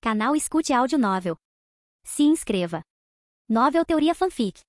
Canal Escute Áudio Novel. Se inscreva. Novel Teoria Fanfic.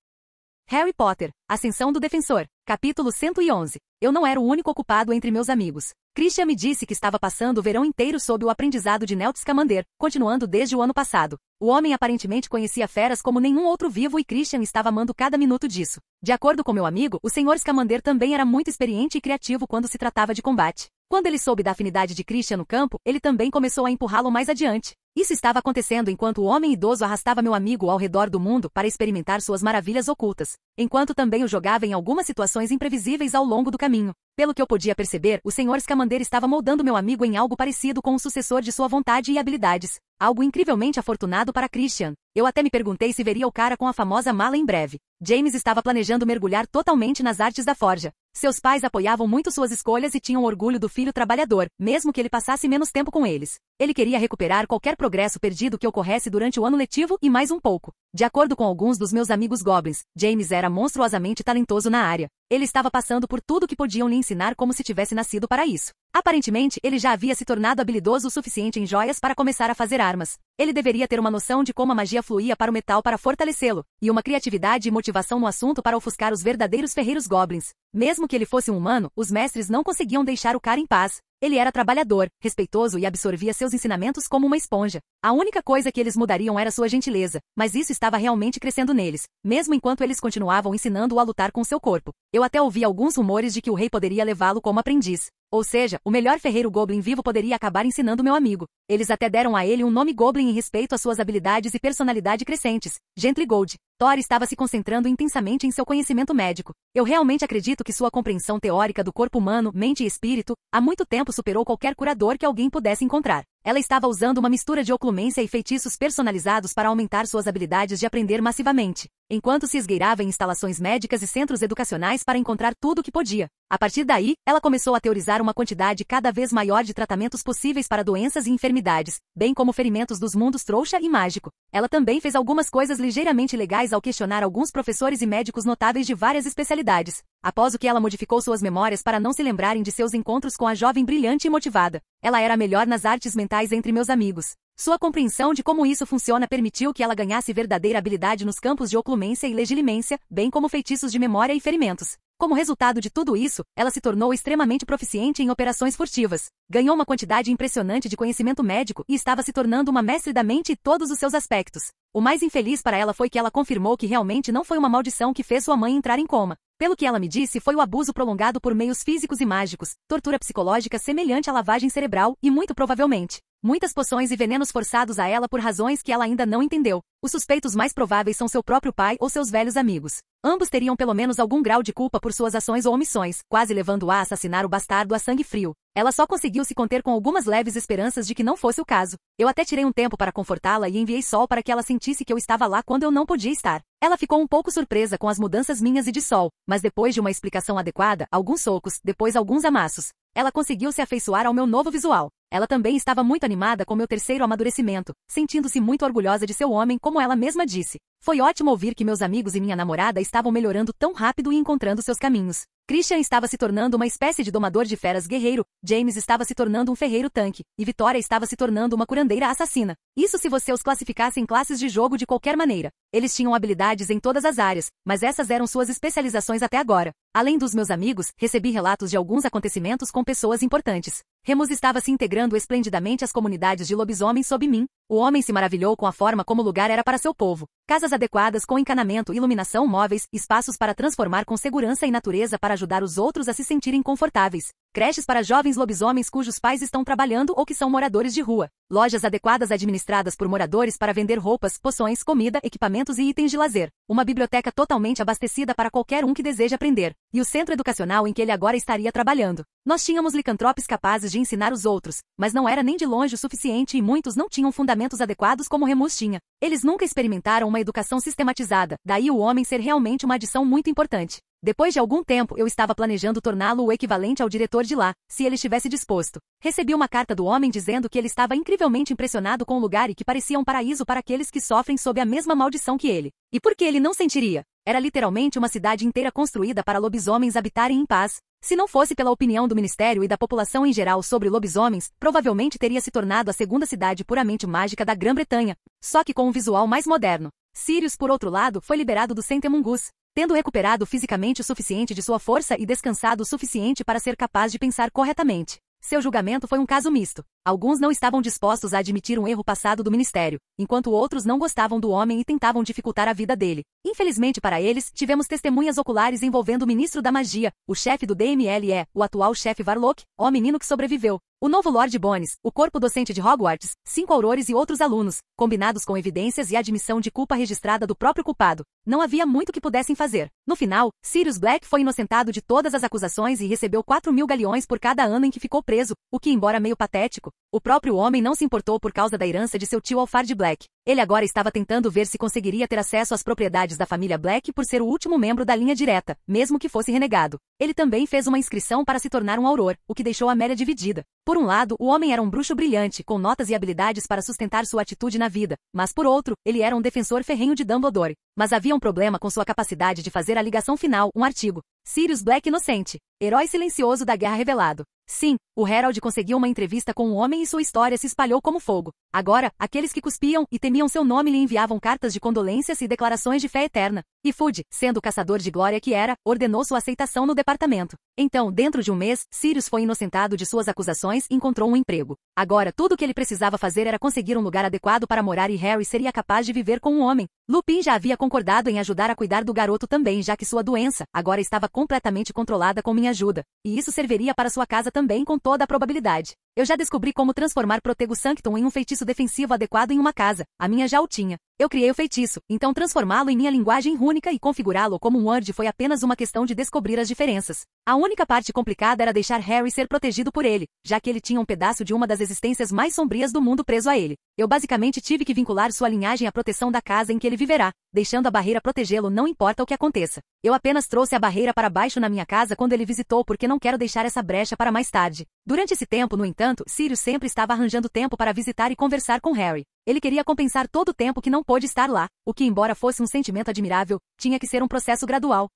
Harry Potter, Ascensão do Defensor, capítulo 111. Eu não era o único ocupado entre meus amigos. Christian me disse que estava passando o verão inteiro sob o aprendizado de Newt Scamander, continuando desde o ano passado. O homem aparentemente conhecia feras como nenhum outro vivo e Christian estava amando cada minuto disso. De acordo com meu amigo, o Sr. Scamander também era muito experiente e criativo quando se tratava de combate. Quando ele soube da afinidade de Christian no campo, ele também começou a empurrá-lo mais adiante. Isso estava acontecendo enquanto o homem idoso arrastava meu amigo ao redor do mundo para experimentar suas maravilhas ocultas, enquanto também o jogava em algumas situações imprevisíveis ao longo do caminho. Pelo que eu podia perceber, o Sr. Scamander estava moldando meu amigo em algo parecido com o sucessor de sua vontade e habilidades. Algo incrivelmente afortunado para Christian. Eu até me perguntei se veria o cara com a famosa mala em breve. James estava planejando mergulhar totalmente nas artes da forja. Seus pais apoiavam muito suas escolhas e tinham orgulho do filho trabalhador, mesmo que ele passasse menos tempo com eles. Ele queria recuperar qualquer progresso perdido que ocorresse durante o ano letivo e mais um pouco. De acordo com alguns dos meus amigos goblins, James era monstruosamente talentoso na área. Ele estava passando por tudo que podiam lhe ensinar como se tivesse nascido para isso. Aparentemente, ele já havia se tornado habilidoso o suficiente em joias para começar a fazer armas. Ele deveria ter uma noção de como a magia fluía para o metal para fortalecê-lo, e uma criatividade e motivação no assunto para ofuscar os verdadeiros ferreiros goblins. Mesmo que ele fosse um humano, os mestres não conseguiam deixar o cara em paz. Ele era trabalhador, respeitoso e absorvia seus ensinamentos como uma esponja. A única coisa que eles mudariam era sua gentileza, mas isso estava realmente crescendo neles, mesmo enquanto eles continuavam ensinando-o a lutar com seu corpo. Eu até ouvi alguns rumores de que o rei poderia levá-lo como aprendiz. Ou seja, o melhor ferreiro goblin vivo poderia acabar ensinando meu amigo. Eles até deram a ele um nome goblin em respeito às suas habilidades e personalidade crescentes, Gently Gold. Thor estava se concentrando intensamente em seu conhecimento médico. Eu realmente acredito que sua compreensão teórica do corpo humano, mente e espírito, há muito tempo superou qualquer curador que alguém pudesse encontrar. Ela estava usando uma mistura de oclumência e feitiços personalizados para aumentar suas habilidades de aprender massivamente, enquanto se esgueirava em instalações médicas e centros educacionais para encontrar tudo o que podia. A partir daí, ela começou a teorizar uma quantidade cada vez maior de tratamentos possíveis para doenças e enfermidades, bem como ferimentos dos mundos trouxa e mágico. Ela também fez algumas coisas ligeiramente legais ao questionar alguns professores e médicos notáveis de várias especialidades. Após o que ela modificou suas memórias para não se lembrarem de seus encontros com a jovem brilhante e motivada. Ela era a melhor nas artes mentais entre meus amigos. Sua compreensão de como isso funciona permitiu que ela ganhasse verdadeira habilidade nos campos de oclumência e legilimência, bem como feitiços de memória e ferimentos. Como resultado de tudo isso, ela se tornou extremamente proficiente em operações furtivas. Ganhou uma quantidade impressionante de conhecimento médico e estava se tornando uma mestre da mente e todos os seus aspectos. O mais infeliz para ela foi que ela confirmou que realmente não foi uma maldição que fez sua mãe entrar em coma. Pelo que ela me disse, foi o abuso prolongado por meios físicos e mágicos, tortura psicológica semelhante à lavagem cerebral e, muito provavelmente, muitas poções e venenos forçados a ela por razões que ela ainda não entendeu. Os suspeitos mais prováveis são seu próprio pai ou seus velhos amigos. Ambos teriam pelo menos algum grau de culpa por suas ações ou omissões, quase levando-a a assassinar o bastardo a sangue frio. Ela só conseguiu se conter com algumas leves esperanças de que não fosse o caso. Eu até tirei um tempo para confortá-la e enviei Sol para que ela sentisse que eu estava lá quando eu não podia estar. Ela ficou um pouco surpresa com as mudanças minhas e de Sol, mas depois de uma explicação adequada, alguns socos, depois alguns amassos, ela conseguiu se afeiçoar ao meu novo visual. Ela também estava muito animada com meu terceiro amadurecimento, sentindo-se muito orgulhosa de seu homem, como ela mesma disse. Foi ótimo ouvir que meus amigos e minha namorada estavam melhorando tão rápido e encontrando seus caminhos. Christian estava se tornando uma espécie de domador de feras guerreiro, James estava se tornando um ferreiro tanque, e Vitória estava se tornando uma curandeira assassina. Isso se você os classificasse em classes de jogo de qualquer maneira. Eles tinham habilidades em todas as áreas, mas essas eram suas especializações até agora. Além dos meus amigos, recebi relatos de alguns acontecimentos com pessoas importantes. Remus estava se integrando esplendidamente às comunidades de lobisomens sob mim. O homem se maravilhou com a forma como o lugar era para seu povo. Casas adequadas com encanamento, iluminação, móveis, espaços para transformar com segurança e natureza para ajudar os outros a se sentirem confortáveis. Creches para jovens lobisomens cujos pais estão trabalhando ou que são moradores de rua. Lojas adequadas administradas por moradores para vender roupas, poções, comida, equipamentos e itens de lazer. Uma biblioteca totalmente abastecida para qualquer um que deseje aprender. E o centro educacional em que ele agora estaria trabalhando. Nós tínhamos licantropes capazes de ensinar os outros, mas não era nem de longe o suficiente e muitos não tinham fundamentos adequados como Remus tinha. Eles nunca experimentaram uma educação sistematizada, daí o homem ser realmente uma adição muito importante. Depois de algum tempo eu estava planejando torná-lo o equivalente ao diretor de lá, se ele estivesse disposto. Recebi uma carta do homem dizendo que ele estava incrivelmente impressionado com o lugar e que parecia um paraíso para aqueles que sofrem sob a mesma maldição que ele. E por que ele não sentiria? Era literalmente uma cidade inteira construída para lobisomens habitarem em paz. Se não fosse pela opinião do ministério e da população em geral sobre lobisomens, provavelmente teria se tornado a segunda cidade puramente mágica da Grã-Bretanha, só que com um visual mais moderno. Sirius, por outro lado, foi liberado do Sentemungus, tendo recuperado fisicamente o suficiente de sua força e descansado o suficiente para ser capaz de pensar corretamente. Seu julgamento foi um caso misto. Alguns não estavam dispostos a admitir um erro passado do ministério, enquanto outros não gostavam do homem e tentavam dificultar a vida dele. Infelizmente para eles, tivemos testemunhas oculares envolvendo o ministro da magia, o chefe do DMLE, o atual chefe Varlock, o menino que sobreviveu, o novo Lord Bones, o corpo docente de Hogwarts, 5 aurores e outros alunos, combinados com evidências e admissão de culpa registrada do próprio culpado. Não havia muito que pudessem fazer. No final, Sirius Black foi inocentado de todas as acusações e recebeu 4.000 galeões por cada ano em que ficou preso, o que, embora meio patético, o próprio homem não se importou por causa da herança de seu tio Alfard Black. Ele agora estava tentando ver se conseguiria ter acesso às propriedades da família Black por ser o último membro da linha direta, mesmo que fosse renegado. Ele também fez uma inscrição para se tornar um auror, o que deixou Amélia dividida. Por um lado, o homem era um bruxo brilhante, com notas e habilidades para sustentar sua atitude na vida, mas por outro, ele era um defensor ferrenho de Dumbledore. Mas havia um problema com sua capacidade de fazer a ligação final, um artigo. Sirius Black inocente. Herói silencioso da guerra revelado. Sim, o Herald conseguiu uma entrevista com um homem e sua história se espalhou como fogo. Agora, aqueles que cuspiam e temiam seu nome lhe enviavam cartas de condolências e declarações de fé eterna. E Fudge, sendo o caçador de glória que era, ordenou sua aceitação no departamento. Então, dentro de um mês, Sirius foi inocentado de suas acusações e encontrou um emprego. Agora, tudo o que ele precisava fazer era conseguir um lugar adequado para morar e Harry seria capaz de viver com um homem. Lupin já havia concordado em ajudar a cuidar do garoto também, já que sua doença agora estava completamente controlada com minha ajuda. E isso serviria para sua casa também com toda a probabilidade. Eu já descobri como transformar Protego Sanctum em um feitiço defensivo adequado em uma casa. A minha já o tinha. Eu criei o feitiço, então transformá-lo em minha linguagem rúnica e configurá-lo como um Word foi apenas uma questão de descobrir as diferenças. A única parte complicada era deixar Harry ser protegido por ele, já que ele tinha um pedaço de uma das existências mais sombrias do mundo preso a ele. Eu basicamente tive que vincular sua linhagem à proteção da casa em que ele viverá, deixando a barreira protegê-lo não importa o que aconteça. Eu apenas trouxe a barreira para baixo na minha casa quando ele visitou porque não quero deixar essa brecha para mais tarde. Durante esse tempo, no entanto, Sirius sempre estava arranjando tempo para visitar e conversar com Harry. Ele queria compensar todo o tempo que não pôde estar lá, o que, embora fosse um sentimento admirável, tinha que ser um processo gradual.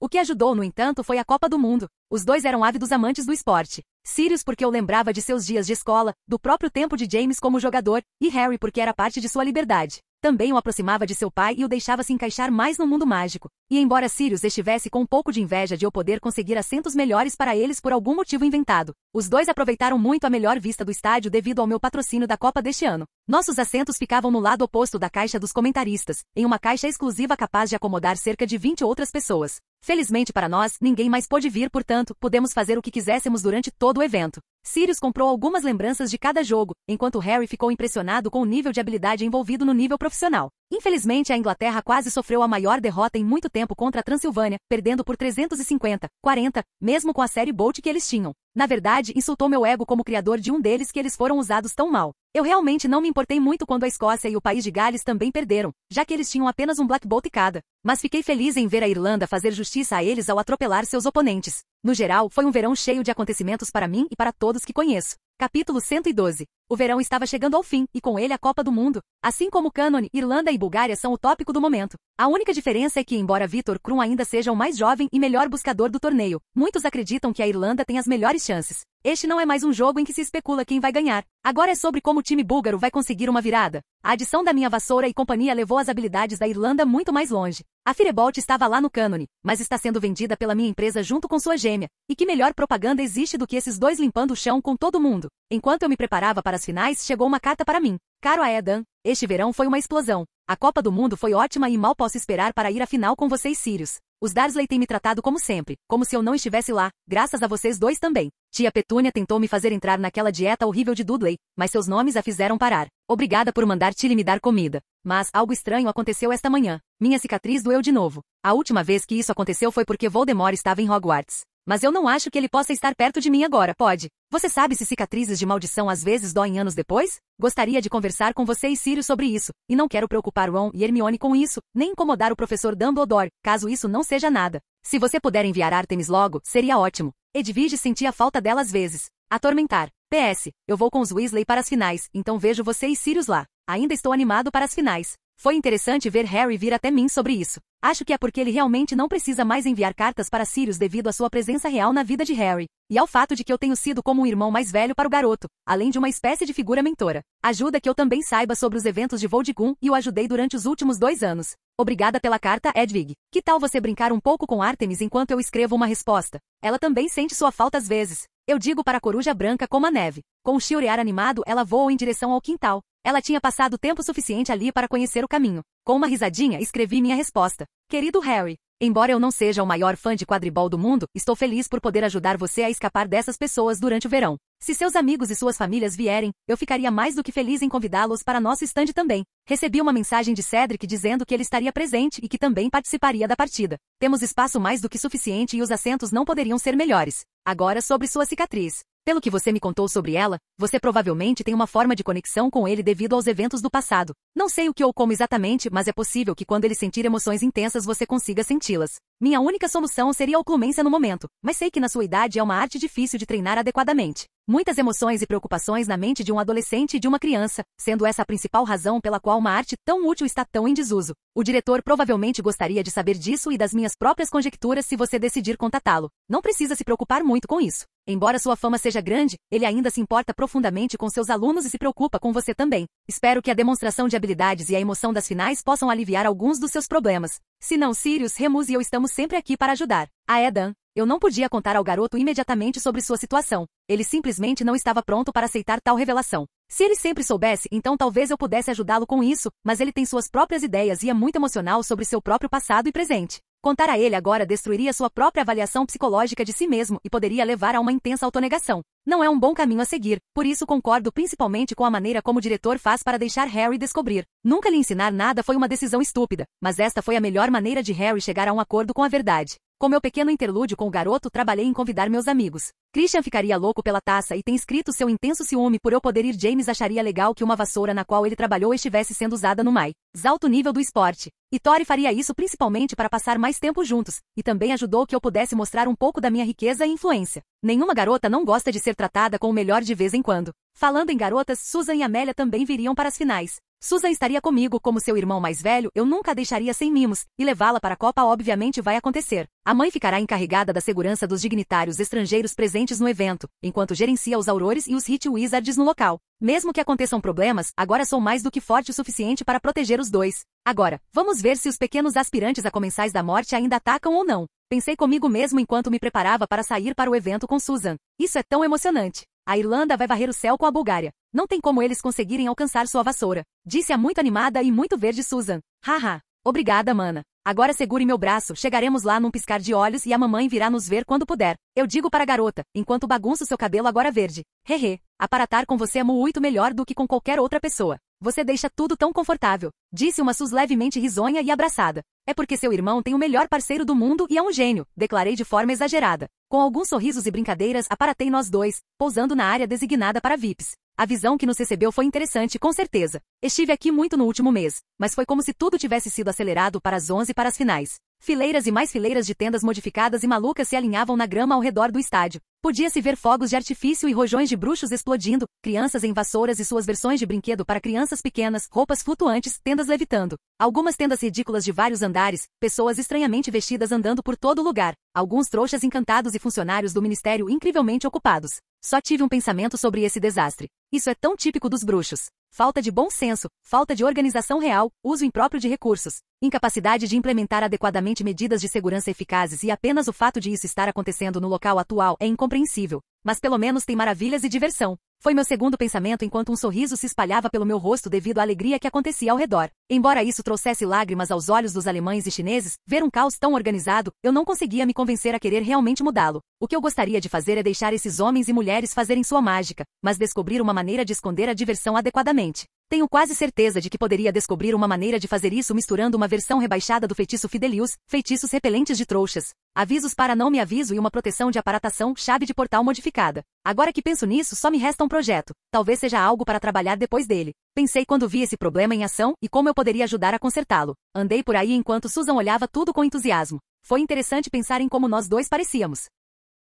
O que ajudou, no entanto, foi a Copa do Mundo. Os dois eram ávidos amantes do esporte. Sirius porque o lembrava de seus dias de escola, do próprio tempo de James como jogador, e Harry porque era parte de sua liberdade. Também o aproximava de seu pai e o deixava se encaixar mais no mundo mágico. E embora Sirius estivesse com um pouco de inveja de eu poder conseguir assentos melhores para eles por algum motivo inventado, os dois aproveitaram muito a melhor vista do estádio devido ao meu patrocínio da Copa deste ano. Nossos assentos ficavam no lado oposto da caixa dos comentaristas, em uma caixa exclusiva capaz de acomodar cerca de 20 outras pessoas. Felizmente para nós, ninguém mais pôde vir, portanto, pudemos fazer o que quiséssemos durante todo o evento. Sirius comprou algumas lembranças de cada jogo, enquanto Harry ficou impressionado com o nível de habilidade envolvido no nível profissional. Infelizmente, a Inglaterra quase sofreu a maior derrota em muito tempo contra a Transilvânia, perdendo por 350-40, mesmo com a série Bolt que eles tinham. Na verdade, insultou meu ego como criador de um deles que eles foram usados tão mal. Eu realmente não me importei muito quando a Escócia e o País de Gales também perderam, já que eles tinham apenas um Black Bolt cada. Mas fiquei feliz em ver a Irlanda fazer justiça a eles ao atropelar seus oponentes. No geral, foi um verão cheio de acontecimentos para mim e para todos que conheço. Capítulo 112. O verão estava chegando ao fim, e com ele a Copa do Mundo. Assim como Cânone, Irlanda e Bulgária são o tópico do momento. A única diferença é que, embora Vitor Krum ainda seja o mais jovem e melhor buscador do torneio, muitos acreditam que a Irlanda tem as melhores chances. Este não é mais um jogo em que se especula quem vai ganhar. Agora é sobre como o time búlgaro vai conseguir uma virada. A adição da minha vassoura e companhia levou as habilidades da Irlanda muito mais longe. A Firebolt estava lá no Cânone, mas está sendo vendida pela minha empresa junto com sua gêmea. E que melhor propaganda existe do que esses dois limpando o chão com todo mundo? Enquanto eu me preparava para as finais, chegou uma carta para mim. Caro Aedan, este verão foi uma explosão. A Copa do Mundo foi ótima e mal posso esperar para ir à final com vocês, Sirius. Os Dursley têm me tratado como sempre, como se eu não estivesse lá, graças a vocês dois também. Tia Petúnia tentou me fazer entrar naquela dieta horrível de Dudley, mas seus nomes a fizeram parar. Obrigada por mandar Tilly me dar comida. Mas algo estranho aconteceu esta manhã. Minha cicatriz doeu de novo. A última vez que isso aconteceu foi porque Voldemort estava em Hogwarts. Mas eu não acho que ele possa estar perto de mim agora, pode? Você sabe se cicatrizes de maldição às vezes doem anos depois? Gostaria de conversar com você e Sirius sobre isso, e não quero preocupar Ron e Hermione com isso, nem incomodar o professor Dumbledore, caso isso não seja nada. Se você puder enviar Artemis logo, seria ótimo. Edwige sentia falta dela às vezes. Atormentar. PS, eu vou com os Weasley para as finais, então vejo você e Sirius lá. Ainda estou animado para as finais. Foi interessante ver Harry vir até mim sobre isso. Acho que é porque ele realmente não precisa mais enviar cartas para Sirius devido à sua presença real na vida de Harry, e ao fato de que eu tenho sido como um irmão mais velho para o garoto, além de uma espécie de figura mentora. Ajuda que eu também saiba sobre os eventos de Voldemort e o ajudei durante os últimos 2 anos. Obrigada pela carta, Edwige. Que tal você brincar um pouco com Artemis enquanto eu escrevo uma resposta? Ela também sente sua falta às vezes. Eu digo para a coruja branca como a neve. Com o chiurear animado, ela voa em direção ao quintal. Ela tinha passado tempo suficiente ali para conhecer o caminho. Com uma risadinha, escrevi minha resposta. Querido Harry, embora eu não seja o maior fã de quadribol do mundo, estou feliz por poder ajudar você a escapar dessas pessoas durante o verão. Se seus amigos e suas famílias vierem, eu ficaria mais do que feliz em convidá-los para nosso stand também. Recebi uma mensagem de Cedric dizendo que ele estaria presente e que também participaria da partida. Temos espaço mais do que suficiente e os assentos não poderiam ser melhores. Agora sobre sua cicatriz. Pelo que você me contou sobre ela, você provavelmente tem uma forma de conexão com ele devido aos eventos do passado. Não sei o que ou como exatamente, mas é possível que quando ele sentir emoções intensas você consiga senti-las. Minha única solução seria a oclumência no momento, mas sei que na sua idade é uma arte difícil de treinar adequadamente. Muitas emoções e preocupações na mente de um adolescente e de uma criança, sendo essa a principal razão pela qual uma arte tão útil está tão em desuso. O diretor provavelmente gostaria de saber disso e das minhas próprias conjecturas se você decidir contatá-lo. Não precisa se preocupar muito com isso. Embora sua fama seja grande, ele ainda se importa profundamente com seus alunos e se preocupa com você também. Espero que a demonstração de habilidades e a emoção das finais possam aliviar alguns dos seus problemas. Se não, Sirius, Remus e eu estamos sempre aqui para ajudar. Dan. Eu não podia contar ao garoto imediatamente sobre sua situação. Ele simplesmente não estava pronto para aceitar tal revelação. Se ele sempre soubesse, então talvez eu pudesse ajudá-lo com isso, mas ele tem suas próprias ideias e é muito emocional sobre seu próprio passado e presente. Contar a ele agora destruiria sua própria avaliação psicológica de si mesmo e poderia levar a uma intensa autonegação. Não é um bom caminho a seguir, por isso concordo principalmente com a maneira como o diretor faz para deixar Harry descobrir. Nunca lhe ensinar nada foi uma decisão estúpida, mas esta foi a melhor maneira de Harry chegar a um acordo com a verdade. Com meu pequeno interlúdio com o garoto, trabalhei em convidar meus amigos. Christian ficaria louco pela taça e tem escrito seu intenso ciúme por eu poder ir. James acharia legal que uma vassoura na qual ele trabalhou estivesse sendo usada no mais alto nível do esporte. E Tori faria isso principalmente para passar mais tempo juntos, e também ajudou que eu pudesse mostrar um pouco da minha riqueza e influência. Nenhuma garota não gosta de ser tratada com o melhor de vez em quando. Falando em garotas, Susan e Amélia também viriam para as finais. Susan estaria comigo como seu irmão mais velho, eu nunca a deixaria sem mimos, e levá-la para a Copa obviamente vai acontecer. A mãe ficará encarregada da segurança dos dignitários estrangeiros presentes no evento, enquanto gerencia os Aurores e os Hit Wizards no local. Mesmo que aconteçam problemas, agora sou mais do que forte o suficiente para proteger os dois. Agora, vamos ver se os pequenos aspirantes a comensais da morte ainda atacam ou não. Pensei comigo mesmo enquanto me preparava para sair para o evento com Susan. Isso é tão emocionante. A Irlanda vai varrer o céu com a Bulgária. Não tem como eles conseguirem alcançar sua vassoura. Disse a muito animada e muito verde Susan. Haha. Obrigada, mana. Agora segure meu braço, chegaremos lá num piscar de olhos e a mamãe virá nos ver quando puder. Eu digo para a garota, enquanto bagunço seu cabelo agora verde. Hehe. Aparatar com você é muito melhor do que com qualquer outra pessoa. Você deixa tudo tão confortável. Disse uma Sus levemente risonha e abraçada. É porque seu irmão tem o melhor parceiro do mundo e é um gênio, declarei de forma exagerada. Com alguns sorrisos e brincadeiras, aparatei nós dois, pousando na área designada para VIPs. A visão que nos recebeu foi interessante, com certeza. Estive aqui muito no último mês, mas foi como se tudo tivesse sido acelerado para as 11 para as finais. Fileiras e mais fileiras de tendas modificadas e malucas se alinhavam na grama ao redor do estádio. Podia-se ver fogos de artifício e rojões de bruxos explodindo, crianças em vassouras e suas versões de brinquedo para crianças pequenas, roupas flutuantes, tendas levitando. Algumas tendas ridículas de vários andares, pessoas estranhamente vestidas andando por todo lugar, alguns trouxas encantados e funcionários do ministério incrivelmente ocupados. Só tive um pensamento sobre esse desastre. Isso é tão típico dos bruxos. Falta de bom senso, falta de organização real, uso impróprio de recursos, incapacidade de implementar adequadamente medidas de segurança eficazes e apenas o fato de isso estar acontecendo no local atual é incompreensível. Mas pelo menos tem maravilhas e diversão. Foi meu segundo pensamento enquanto um sorriso se espalhava pelo meu rosto devido à alegria que acontecia ao redor. Embora isso trouxesse lágrimas aos olhos dos alemães e chineses, ver um caos tão organizado, eu não conseguia me convencer a querer realmente mudá-lo. O que eu gostaria de fazer é deixar esses homens e mulheres fazerem sua mágica, mas descobrir uma maneira de esconder a diversão adequadamente. Tenho quase certeza de que poderia descobrir uma maneira de fazer isso misturando uma versão rebaixada do feitiço Fidelius, feitiços repelentes de trouxas, avisos para não me aviso e uma proteção de aparatação, chave de portal modificada. Agora que penso nisso, só me resta um projeto. Talvez seja algo para trabalhar depois dele. Pensei quando vi esse problema em ação e como eu poderia ajudar a consertá-lo. Andei por aí enquanto Susan olhava tudo com entusiasmo. Foi interessante pensar em como nós dois parecíamos.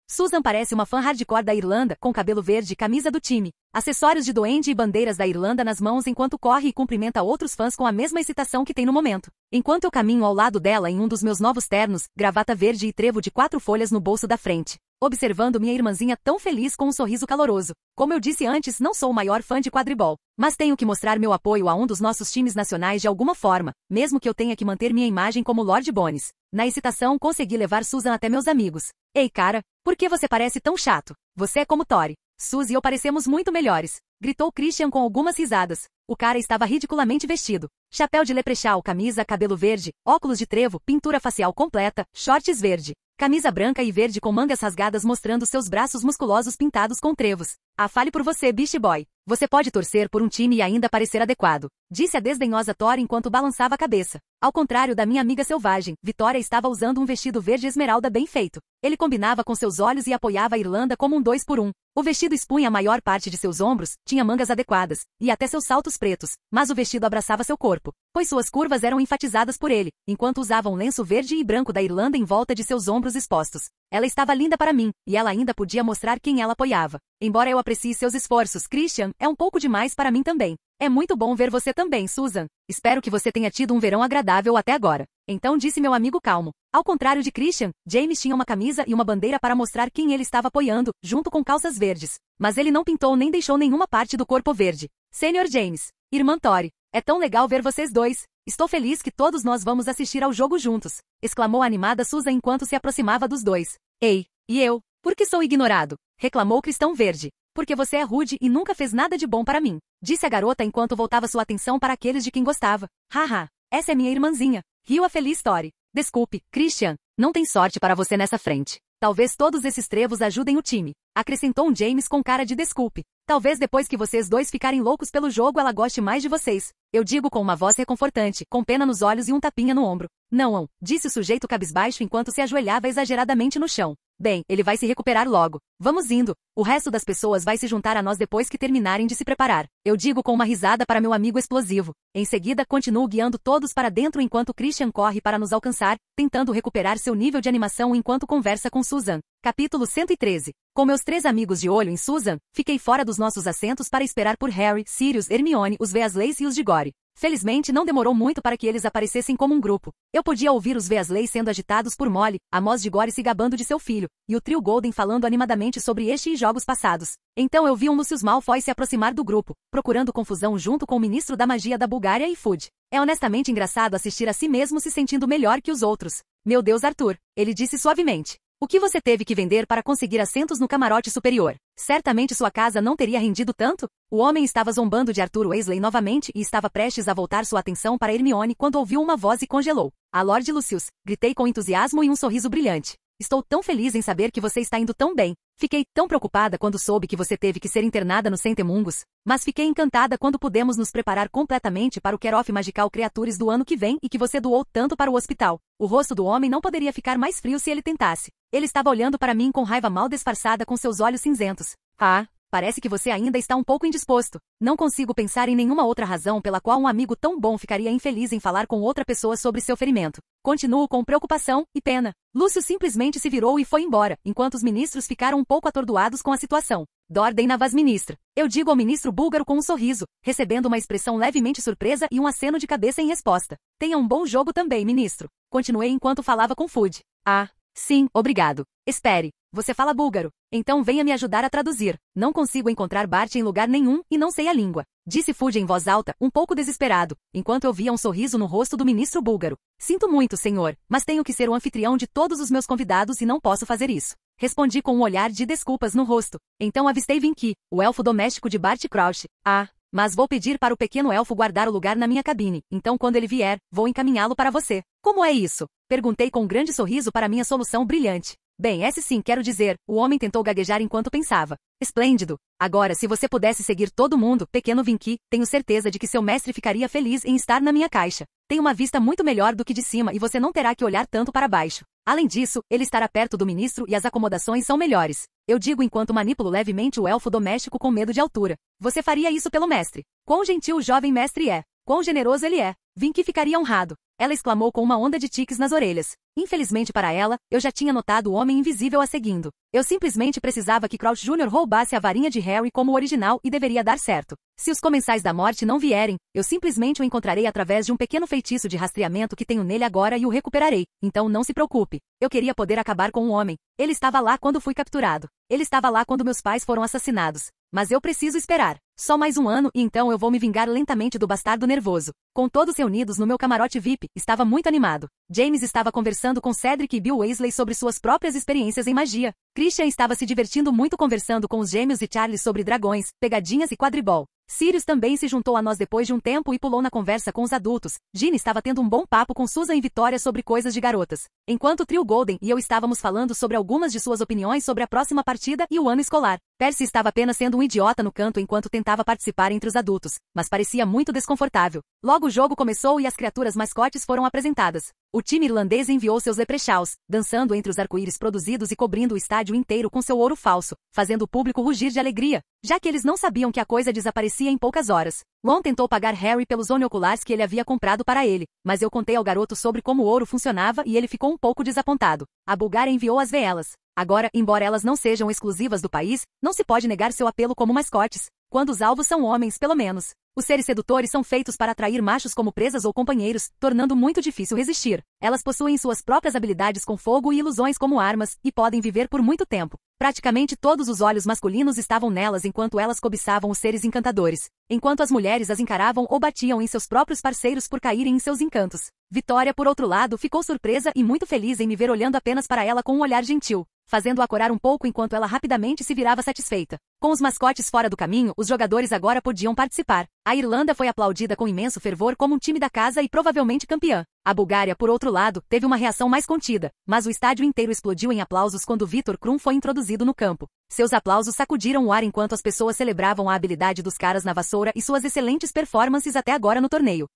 Susan parece uma fã hardcore da Irlanda, com cabelo verde e camisa do time, acessórios de duende e bandeiras da Irlanda nas mãos enquanto corre e cumprimenta outros fãs com a mesma excitação que tem no momento. Enquanto eu caminho ao lado dela em um dos meus novos ternos, gravata verde e trevo de 4 folhas no bolso da frente, observando minha irmãzinha tão feliz com um sorriso caloroso. Como eu disse antes, não sou o maior fã de quadribol, mas tenho que mostrar meu apoio a um dos nossos times nacionais de alguma forma, mesmo que eu tenha que manter minha imagem como Lord Bones. Na excitação, consegui levar Susan até meus amigos. Ei, cara, por que você parece tão chato? Você é como Tori. Suzy e eu parecemos muito melhores, gritou Christian com algumas risadas. O cara estava ridiculamente vestido. Chapéu de leprechaun, camisa, cabelo verde, óculos de trevo, pintura facial completa, shorts verde, camisa branca e verde com mangas rasgadas mostrando seus braços musculosos pintados com trevos. Ah, fale por você, Beast Boy. Você pode torcer por um time e ainda parecer adequado, disse a desdenhosa Tori enquanto balançava a cabeça. Ao contrário da minha amiga selvagem, Vitória estava usando um vestido verde esmeralda bem feito. Ele combinava com seus olhos e apoiava a Irlanda como um 2x1. O vestido expunha a maior parte de seus ombros, tinha mangas adequadas, e até seus saltos pretos, mas o vestido abraçava seu corpo, pois suas curvas eram enfatizadas por ele, enquanto usava um lenço verde e branco da Irlanda em volta de seus ombros expostos. Ela estava linda para mim, e ela ainda podia mostrar quem ela apoiava. Embora eu aprecie seus esforços, Christian, é um pouco demais para mim também. É muito bom ver você também, Susan. Espero que você tenha tido um verão agradável até agora. Então disse meu amigo calmo. Ao contrário de Christian, James tinha uma camisa e uma bandeira para mostrar quem ele estava apoiando, junto com calças verdes. Mas ele não pintou nem deixou nenhuma parte do corpo verde. Sr. James. Irmã Tori. É tão legal ver vocês dois. Estou feliz que todos nós vamos assistir ao jogo juntos. Exclamou a animada Susan enquanto se aproximava dos dois. Ei, e eu? Por que sou ignorado? Reclamou Cristão Verde. Porque você é rude e nunca fez nada de bom para mim, disse a garota enquanto voltava sua atenção para aqueles de quem gostava. Haha, essa é minha irmãzinha. Riu a feliz Tori. Desculpe, Christian, não tem sorte para você nessa frente. Talvez todos esses trevos ajudem o time, acrescentou um James com cara de desculpe. Talvez depois que vocês dois ficarem loucos pelo jogo ela goste mais de vocês. Eu digo com uma voz reconfortante, com pena nos olhos e um tapinha no ombro. Não, disse o sujeito cabisbaixo enquanto se ajoelhava exageradamente no chão. Bem, ele vai se recuperar logo. Vamos indo. O resto das pessoas vai se juntar a nós depois que terminarem de se preparar. Eu digo com uma risada para meu amigo explosivo. Em seguida, continuo guiando todos para dentro enquanto Christian corre para nos alcançar, tentando recuperar seu nível de animação enquanto conversa com Susan. Capítulo 113. Com meus 3 amigos de olho em Susan, fiquei fora dos nossos assentos para esperar por Harry, Sirius, Hermione, os Weasleys e os Diggory. Felizmente não demorou muito para que eles aparecessem como um grupo. Eu podia ouvir os Weasley sendo agitados por Molly, a Moss Diggory se gabando de seu filho, e o trio Golden falando animadamente sobre este e jogos passados. Então eu vi um Lucius Malfoy se aproximar do grupo, procurando confusão junto com o ministro da magia da Bulgária e Fudge. É honestamente engraçado assistir a si mesmo se sentindo melhor que os outros. Meu Deus, Arthur, ele disse suavemente. O que você teve que vender para conseguir assentos no camarote superior? Certamente sua casa não teria rendido tanto? O homem estava zombando de Arthur Weasley novamente e estava prestes a voltar sua atenção para Hermione quando ouviu uma voz e congelou. A Lord Lucius, gritei com entusiasmo e um sorriso brilhante. Estou tão feliz em saber que você está indo tão bem. Fiquei tão preocupada quando soube que você teve que ser internada no Centemungus, mas fiquei encantada quando pudemos nos preparar completamente para o Quer-Off Magical Creatures do ano que vem e que você doou tanto para o hospital. O rosto do homem não poderia ficar mais frio se ele tentasse. Ele estava olhando para mim com raiva mal disfarçada com seus olhos cinzentos. Ah, parece que você ainda está um pouco indisposto. Não consigo pensar em nenhuma outra razão pela qual um amigo tão bom ficaria infeliz em falar com outra pessoa sobre seu ferimento. Continuo com preocupação e pena. Lúcio simplesmente se virou e foi embora, enquanto os ministros ficaram um pouco atordoados com a situação. Dordem na voz ministra. Eu digo ao ministro búlgaro com um sorriso, recebendo uma expressão levemente surpresa e um aceno de cabeça em resposta. Tenha um bom jogo também, ministro. Continuei enquanto falava com Fudge. Ah, sim, obrigado. Espere, você fala búlgaro. Então venha me ajudar a traduzir. Não consigo encontrar Bart em lugar nenhum e não sei a língua. Disse Fudge em voz alta, um pouco desesperado, enquanto eu via um sorriso no rosto do ministro búlgaro. Sinto muito, senhor, mas tenho que ser o anfitrião de todos os meus convidados e não posso fazer isso. Respondi com um olhar de desculpas no rosto. Então avistei Vinky, o elfo doméstico de Bart Crouch. Ah, mas vou pedir para o pequeno elfo guardar o lugar na minha cabine, então quando ele vier, vou encaminhá-lo para você. Como é isso? Perguntei com um grande sorriso para minha solução brilhante. Bem, esse sim, quero dizer, o homem tentou gaguejar enquanto pensava. Esplêndido. Agora, se você pudesse seguir todo mundo, pequeno Vinky, tenho certeza de que seu mestre ficaria feliz em estar na minha caixa. Tem uma vista muito melhor do que de cima e você não terá que olhar tanto para baixo. Além disso, ele estará perto do ministro e as acomodações são melhores. Eu digo enquanto manipulo levemente o elfo doméstico com medo de altura. Você faria isso pelo mestre. Quão gentil o jovem mestre é. Quão generoso ele é. Vinky ficaria honrado. Ela exclamou com uma onda de tiques nas orelhas. Infelizmente para ela, eu já tinha notado o homem invisível a seguindo. Eu simplesmente precisava que Crouch Jr. roubasse a varinha de Harry como o original e deveria dar certo. Se os comensais da morte não vierem, eu simplesmente o encontrarei através de um pequeno feitiço de rastreamento que tenho nele agora e o recuperarei. Então não se preocupe. Eu queria poder acabar com o homem. Ele estava lá quando fui capturado. Ele estava lá quando meus pais foram assassinados. Mas eu preciso esperar. Só mais um ano e então eu vou me vingar lentamente do bastardo nervoso. Com todos reunidos no meu camarote VIP, estava muito animado. James estava conversando com Cedric e Bill Weasley sobre suas próprias experiências em magia. Christian estava se divertindo muito conversando com os gêmeos e Charlie sobre dragões, pegadinhas e quadribol. Sirius também se juntou a nós depois de um tempo e pulou na conversa com os adultos. Ginny estava tendo um bom papo com Susan e Vitória sobre coisas de garotas. Enquanto o trio Golden e eu estávamos falando sobre algumas de suas opiniões sobre a próxima partida e o ano escolar. Percy estava apenas sendo um idiota no canto enquanto tentava participar entre os adultos, mas parecia muito desconfortável. Logo o jogo começou e as criaturas mascotes foram apresentadas. O time irlandês enviou seus leprechauns, dançando entre os arco-íris produzidos e cobrindo o estádio inteiro com seu ouro falso, fazendo o público rugir de alegria, já que eles não sabiam que a coisa desaparecia em poucas horas. Ron tentou pagar Harry pelos oneoculares que ele havia comprado para ele, mas eu contei ao garoto sobre como o ouro funcionava e ele ficou um pouco desapontado. A Bulgária enviou as veelas. Agora, embora elas não sejam exclusivas do país, não se pode negar seu apelo como mascotes. Quando os alvos são homens, pelo menos. Os seres sedutores são feitos para atrair machos como presas ou companheiros, tornando muito difícil resistir. Elas possuem suas próprias habilidades com fogo e ilusões como armas, e podem viver por muito tempo. Praticamente todos os olhos masculinos estavam nelas enquanto elas cobiçavam os seres encantadores, enquanto as mulheres as encaravam ou batiam em seus próprios parceiros por caírem em seus encantos. Vitória, por outro lado, ficou surpresa e muito feliz em me ver olhando apenas para ela com um olhar gentil, fazendo-a corar um pouco enquanto ela rapidamente se virava satisfeita. Com os mascotes fora do caminho, os jogadores agora podiam participar. A Irlanda foi aplaudida com imenso fervor como um time da casa e provavelmente campeã. A Bulgária, por outro lado, teve uma reação mais contida, mas o estádio inteiro explodiu em aplausos quando Victor Krum foi introduzido no campo. Seus aplausos sacudiram o ar enquanto as pessoas celebravam a habilidade dos caras na vassoura e suas excelentes performances até agora no torneio.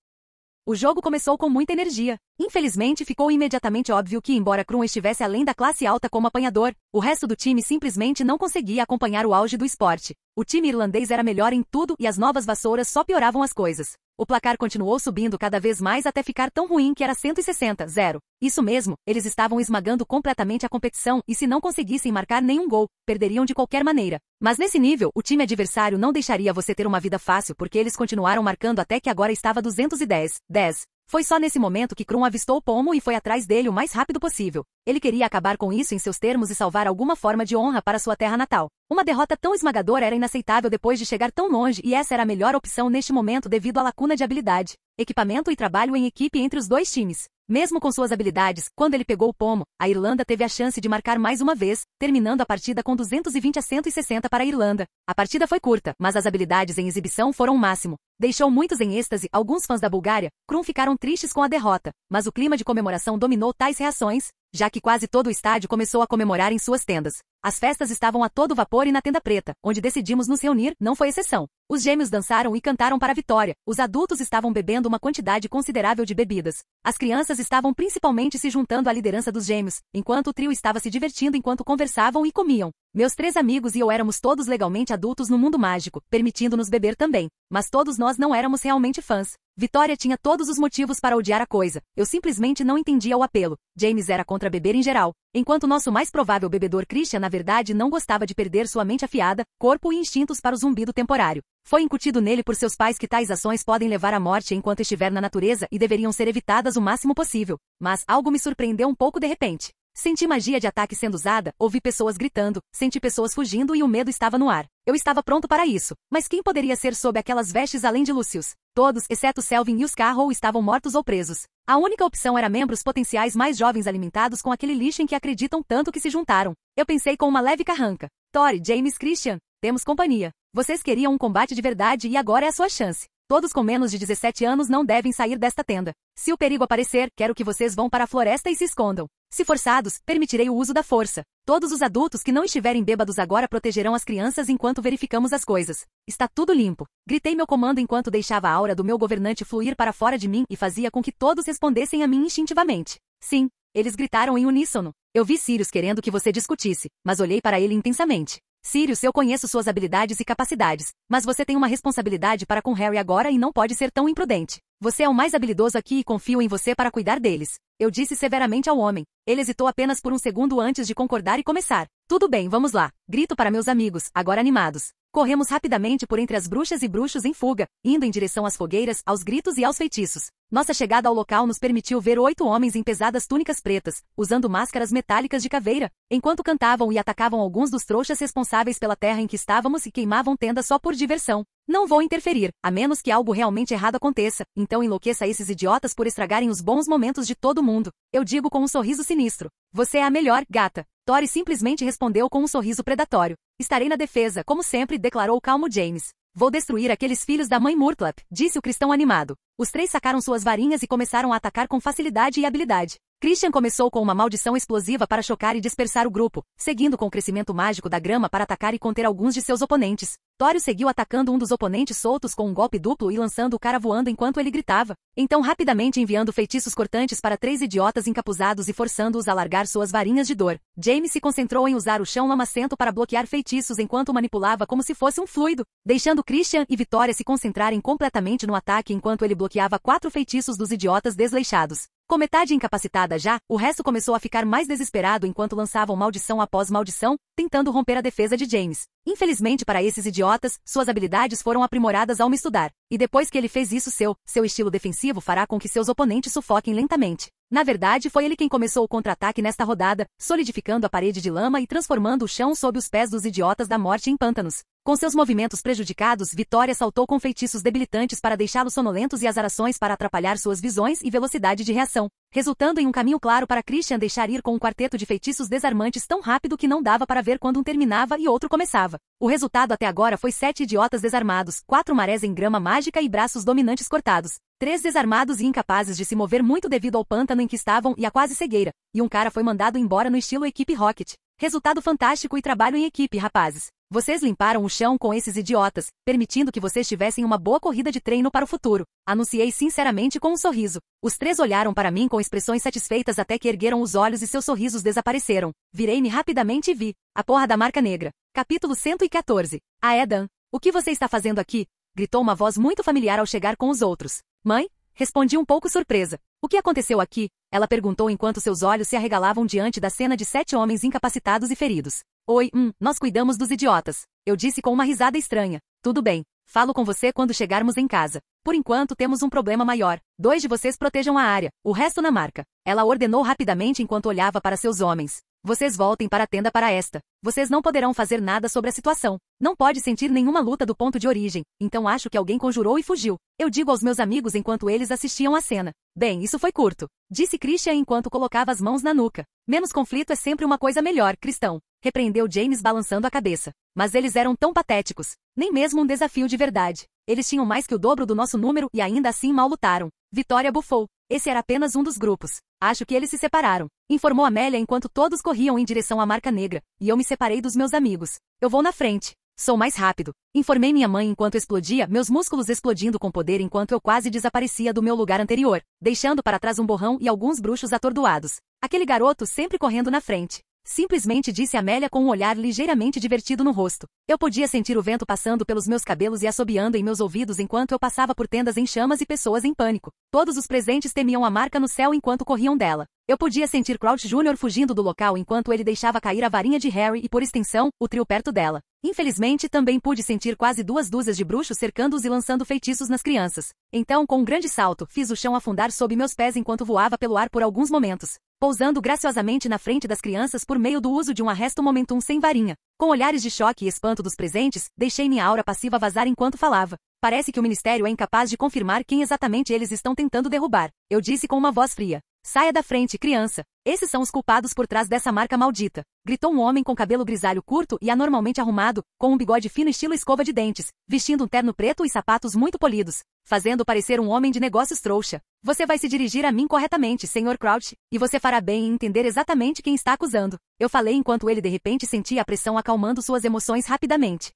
O jogo começou com muita energia. Infelizmente, ficou imediatamente óbvio que, embora Krum estivesse além da classe alta como apanhador, o resto do time simplesmente não conseguia acompanhar o auge do esporte. O time irlandês era melhor em tudo e as novas vassouras só pioravam as coisas. O placar continuou subindo cada vez mais até ficar tão ruim que era 160-0. Isso mesmo, eles estavam esmagando completamente a competição e se não conseguissem marcar nenhum gol, perderiam de qualquer maneira. Mas nesse nível, o time adversário não deixaria você ter uma vida fácil porque eles continuaram marcando até que agora estava 210-10. Foi só nesse momento que Krum avistou o pomo e foi atrás dele o mais rápido possível. Ele queria acabar com isso em seus termos e salvar alguma forma de honra para sua terra natal. Uma derrota tão esmagadora era inaceitável depois de chegar tão longe e essa era a melhor opção neste momento devido à lacuna de habilidade, equipamento e trabalho em equipe entre os dois times. Mesmo com suas habilidades, quando ele pegou o pomo, a Irlanda teve a chance de marcar mais uma vez, terminando a partida com 220-160 para a Irlanda. A partida foi curta, mas as habilidades em exibição foram o máximo. Deixou muitos em êxtase, alguns fãs da Bulgária, Krum ficaram tristes com a derrota, mas o clima de comemoração dominou tais reações, já que quase todo o estádio começou a comemorar em suas tendas. As festas estavam a todo vapor e na tenda preta, onde decidimos nos reunir, não foi exceção. Os gêmeos dançaram e cantaram para a vitória. Os adultos estavam bebendo uma quantidade considerável de bebidas. As crianças estavam principalmente se juntando à liderança dos gêmeos, enquanto o trio estava se divertindo enquanto conversavam e comiam. Meus 3 amigos e eu éramos todos legalmente adultos no mundo mágico, permitindo-nos beber também. Mas todos nós não éramos realmente fãs. Vitória tinha todos os motivos para odiar a coisa. Eu simplesmente não entendia o apelo. James era contra beber em geral, enquanto nosso mais provável bebedor Christian na verdade não gostava de perder sua mente afiada, corpo e instintos para o zumbido temporário. Foi incutido nele por seus pais que tais ações podem levar à morte enquanto estiver na natureza e deveriam ser evitadas o máximo possível. Mas algo me surpreendeu um pouco de repente. Senti magia de ataque sendo usada, ouvi pessoas gritando, senti pessoas fugindo e o medo estava no ar. Eu estava pronto para isso, mas quem poderia ser sob aquelas vestes além de Lucius? Todos, exceto Selvin e os Scarrow, estavam mortos ou presos. A única opção era membros potenciais mais jovens alimentados com aquele lixo em que acreditam tanto que se juntaram. Eu pensei com uma leve carranca. Tori, James, Christian, temos companhia. Vocês queriam um combate de verdade e agora é a sua chance. Todos com menos de 17 anos não devem sair desta tenda. Se o perigo aparecer, quero que vocês vão para a floresta e se escondam. Se forçados, permitirei o uso da força. Todos os adultos que não estiverem bêbados agora protegerão as crianças enquanto verificamos as coisas. Está tudo limpo. Gritei meu comando enquanto deixava a aura do meu governante fluir para fora de mim e fazia com que todos respondessem a mim instintivamente. Sim, eles gritaram em uníssono. Eu vi Sirius querendo que você discutisse, mas olhei para ele intensamente. Sirius, eu conheço suas habilidades e capacidades, mas você tem uma responsabilidade para com Harry agora e não pode ser tão imprudente. Você é o mais habilidoso aqui e confio em você para cuidar deles. Eu disse severamente ao homem. Ele hesitou apenas por um segundo antes de concordar e começar. Tudo bem, vamos lá. Grito para meus amigos, agora animados. Corremos rapidamente por entre as bruxas e bruxos em fuga, indo em direção às fogueiras, aos gritos e aos feitiços. Nossa chegada ao local nos permitiu ver 8 homens em pesadas túnicas pretas, usando máscaras metálicas de caveira, enquanto cantavam e atacavam alguns dos trouxas responsáveis pela terra em que estávamos e queimavam tendas só por diversão. Não vou interferir, a menos que algo realmente errado aconteça, então enlouqueça esses idiotas por estragarem os bons momentos de todo mundo. Eu digo com um sorriso sinistro. Você é a melhor, gata. Tori simplesmente respondeu com um sorriso predatório. Estarei na defesa, como sempre, declarou o calmo James. Vou destruir aqueles filhos da mãe Murtlap, disse o cristão animado. Os 3 sacaram suas varinhas e começaram a atacar com facilidade e habilidade. Christian começou com uma maldição explosiva para chocar e dispersar o grupo, seguindo com o crescimento mágico da grama para atacar e conter alguns de seus oponentes. Thorio seguiu atacando um dos oponentes soltos com um golpe duplo e lançando o cara voando enquanto ele gritava. Então rapidamente enviando feitiços cortantes para 3 idiotas encapuzados e forçando-os a largar suas varinhas de dor. James se concentrou em usar o chão lamacento para bloquear feitiços enquanto manipulava como se fosse um fluido, deixando Christian e Vitória se concentrarem completamente no ataque enquanto ele bloqueava 4 feitiços dos idiotas desleixados. Com metade incapacitada já, o resto começou a ficar mais desesperado enquanto lançavam maldição após maldição, tentando romper a defesa de James. Infelizmente para esses idiotas, suas habilidades foram aprimoradas ao me estudar, e depois que ele fez isso seu estilo defensivo fará com que seus oponentes sufoquem lentamente. Na verdade, foi ele quem começou o contra-ataque nesta rodada, solidificando a parede de lama e transformando o chão sob os pés dos idiotas da morte em pântanos. Com seus movimentos prejudicados, Vitória saltou com feitiços debilitantes para deixá-los sonolentos e azarações para atrapalhar suas visões e velocidade de reação, resultando em um caminho claro para Christian deixar ir com um quarteto de feitiços desarmantes tão rápido que não dava para ver quando um terminava e outro começava. O resultado até agora foi 7 idiotas desarmados, 4 marés em grama mágica e braços dominantes cortados, 3 desarmados e incapazes de se mover muito devido ao pântano em que estavam e à quase cegueira, e um cara foi mandado embora no estilo equipe Rocket. Resultado fantástico e trabalho em equipe, rapazes. Vocês limparam o chão com esses idiotas, permitindo que vocês tivessem uma boa corrida de treino para o futuro. Anunciei sinceramente com um sorriso. Os 3 olharam para mim com expressões satisfeitas até que ergueram os olhos e seus sorrisos desapareceram. Virei-me rapidamente e vi. A porra da marca negra. Capítulo 114. Aedan, o que você está fazendo aqui? Gritou uma voz muito familiar ao chegar com os outros. Mãe? Respondi um pouco surpresa. O que aconteceu aqui? Ela perguntou enquanto seus olhos se arregalavam diante da cena de 7 homens incapacitados e feridos. Oi, nós cuidamos dos idiotas. Eu disse com uma risada estranha. Tudo bem. Falo com você quando chegarmos em casa. Por enquanto temos um problema maior. 2 de vocês protejam a área, o resto na marca. Ela ordenou rapidamente enquanto olhava para seus homens. Vocês voltem para a tenda para esta. Vocês não poderão fazer nada sobre a situação. Não pode sentir nenhuma luta do ponto de origem, então acho que alguém conjurou e fugiu. Eu digo aos meus amigos enquanto eles assistiam à cena. Bem, isso foi curto. Disse Christian enquanto colocava as mãos na nuca. Menos conflito é sempre uma coisa melhor, cristão. Repreendeu James balançando a cabeça. Mas eles eram tão patéticos. Nem mesmo um desafio de verdade. Eles tinham mais que o dobro do nosso número e ainda assim mal lutaram. Vitória bufou. Esse era apenas um dos grupos. Acho que eles se separaram. Informou Amélia enquanto todos corriam em direção à marca negra, e eu me separei dos meus amigos. Eu vou na frente. Sou mais rápido. Informei minha mãe enquanto explodia, meus músculos explodindo com poder enquanto eu quase desaparecia do meu lugar anterior, deixando para trás um borrão e alguns bruxos atordoados. Aquele garoto sempre correndo na frente. Simplesmente disse Amélia com um olhar ligeiramente divertido no rosto. Eu podia sentir o vento passando pelos meus cabelos e assobiando em meus ouvidos enquanto eu passava por tendas em chamas e pessoas em pânico. Todos os presentes temiam a marca no céu enquanto corriam dela. Eu podia sentir Crouch Jr. fugindo do local enquanto ele deixava cair a varinha de Harry e, por extensão, o trio perto dela. Infelizmente, também pude sentir quase 2 dúzias de bruxos cercando-os e lançando feitiços nas crianças. Então, com um grande salto, fiz o chão afundar sob meus pés enquanto voava pelo ar por alguns momentos, pousando graciosamente na frente das crianças por meio do uso de um arresto momentum sem varinha. Com olhares de choque e espanto dos presentes, deixei minha aura passiva vazar enquanto falava. Parece que o Ministério é incapaz de confirmar quem exatamente eles estão tentando derrubar. Eu disse com uma voz fria. Saia da frente, criança. Esses são os culpados por trás dessa marca maldita. Gritou um homem com cabelo grisalho curto e anormalmente arrumado, com um bigode fino estilo escova de dentes, vestindo um terno preto e sapatos muito polidos, fazendo parecer um homem de negócios trouxa. Você vai se dirigir a mim corretamente, Sr. Crouch, e você fará bem em entender exatamente quem está acusando. Eu falei enquanto ele de repente sentia a pressão acalmando suas emoções rapidamente.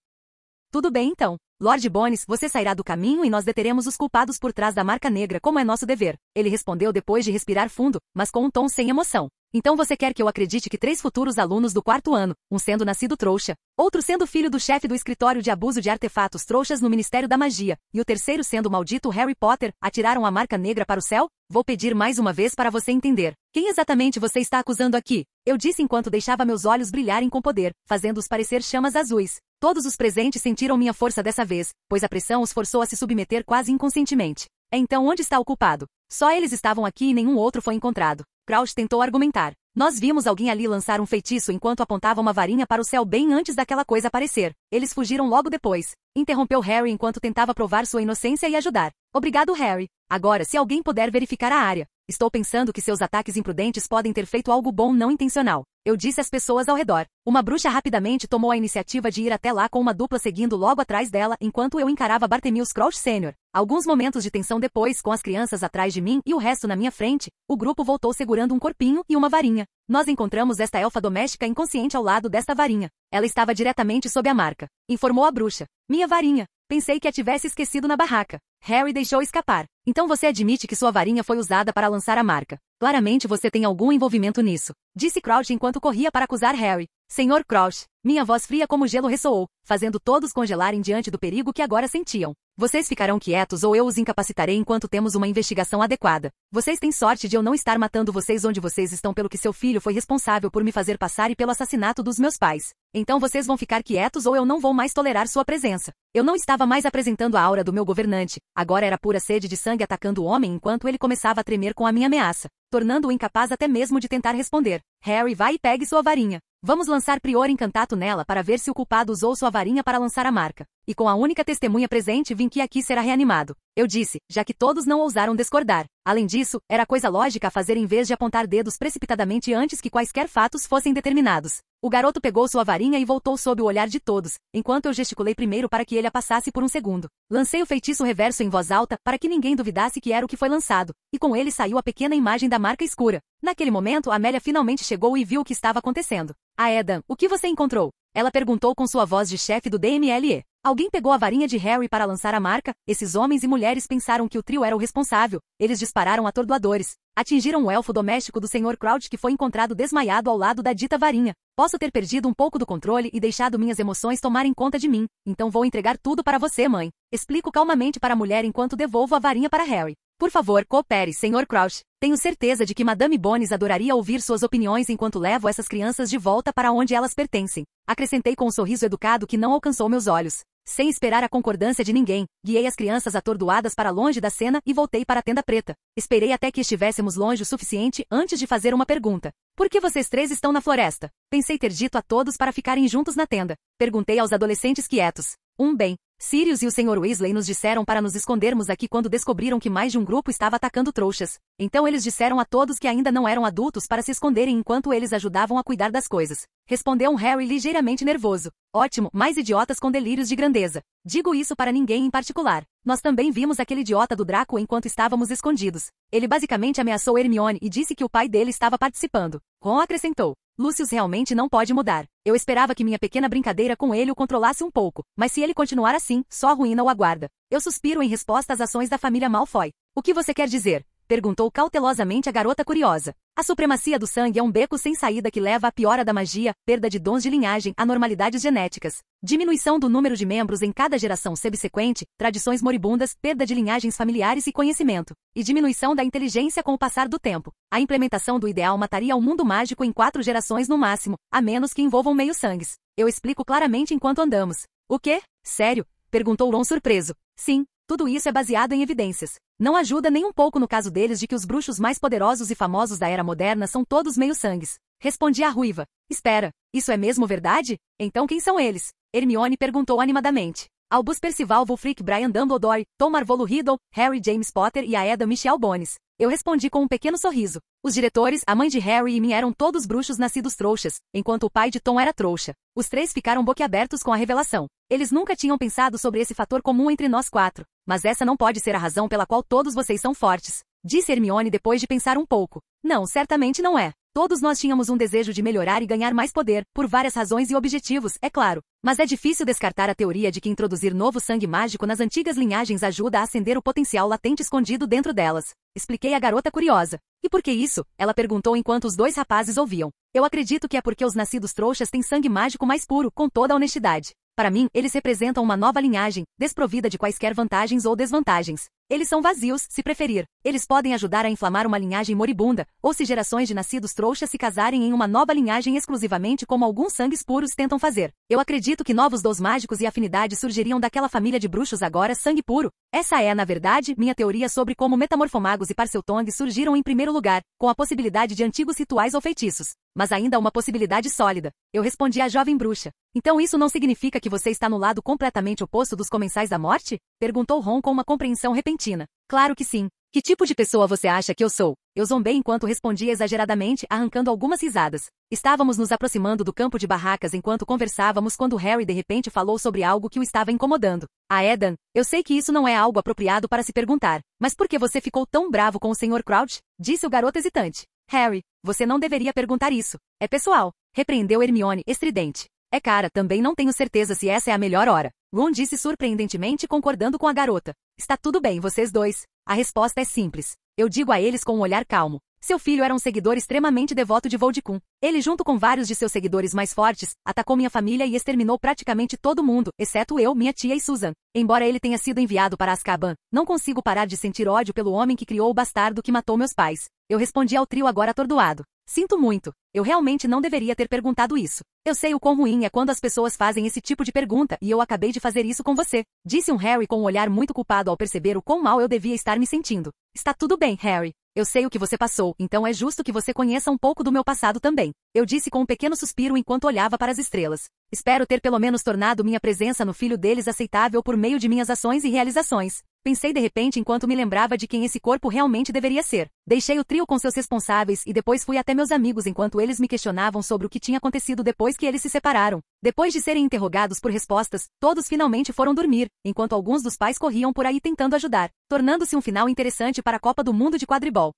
Tudo bem então. Lord Bones, você sairá do caminho e nós deteremos os culpados por trás da marca negra como é nosso dever. Ele respondeu depois de respirar fundo, mas com um tom sem emoção. Então você quer que eu acredite que 3 futuros alunos do 4º ano, um sendo nascido trouxa, outro sendo filho do chefe do escritório de abuso de artefatos trouxas no Ministério da Magia, e o terceiro sendo o maldito Harry Potter, atiraram a marca negra para o céu? Vou pedir mais uma vez para você entender. Quem exatamente você está acusando aqui? Eu disse enquanto deixava meus olhos brilharem com poder, fazendo-os parecer chamas azuis. Todos os presentes sentiram minha força dessa vez, pois a pressão os forçou a se submeter quase inconscientemente. Então onde está o culpado? Só eles estavam aqui e nenhum outro foi encontrado. Crouch tentou argumentar. Nós vimos alguém ali lançar um feitiço enquanto apontava uma varinha para o céu bem antes daquela coisa aparecer. Eles fugiram logo depois. Interrompeu Harry enquanto tentava provar sua inocência e ajudar. Obrigado, Harry. Agora, se alguém puder verificar a área. Estou pensando que seus ataques imprudentes podem ter feito algo bom não intencional. Eu disse às pessoas ao redor. Uma bruxa rapidamente tomou a iniciativa de ir até lá com uma dupla seguindo logo atrás dela enquanto eu encarava Bartemius Crouch Sr. Alguns momentos de tensão depois, com as crianças atrás de mim e o resto na minha frente, o grupo voltou segurando um corpinho e uma varinha. Nós encontramos esta elfa doméstica inconsciente ao lado desta varinha. Ela estava diretamente sob a marca. Informou a bruxa. Minha varinha. Pensei que a tivesse esquecido na barraca. Harry deixou escapar. Então você admite que sua varinha foi usada para lançar a marca. Claramente você tem algum envolvimento nisso. Disse Crouch enquanto corria para acusar Harry. Senhor Crouch. Minha voz fria como gelo ressoou, fazendo todos congelarem diante do perigo que agora sentiam. Vocês ficarão quietos ou eu os incapacitarei enquanto temos uma investigação adequada. Vocês têm sorte de eu não estar matando vocês onde vocês estão pelo que seu filho foi responsável por me fazer passar e pelo assassinato dos meus pais. Então vocês vão ficar quietos ou eu não vou mais tolerar sua presença. Eu não estava mais apresentando a aura do meu governante. Agora era pura sede de sangue atacando o homem enquanto ele começava a tremer com a minha ameaça, tornando-o incapaz até mesmo de tentar responder. Harry, vai e pegue sua varinha. Vamos lançar Prior Encantato nela para ver se o culpado usou sua varinha para lançar a marca. E com a única testemunha presente vim que aqui será reanimado. Eu disse, já que todos não ousaram discordar. Além disso, era coisa lógica a fazer em vez de apontar dedos precipitadamente antes que quaisquer fatos fossem determinados. O garoto pegou sua varinha e voltou sob o olhar de todos, enquanto eu gesticulei primeiro para que ele a passasse por um segundo. Lancei o feitiço reverso em voz alta para que ninguém duvidasse que era o que foi lançado, e com ele saiu a pequena imagem da marca escura. Naquele momento, Amélia finalmente chegou e viu o que estava acontecendo. Aedan, o que você encontrou? Ela perguntou com sua voz de chefe do DMLE. Alguém pegou a varinha de Harry para lançar a marca? Esses homens e mulheres pensaram que o trio era o responsável. Eles dispararam atordoadores. Atingiram o elfo doméstico do Sr. Crouch que foi encontrado desmaiado ao lado da dita varinha. Posso ter perdido um pouco do controle e deixado minhas emoções tomarem conta de mim. Então vou entregar tudo para você, mãe. Explico calmamente para a mulher enquanto devolvo a varinha para Harry. Por favor, coopere, Sr. Crouch. Tenho certeza de que Madame Bones adoraria ouvir suas opiniões enquanto levo essas crianças de volta para onde elas pertencem. Acrescentei com um sorriso educado que não alcançou meus olhos. Sem esperar a concordância de ninguém, guiei as crianças atordoadas para longe da cena e voltei para a tenda preta. Esperei até que estivéssemos longe o suficiente antes de fazer uma pergunta. Por que vocês 3 estão na floresta? Pensei ter dito a todos para ficarem juntos na tenda. Perguntei aos adolescentes quietos. Bem. Sirius e o Sr. Weasley nos disseram para nos escondermos aqui quando descobriram que mais de um grupo estava atacando trouxas. Então eles disseram a todos que ainda não eram adultos para se esconderem enquanto eles ajudavam a cuidar das coisas. Respondeu um Harry ligeiramente nervoso. Ótimo, mais idiotas com delírios de grandeza. Digo isso para ninguém em particular. Nós também vimos aquele idiota do Draco enquanto estávamos escondidos. Ele basicamente ameaçou Hermione e disse que o pai dele estava participando. Ron acrescentou. Lucius realmente não pode mudar. Eu esperava que minha pequena brincadeira com ele o controlasse um pouco, mas se ele continuar assim, só a ruína o aguarda. Eu suspiro em resposta às ações da família Malfoy. O que você quer dizer? Perguntou cautelosamente a garota curiosa. A supremacia do sangue é um beco sem saída que leva à piora da magia, perda de dons de linhagem, anormalidades genéticas, diminuição do número de membros em cada geração subsequente, tradições moribundas, perda de linhagens familiares e conhecimento, e diminuição da inteligência com o passar do tempo. A implementação do ideal mataria o mundo mágico em 4 gerações no máximo, a menos que envolvam meio-sangues. Eu explico claramente enquanto andamos. O quê? Sério? Perguntou Ron surpreso. Sim. Tudo isso é baseado em evidências. Não ajuda nem um pouco no caso deles de que os bruxos mais poderosos e famosos da Era Moderna são todos meio-sangues. Respondi a ruiva. Espera, isso é mesmo verdade? Então quem são eles? Hermione perguntou animadamente. Albus Percival Wulfric Brian Dumbledore, Tom Marvolo Riddle, Harry James Potter e Aedan Michelle Bones. Eu respondi com um pequeno sorriso. Os diretores, a mãe de Harry e mim eram todos bruxos nascidos trouxas, enquanto o pai de Tom era trouxa. Os três ficaram boquiabertos com a revelação. Eles nunca tinham pensado sobre esse fator comum entre nós quatro. Mas essa não pode ser a razão pela qual todos vocês são fortes, disse Hermione depois de pensar um pouco. Não, certamente não é. Todos nós tínhamos um desejo de melhorar e ganhar mais poder, por várias razões e objetivos, é claro. Mas é difícil descartar a teoria de que introduzir novo sangue mágico nas antigas linhagens ajuda a acender o potencial latente escondido dentro delas. Expliquei à garota curiosa. E por que isso? Ela perguntou enquanto os dois rapazes ouviam. Eu acredito que é porque os nascidos trouxas têm sangue mágico mais puro, com toda a honestidade. Para mim, eles representam uma nova linhagem, desprovida de quaisquer vantagens ou desvantagens. Eles são vazios, se preferir. Eles podem ajudar a inflamar uma linhagem moribunda, ou se gerações de nascidos trouxas se casarem em uma nova linhagem exclusivamente como alguns sangues puros tentam fazer. Eu acredito que novos dons mágicos e afinidades surgiriam daquela família de bruxos agora sangue puro. Essa é, na verdade, minha teoria sobre como metamorfomagos e parceltongs surgiram em primeiro lugar, com a possibilidade de antigos rituais ou feitiços. Mas ainda uma possibilidade sólida. Eu respondi à jovem bruxa. Então isso não significa que você está no lado completamente oposto dos comensais da morte? Perguntou Ron com uma compreensão repentina. Claro que sim. Que tipo de pessoa você acha que eu sou? Eu zombei enquanto respondia exageradamente, arrancando algumas risadas. Estávamos nos aproximando do campo de barracas enquanto conversávamos quando Harry de repente falou sobre algo que o estava incomodando. Edan, eu sei que isso não é algo apropriado para se perguntar, mas por que você ficou tão bravo com o Sr. Crouch? Disse o garoto hesitante. Harry, você não deveria perguntar isso. É pessoal. Repreendeu Hermione, estridente. É cara, também não tenho certeza se essa é a melhor hora. Ron disse surpreendentemente concordando com a garota. Está tudo bem, vocês dois. A resposta é simples. Eu digo a eles com um olhar calmo. Seu filho era um seguidor extremamente devoto de Voldemort. Ele, junto com vários de seus seguidores mais fortes, atacou minha família e exterminou praticamente todo mundo, exceto eu, minha tia e Susan. Embora ele tenha sido enviado para Azkaban, não consigo parar de sentir ódio pelo homem que criou o bastardo que matou meus pais. Eu respondi ao trio agora atordoado. Sinto muito. Eu realmente não deveria ter perguntado isso. Eu sei o quão ruim é quando as pessoas fazem esse tipo de pergunta e eu acabei de fazer isso com você. Disse Harry com um olhar muito culpado ao perceber o quão mal eu devia estar me sentindo. Está tudo bem, Harry. Eu sei o que você passou, então é justo que você conheça um pouco do meu passado também. Eu disse com um pequeno suspiro enquanto olhava para as estrelas. Espero ter pelo menos tornado minha presença no filho deles aceitável por meio de minhas ações e realizações. Pensei de repente enquanto me lembrava de quem esse corpo realmente deveria ser. Deixei o trio com seus responsáveis e depois fui até meus amigos enquanto eles me questionavam sobre o que tinha acontecido depois que eles se separaram. Depois de serem interrogados por respostas, todos finalmente foram dormir, enquanto alguns dos pais corriam por aí tentando ajudar, tornando-se um final interessante para a Copa do Mundo de quadribol.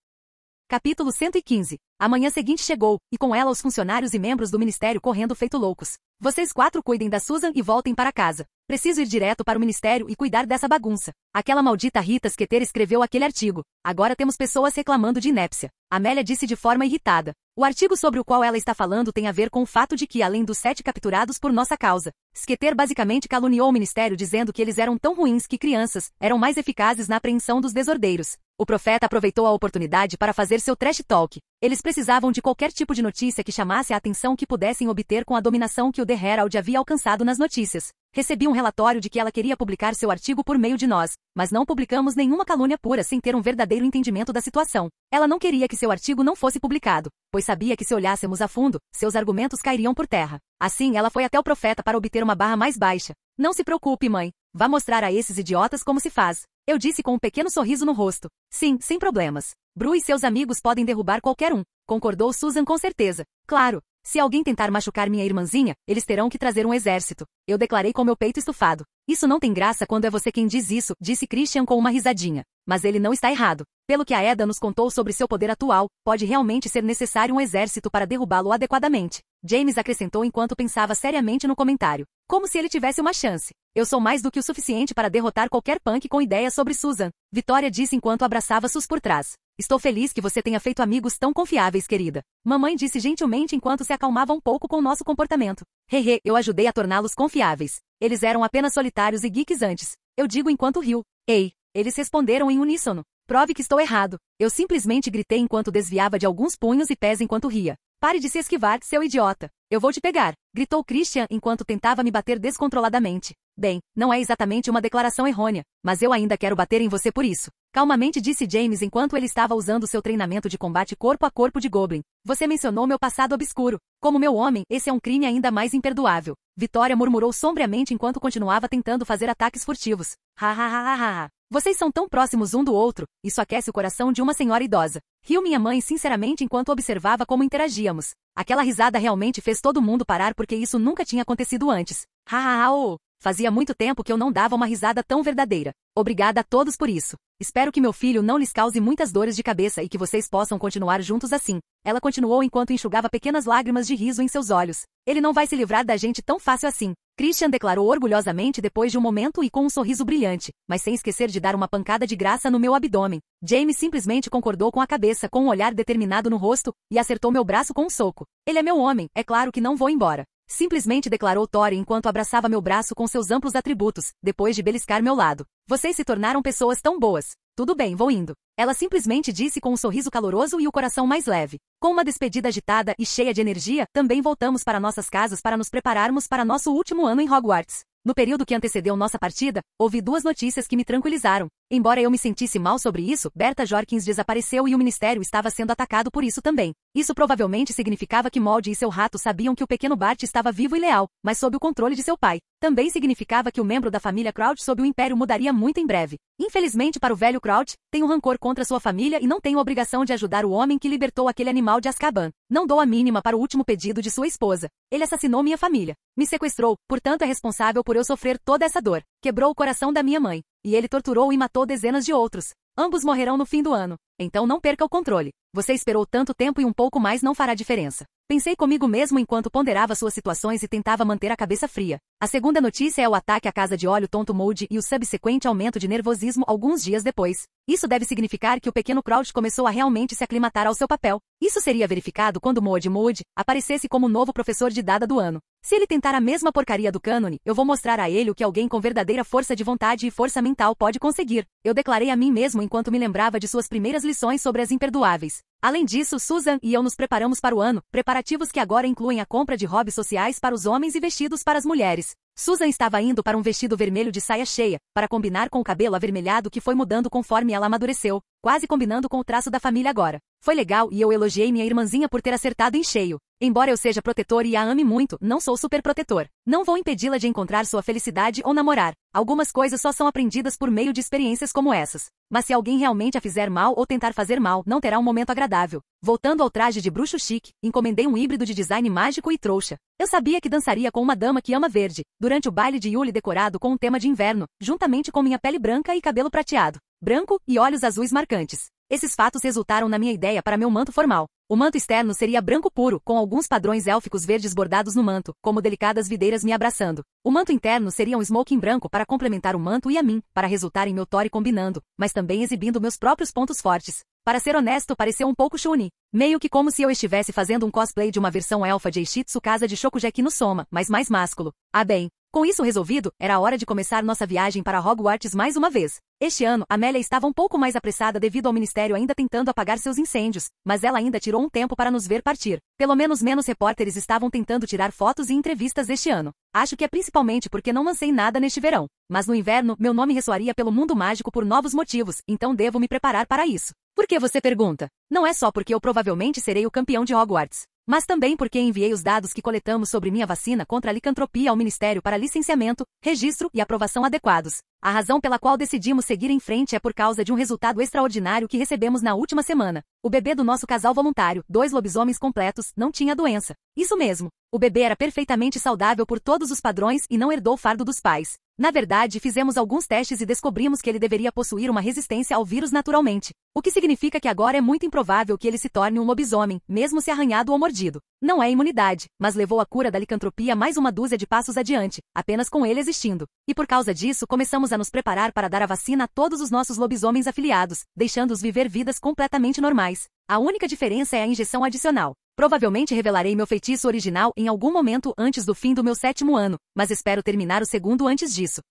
Capítulo 115. A manhã seguinte chegou, e com ela os funcionários e membros do ministério correndo feito loucos. Vocês quatro cuidem da Susan e voltem para casa. Preciso ir direto para o ministério e cuidar dessa bagunça. Aquela maldita Rita Skeeter escreveu aquele artigo. Agora temos pessoas reclamando de inépcia. Amélia disse de forma irritada. O artigo sobre o qual ela está falando tem a ver com o fato de que, além dos 7 capturados por nossa causa, Skeeter basicamente caluniou o ministério dizendo que eles eram tão ruins que crianças eram mais eficazes na apreensão dos desordeiros. O profeta aproveitou a oportunidade para fazer seu trash talk. Eles precisavam de qualquer tipo de notícia que chamasse a atenção que pudessem obter com a dominação que o The Herald havia alcançado nas notícias. Recebi um relatório de que ela queria publicar seu artigo por meio de nós, mas não publicamos nenhuma calúnia pura sem ter um verdadeiro entendimento da situação. Ela não queria que seu artigo não fosse publicado, pois sabia que se olhássemos a fundo, seus argumentos cairiam por terra. Assim, ela foi até o profeta para obter uma barra mais baixa. Não se preocupe, mãe. Vá mostrar a esses idiotas como se faz. Eu disse com um pequeno sorriso no rosto. Sim, sem problemas. Bru e seus amigos podem derrubar qualquer um. Concordou Susan com certeza. Claro. Se alguém tentar machucar minha irmãzinha, eles terão que trazer um exército. Eu declarei com meu peito estufado. Isso não tem graça quando é você quem diz isso, disse Christian com uma risadinha. Mas ele não está errado. Pelo que a Eda nos contou sobre seu poder atual, pode realmente ser necessário um exército para derrubá-lo adequadamente. James acrescentou enquanto pensava seriamente no comentário. Como se ele tivesse uma chance. Eu sou mais do que o suficiente para derrotar qualquer punk com ideias sobre Susan. Vitória disse enquanto abraçava Sus por trás. Estou feliz que você tenha feito amigos tão confiáveis, querida. Mamãe disse gentilmente enquanto se acalmava um pouco com nosso comportamento. Hehe, eu ajudei a torná-los confiáveis. Eles eram apenas solitários e geeks antes. Eu digo enquanto riu. Ei, eles responderam em uníssono. Prove que estou errado. Eu simplesmente gritei enquanto desviava de alguns punhos e pés enquanto ria. Pare de se esquivar, seu idiota. Eu vou te pegar, gritou Christian enquanto tentava me bater descontroladamente. Bem, não é exatamente uma declaração errônea, mas eu ainda quero bater em você por isso. Calmamente disse James enquanto ele estava usando seu treinamento de combate corpo a corpo de Goblin. Você mencionou meu passado obscuro. Como meu homem, esse é um crime ainda mais imperdoável. Vitória murmurou sombriamente enquanto continuava tentando fazer ataques furtivos. Ha ha ha ha ha. Vocês são tão próximos um do outro, isso aquece o coração de uma senhora idosa. Riu minha mãe sinceramente enquanto observava como interagíamos. Aquela risada realmente fez todo mundo parar porque isso nunca tinha acontecido antes. Ha ha ha oh. Fazia muito tempo que eu não dava uma risada tão verdadeira. Obrigada a todos por isso. Espero que meu filho não lhes cause muitas dores de cabeça e que vocês possam continuar juntos assim. Ela continuou enquanto enxugava pequenas lágrimas de riso em seus olhos. Ele não vai se livrar da gente tão fácil assim. Christian declarou orgulhosamente depois de um momento e com um sorriso brilhante, mas sem esquecer de dar uma pancada de graça no meu abdômen. James simplesmente concordou com a cabeça com um olhar determinado no rosto e acertou meu braço com um soco. Ele é meu homem, é claro que não vou embora. Simplesmente declarou Tori enquanto abraçava meu braço com seus amplos atributos, depois de beliscar meu lado. Vocês se tornaram pessoas tão boas. Tudo bem, vou indo. Ela simplesmente disse com um sorriso caloroso e o coração mais leve. Com uma despedida agitada e cheia de energia, também voltamos para nossas casas para nos prepararmos para nosso último ano em Hogwarts. No período que antecedeu nossa partida, ouvi duas notícias que me tranquilizaram. Embora eu me sentisse mal sobre isso, Berta Jorkins desapareceu e o ministério estava sendo atacado por isso também. Isso provavelmente significava que Moldy e seu rato sabiam que o pequeno Bart estava vivo e leal, mas sob o controle de seu pai. Também significava que o membro da família Crouch sob o Império mudaria muito em breve. Infelizmente para o velho Crouch, tenho rancor contra sua família e não tenho obrigação de ajudar o homem que libertou aquele animal de Azkaban. Não dou a mínima para o último pedido de sua esposa. Ele assassinou minha família. Me sequestrou, portanto é responsável por eu sofrer toda essa dor. Quebrou o coração da minha mãe. E ele torturou e matou dezenas de outros. Ambos morrerão no fim do ano. Então não perca o controle. Você esperou tanto tempo e um pouco mais não fará diferença. Pensei comigo mesmo enquanto ponderava suas situações e tentava manter a cabeça fria. A segunda notícia é o ataque à casa de óleo tonto Moldy e o subsequente aumento de nervosismo alguns dias depois. Isso deve significar que o pequeno Crouch começou a realmente se aclimatar ao seu papel. Isso seria verificado quando Moody aparecesse como novo professor de dada do ano. Se ele tentar a mesma porcaria do cânone, eu vou mostrar a ele o que alguém com verdadeira força de vontade e força mental pode conseguir. Eu declarei a mim mesmo enquanto me lembrava de suas primeiras lições sobre as imperdoáveis. Além disso, Susan e eu nos preparamos para o ano, preparativos que agora incluem a compra de hobbies sociais para os homens e vestidos para as mulheres. Susan estava indo para um vestido vermelho de saia cheia, para combinar com o cabelo avermelhado que foi mudando conforme ela amadureceu, quase combinando com o traço da família agora. Foi legal e eu elogiei minha irmãzinha por ter acertado em cheio. Embora eu seja protetor e a ame muito, não sou super protetor. Não vou impedi-la de encontrar sua felicidade ou namorar. Algumas coisas só são aprendidas por meio de experiências como essas. Mas se alguém realmente a fizer mal ou tentar fazer mal, não terá um momento agradável. Voltando ao traje de bruxo chique, encomendei um híbrido de design mágico e trouxa. Eu sabia que dançaria com uma dama que ama verde, durante o baile de Yule decorado com um tema de inverno, juntamente com minha pele branca e cabelo prateado, branco e olhos azuis marcantes. Esses fatos resultaram na minha ideia para meu manto formal. O manto externo seria branco puro, com alguns padrões élficos verdes bordados no manto, como delicadas videiras me abraçando. O manto interno seria um smoking branco para complementar o manto e a mim, para resultar em meu Tori combinando, mas também exibindo meus próprios pontos fortes. Para ser honesto, pareceu um pouco Shuni. Meio que como se eu estivesse fazendo um cosplay de uma versão elfa de Eishitsu Casa de Shokugeki no Soma, mas mais másculo. Ah bem. Com isso resolvido, era a hora de começar nossa viagem para Hogwarts mais uma vez. Este ano, Amélia estava um pouco mais apressada devido ao ministério ainda tentando apagar seus incêndios, mas ela ainda tirou um tempo para nos ver partir. Pelo menos menos repórteres estavam tentando tirar fotos e entrevistas este ano. Acho que é principalmente porque não lancei nada neste verão. Mas no inverno, meu nome ressoaria pelo mundo mágico por novos motivos, então devo me preparar para isso. Por que você pergunta? Não é só porque eu provavelmente serei o campeão de Hogwarts, mas também porque enviei os dados que coletamos sobre minha vacina contra a licantropia ao Ministério para licenciamento, registro e aprovação adequados. A razão pela qual decidimos seguir em frente é por causa de um resultado extraordinário que recebemos na última semana. O bebê do nosso casal voluntário, 2 lobisomens completos, não tinha doença. Isso mesmo. O bebê era perfeitamente saudável por todos os padrões e não herdou o fardo dos pais. Na verdade, fizemos alguns testes e descobrimos que ele deveria possuir uma resistência ao vírus naturalmente. O que significa que agora é muito improvável que ele se torne um lobisomem, mesmo se arranhado ou mordido. Não é imunidade, mas levou a cura da licantropia mais uma dúzia de passos adiante, apenas com ele existindo. E por causa disso, começamos a nos preparar para dar a vacina a todos os nossos lobisomens afiliados, deixando-os viver vidas completamente normais. A única diferença é a injeção adicional. Provavelmente revelarei meu feitiço original em algum momento antes do fim do meu 7º ano, mas espero terminar o 2º antes disso.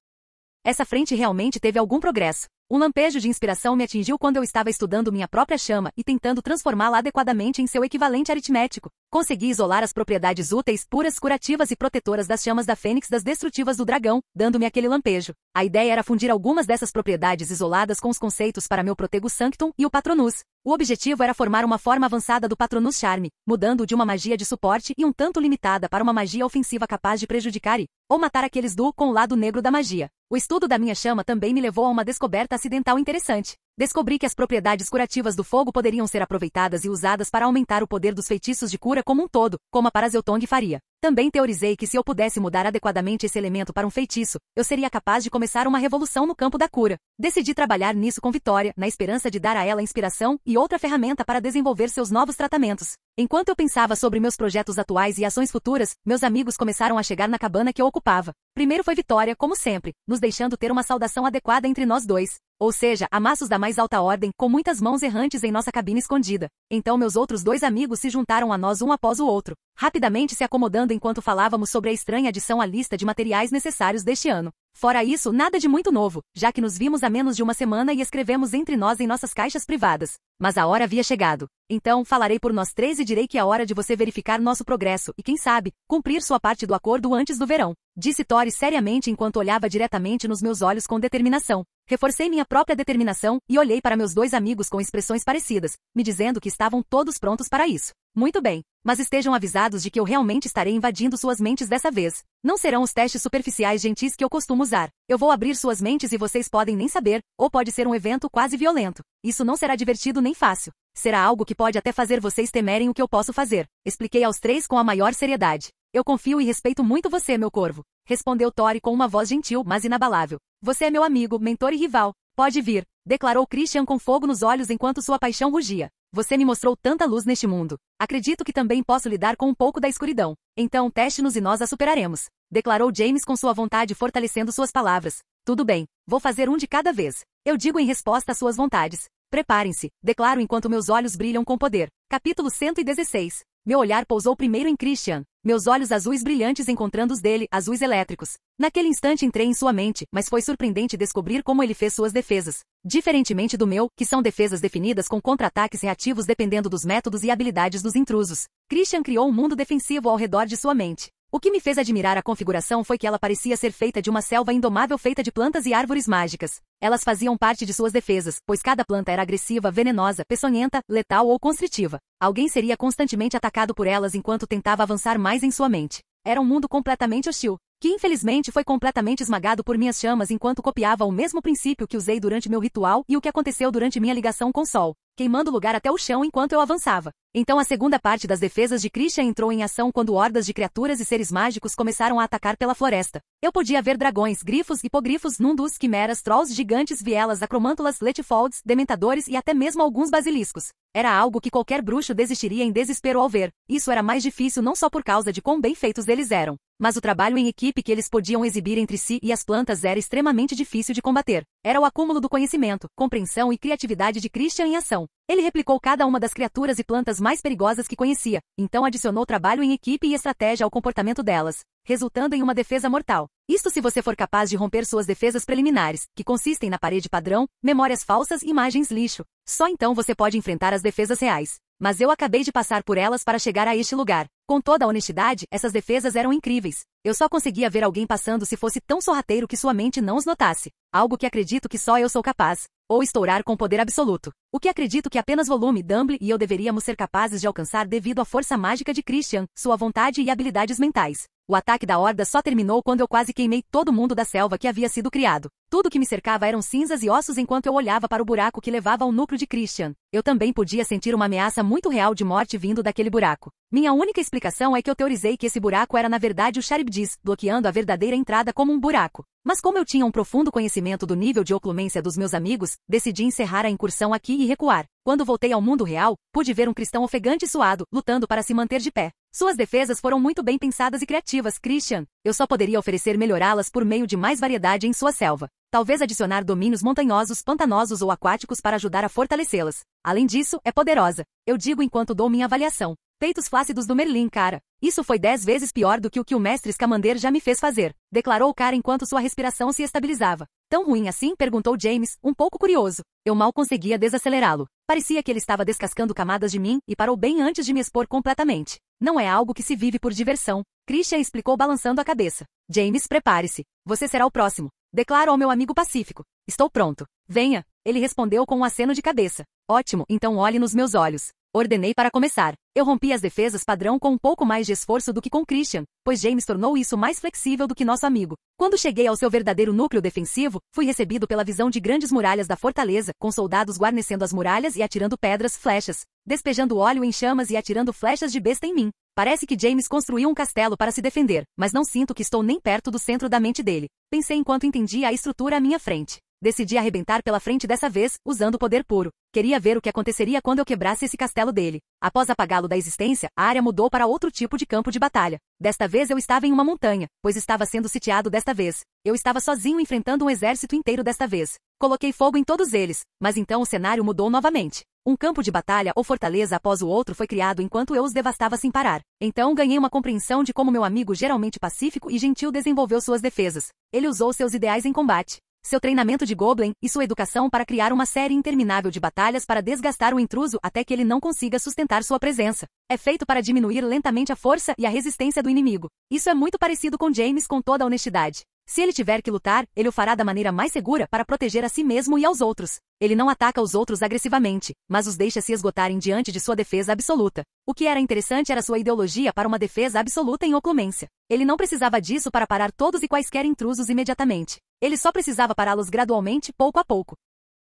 Essa frente realmente teve algum progresso. Um lampejo de inspiração me atingiu quando eu estava estudando minha própria chama e tentando transformá-la adequadamente em seu equivalente aritmético. Consegui isolar as propriedades úteis, puras, curativas e protetoras das chamas da fênix das destrutivas do dragão, dando-me aquele lampejo. A ideia era fundir algumas dessas propriedades isoladas com os conceitos para meu Protego Sanctum e o Patronus. O objetivo era formar uma forma avançada do Patronus Charme, mudando de uma magia de suporte e um tanto limitada para uma magia ofensiva capaz de prejudicar ou matar aqueles com o lado negro da magia. O estudo da minha chama também me levou a uma descoberta acidental interessante. Descobri que as propriedades curativas do fogo poderiam ser aproveitadas e usadas para aumentar o poder dos feitiços de cura como um todo, como a Parazeltong faria. Também teorizei que se eu pudesse mudar adequadamente esse elemento para um feitiço, eu seria capaz de começar uma revolução no campo da cura. Decidi trabalhar nisso com Vitória, na esperança de dar a ela inspiração e outra ferramenta para desenvolver seus novos tratamentos. Enquanto eu pensava sobre meus projetos atuais e ações futuras, meus amigos começaram a chegar na cabana que eu ocupava. Primeiro foi Vitória, como sempre, nos deixando ter uma saudação adequada entre nós dois. Ou seja, amassos da mais alta ordem, com muitas mãos errantes em nossa cabine escondida. Então meus outros dois amigos se juntaram a nós um após o outro, rapidamente se acomodando enquanto falávamos sobre a estranha adição à lista de materiais necessários deste ano. Fora isso, nada de muito novo, já que nos vimos há menos de uma semana e escrevemos entre nós em nossas caixas privadas. Mas a hora havia chegado. Então, falarei por nós três e direi que é hora de você verificar nosso progresso e, quem sabe, cumprir sua parte do acordo antes do verão. Disse Tori seriamente enquanto olhava diretamente nos meus olhos com determinação. Reforcei minha própria determinação e olhei para meus dois amigos com expressões parecidas, me dizendo que estavam todos prontos para isso. Muito bem, mas estejam avisados de que eu realmente estarei invadindo suas mentes dessa vez. Não serão os testes superficiais gentis que eu costumo usar. Eu vou abrir suas mentes e vocês podem nem saber, ou pode ser um evento quase violento. Isso não será divertido nem fácil. Será algo que pode até fazer vocês temerem o que eu posso fazer. Expliquei aos três com a maior seriedade. Eu confio e respeito muito você, meu corvo. Respondeu Tori com uma voz gentil, mas inabalável. Você é meu amigo, mentor e rival. Pode vir, declarou Christian com fogo nos olhos enquanto sua paixão rugia. Você me mostrou tanta luz neste mundo. Acredito que também posso lidar com um pouco da escuridão. Então teste-nos e nós a superaremos. Declarou James com sua vontade fortalecendo suas palavras. Tudo bem, vou fazer um de cada vez. Eu digo em resposta às suas vontades. Preparem-se, declaro enquanto meus olhos brilham com poder. Capítulo 116. Meu olhar pousou primeiro em Christian. Meus olhos azuis brilhantes encontrando os dele, azuis elétricos. Naquele instante entrei em sua mente, mas foi surpreendente descobrir como ele fez suas defesas. Diferentemente do meu, que são defesas definidas com contra-ataques reativos dependendo dos métodos e habilidades dos intrusos. Christian criou um mundo defensivo ao redor de sua mente. O que me fez admirar a configuração foi que ela parecia ser feita de uma selva indomável feita de plantas e árvores mágicas. Elas faziam parte de suas defesas, pois cada planta era agressiva, venenosa, peçonhenta, letal ou constritiva. Alguém seria constantemente atacado por elas enquanto tentava avançar mais em sua mente. Era um mundo completamente hostil, que infelizmente foi completamente esmagado por minhas chamas enquanto copiava o mesmo princípio que usei durante meu ritual e o que aconteceu durante minha ligação com o Sol, queimando o lugar até o chão enquanto eu avançava. Então a segunda parte das defesas de Christian entrou em ação quando hordas de criaturas e seres mágicos começaram a atacar pela floresta. Eu podia ver dragões, grifos, hipogrifos, nundus, quimeras, trolls gigantes, vielas, acromântulas, letifolds, dementadores e até mesmo alguns basiliscos. Era algo que qualquer bruxo desistiria em desespero ao ver. Isso era mais difícil não só por causa de quão bem feitos eles eram, mas o trabalho em equipe que eles podiam exibir entre si e as plantas era extremamente difícil de combater. Era o acúmulo do conhecimento, compreensão e criatividade de Christian em ação. Ele replicou cada uma das criaturas e plantas mais perigosas que conhecia, então adicionou trabalho em equipe e estratégia ao comportamento delas, resultando em uma defesa mortal. Isto se você for capaz de romper suas defesas preliminares, que consistem na parede padrão, memórias falsas e imagens lixo. Só então você pode enfrentar as defesas reais. Mas eu acabei de passar por elas para chegar a este lugar. Com toda a honestidade, essas defesas eram incríveis. Eu só conseguia ver alguém passando se fosse tão sorrateiro que sua mente não os notasse. Algo que acredito que só eu sou capaz. Ou estourar com poder absoluto. O que acredito que apenas Volume, Dumble e eu deveríamos ser capazes de alcançar devido à força mágica de Christian, sua vontade e habilidades mentais. O ataque da horda só terminou quando eu quase queimei todo mundo da selva que havia sido criado. Tudo que me cercava eram cinzas e ossos enquanto eu olhava para o buraco que levava ao núcleo de Christian. Eu também podia sentir uma ameaça muito real de morte vindo daquele buraco. Minha única explicação é que eu teorizei que esse buraco era na verdade o Charybdis, bloqueando a verdadeira entrada como um buraco. Mas como eu tinha um profundo conhecimento do nível de oclumência dos meus amigos, decidi encerrar a incursão aqui e recuar. Quando voltei ao mundo real, pude ver um cristão ofegante e suado, lutando para se manter de pé. Suas defesas foram muito bem pensadas e criativas, Christian. Eu só poderia oferecer melhorá-las por meio de mais variedade em sua selva. Talvez adicionar domínios montanhosos, pantanosos ou aquáticos para ajudar a fortalecê-las. Além disso, é poderosa. Eu digo enquanto dou minha avaliação. Peitos flácidos do Merlin, cara. Isso foi 10 vezes pior do que o mestre Scamander já me fez fazer. Declarou o cara enquanto sua respiração se estabilizava. Tão ruim assim? Perguntou James, um pouco curioso. Eu mal conseguia desacelerá-lo. Parecia que ele estava descascando camadas de mim e parou bem antes de me expor completamente. Não é algo que se vive por diversão. Christian explicou balançando a cabeça. James, prepare-se. Você será o próximo. Declaro ao meu amigo Pacífico. Estou pronto. Venha. Ele respondeu com um aceno de cabeça. Ótimo, então olhe nos meus olhos. Ordenei para começar. Eu rompi as defesas padrão com um pouco mais de esforço do que com Christian, pois James tornou isso mais flexível do que nosso amigo. Quando cheguei ao seu verdadeiro núcleo defensivo, fui recebido pela visão de grandes muralhas da fortaleza, com soldados guarnecendo as muralhas e atirando pedras, flechas, despejando óleo em chamas e atirando flechas de besta em mim. Parece que James construiu um castelo para se defender, mas não sinto que estou nem perto do centro da mente dele. Pensei enquanto entendia a estrutura à minha frente. Decidi arrebentar pela frente dessa vez, usando poder puro. Queria ver o que aconteceria quando eu quebrasse esse castelo dele. Após apagá-lo da existência, a área mudou para outro tipo de campo de batalha. Desta vez eu estava em uma montanha, pois estava sendo sitiado desta vez. Eu estava sozinho enfrentando um exército inteiro desta vez. Coloquei fogo em todos eles, mas então o cenário mudou novamente. Um campo de batalha ou fortaleza após o outro foi criado enquanto eu os devastava sem parar. Então ganhei uma compreensão de como meu amigo geralmente pacífico e gentil desenvolveu suas defesas. Ele usou seus ideais em combate. Seu treinamento de Goblin e sua educação para criar uma série interminável de batalhas para desgastar o intruso até que ele não consiga sustentar sua presença. É feito para diminuir lentamente a força e a resistência do inimigo. Isso é muito parecido com James com toda a honestidade. Se ele tiver que lutar, ele o fará da maneira mais segura para proteger a si mesmo e aos outros. Ele não ataca os outros agressivamente, mas os deixa se esgotarem diante de sua defesa absoluta. O que era interessante era sua ideologia para uma defesa absoluta em oclumência. Ele não precisava disso para parar todos e quaisquer intrusos imediatamente. Ele só precisava pará-los gradualmente, pouco a pouco.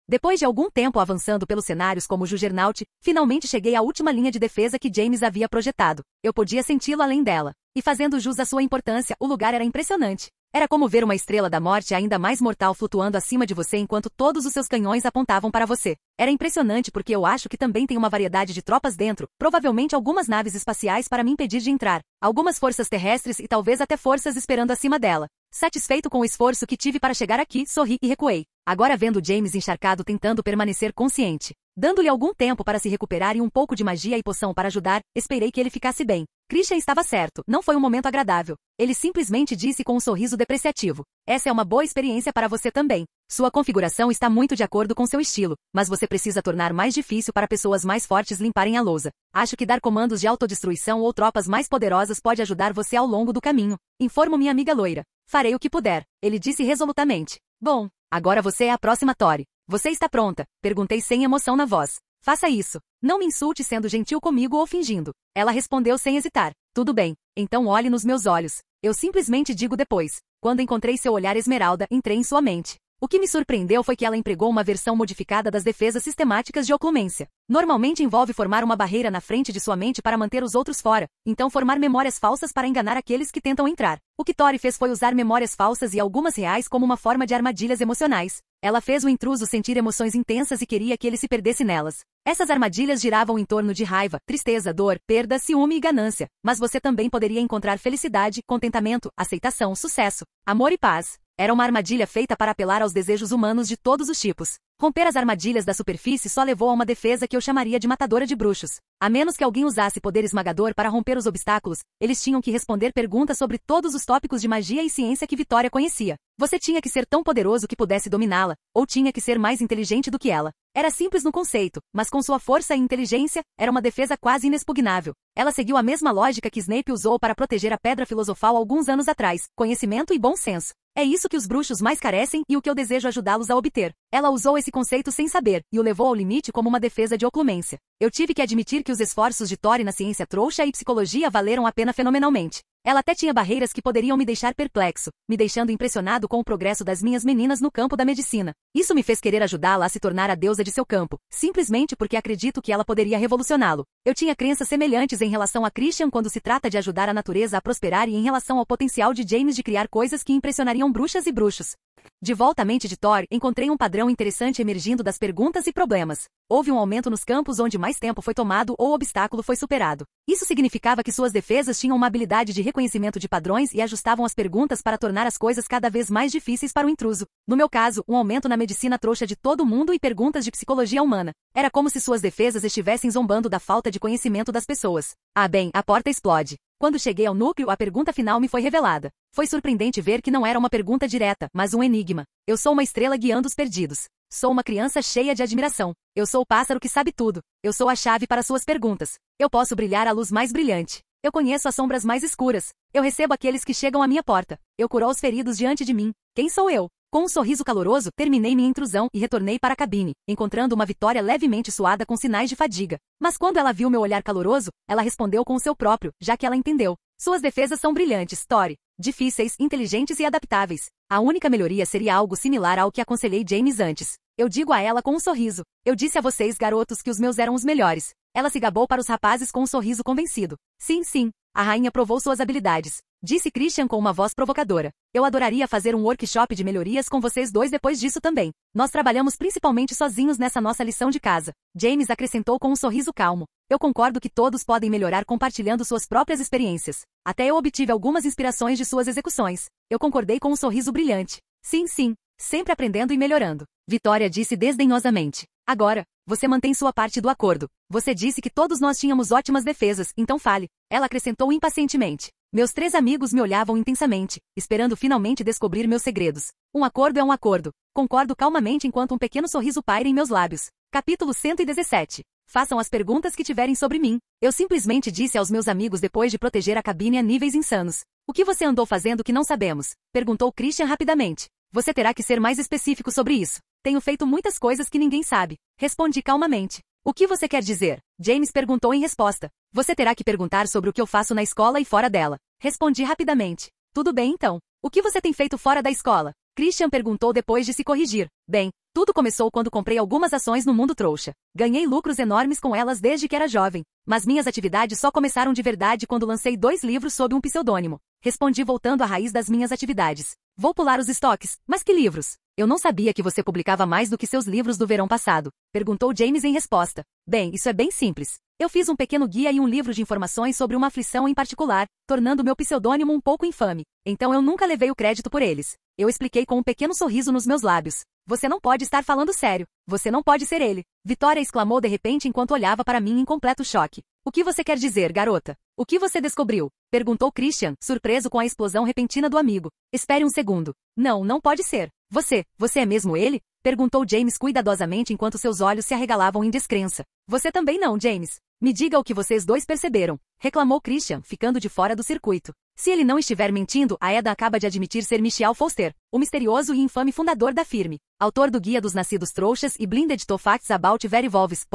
Depois de algum tempo avançando pelos cenários como Juggernaut, finalmente cheguei à última linha de defesa que James havia projetado. Eu podia senti-lo além dela. E fazendo jus à sua importância, o lugar era impressionante. Era como ver uma estrela da morte ainda mais mortal flutuando acima de você enquanto todos os seus canhões apontavam para você. Era impressionante porque eu acho que também tem uma variedade de tropas dentro, provavelmente algumas naves espaciais para me impedir de entrar, algumas forças terrestres e talvez até forças esperando acima dela. Satisfeito com o esforço que tive para chegar aqui, sorri e recuei. Agora vendo James encharcado tentando permanecer consciente, dando-lhe algum tempo para se recuperar e um pouco de magia e poção para ajudar, esperei que ele ficasse bem. Christian estava certo, não foi um momento agradável. Ele simplesmente disse com um sorriso depreciativo. Essa é uma boa experiência para você também. Sua configuração está muito de acordo com seu estilo, mas você precisa tornar mais difícil para pessoas mais fortes limparem a lousa. Acho que dar comandos de autodestruição ou tropas mais poderosas pode ajudar você ao longo do caminho. Informo minha amiga loira. Farei o que puder, ele disse resolutamente. Bom, agora você é a próxima Tori. Você está pronta? Perguntei sem emoção na voz. Faça isso. Não me insulte sendo gentil comigo ou fingindo. Ela respondeu sem hesitar. Tudo bem, então olhe nos meus olhos. Eu simplesmente digo depois. Quando encontrei seu olhar esmeralda, entrei em sua mente. O que me surpreendeu foi que ela empregou uma versão modificada das defesas sistemáticas de oclumência. Normalmente envolve formar uma barreira na frente de sua mente para manter os outros fora, então formar memórias falsas para enganar aqueles que tentam entrar. O que Tori fez foi usar memórias falsas e algumas reais como uma forma de armadilhas emocionais. Ela fez o intruso sentir emoções intensas e queria que ele se perdesse nelas. Essas armadilhas giravam em torno de raiva, tristeza, dor, perda, ciúme e ganância. Mas você também poderia encontrar felicidade, contentamento, aceitação, sucesso, amor e paz. Era uma armadilha feita para apelar aos desejos humanos de todos os tipos. Romper as armadilhas da superfície só levou a uma defesa que eu chamaria de matadora de bruxos. A menos que alguém usasse poder esmagador para romper os obstáculos, eles tinham que responder perguntas sobre todos os tópicos de magia e ciência que Vitória conhecia. Você tinha que ser tão poderoso que pudesse dominá-la, ou tinha que ser mais inteligente do que ela. Era simples no conceito, mas com sua força e inteligência, era uma defesa quase inexpugnável. Ela seguiu a mesma lógica que Snape usou para proteger a Pedra Filosofal alguns anos atrás, conhecimento e bom senso. É isso que os bruxos mais carecem e o que eu desejo ajudá-los a obter. Ela usou esse conceito sem saber, e o levou ao limite como uma defesa de oclumência. Eu tive que admitir que os esforços de Tori na ciência trouxa e psicologia valeram a pena fenomenalmente. Ela até tinha barreiras que poderiam me deixar perplexo, me deixando impressionado com o progresso das minhas meninas no campo da medicina. Isso me fez querer ajudá-la a se tornar a deusa de seu campo, simplesmente porque acredito que ela poderia revolucioná-lo. Eu tinha crenças semelhantes em relação a Christian quando se trata de ajudar a natureza a prosperar e em relação ao potencial de James de criar coisas que impressionariam bruxas e bruxos. De volta à mente de Thor, encontrei um padrão interessante emergindo das perguntas e problemas. Houve um aumento nos campos onde mais tempo foi tomado ou obstáculo foi superado. Isso significava que suas defesas tinham uma habilidade de reconhecimento de padrões e ajustavam as perguntas para tornar as coisas cada vez mais difíceis para o intruso. No meu caso, um aumento na medicina trouxa de todo mundo e perguntas de psicologia humana. Era como se suas defesas estivessem zombando da falta de conhecimento das pessoas. Ah bem, a porta explode. Quando cheguei ao núcleo, a pergunta final me foi revelada. Foi surpreendente ver que não era uma pergunta direta, mas um enigma. Eu sou uma estrela guiando os perdidos. Sou uma criança cheia de admiração. Eu sou o pássaro que sabe tudo. Eu sou a chave para suas perguntas. Eu posso brilhar a luz mais brilhante. Eu conheço as sombras mais escuras. Eu recebo aqueles que chegam à minha porta. Eu curo os feridos diante de mim. Quem sou eu? Com um sorriso caloroso, terminei minha intrusão e retornei para a cabine, encontrando uma Vitória levemente suada com sinais de fadiga. Mas quando ela viu meu olhar caloroso, ela respondeu com o seu próprio, já que ela entendeu. Suas defesas são brilhantes, Tori. Difíceis, inteligentes e adaptáveis. A única melhoria seria algo similar ao que aconselhei James antes. Eu digo a ela com um sorriso. Eu disse a vocês, garotos, que os meus eram os melhores. Ela se gabou para os rapazes com um sorriso convencido. Sim, sim. A rainha provou suas habilidades. Disse Christian com uma voz provocadora. Eu adoraria fazer um workshop de melhorias com vocês dois depois disso também. Nós trabalhamos principalmente sozinhos nessa nossa lição de casa. James acrescentou com um sorriso calmo. Eu concordo que todos podem melhorar compartilhando suas próprias experiências. Até eu obtive algumas inspirações de suas execuções. Eu concordei com um sorriso brilhante. Sim, sim. Sempre aprendendo e melhorando. Vitória disse desdenhosamente. Agora, você mantém sua parte do acordo. Você disse que todos nós tínhamos ótimas defesas, então fale. Ela acrescentou impacientemente. Meus 3 amigos me olhavam intensamente, esperando finalmente descobrir meus segredos. Um acordo é um acordo. Concordo calmamente enquanto um pequeno sorriso paira em meus lábios. Capítulo 117. Façam as perguntas que tiverem sobre mim. Eu simplesmente disse aos meus amigos depois de proteger a cabine a níveis insanos. O que você andou fazendo que não sabemos? Perguntou Christian rapidamente. Você terá que ser mais específico sobre isso. Tenho feito muitas coisas que ninguém sabe. Respondi calmamente. O que você quer dizer? James perguntou em resposta. Você terá que perguntar sobre o que eu faço na escola e fora dela. Respondi rapidamente. Tudo bem então. O que você tem feito fora da escola? Christian perguntou depois de se corrigir. Bem, tudo começou quando comprei algumas ações no mundo trouxa. Ganhei lucros enormes com elas desde que era jovem. Mas minhas atividades só começaram de verdade quando lancei 2 livros sob um pseudônimo. Respondi voltando à raiz das minhas atividades. Vou pular os estoques. Mas que livros? Eu não sabia que você publicava mais do que seus livros do verão passado. Perguntou James em resposta. Bem, isso é bem simples. Eu fiz um pequeno guia e um livro de informações sobre uma aflição em particular, tornando meu pseudônimo um pouco infame. Então eu nunca levei o crédito por eles. Eu expliquei com um pequeno sorriso nos meus lábios. Você não pode estar falando sério. Você não pode ser ele. Vitória exclamou de repente enquanto olhava para mim em completo choque. O que você quer dizer, garota? O que você descobriu? Perguntou Christian, surpreso com a explosão repentina do amigo. Espere um segundo. Não, não pode ser. Você é mesmo ele? Perguntou James cuidadosamente enquanto seus olhos se arregalavam em descrença. Você também não, James. Me diga o que vocês dois perceberam. Reclamou Christian, ficando de fora do circuito. Se ele não estiver mentindo, a Eda acaba de admitir ser Michelle Foster, o misterioso e infame fundador da firme. Autor do Guia dos Nascidos Trouxas e Blinded to Facts About Very Volves.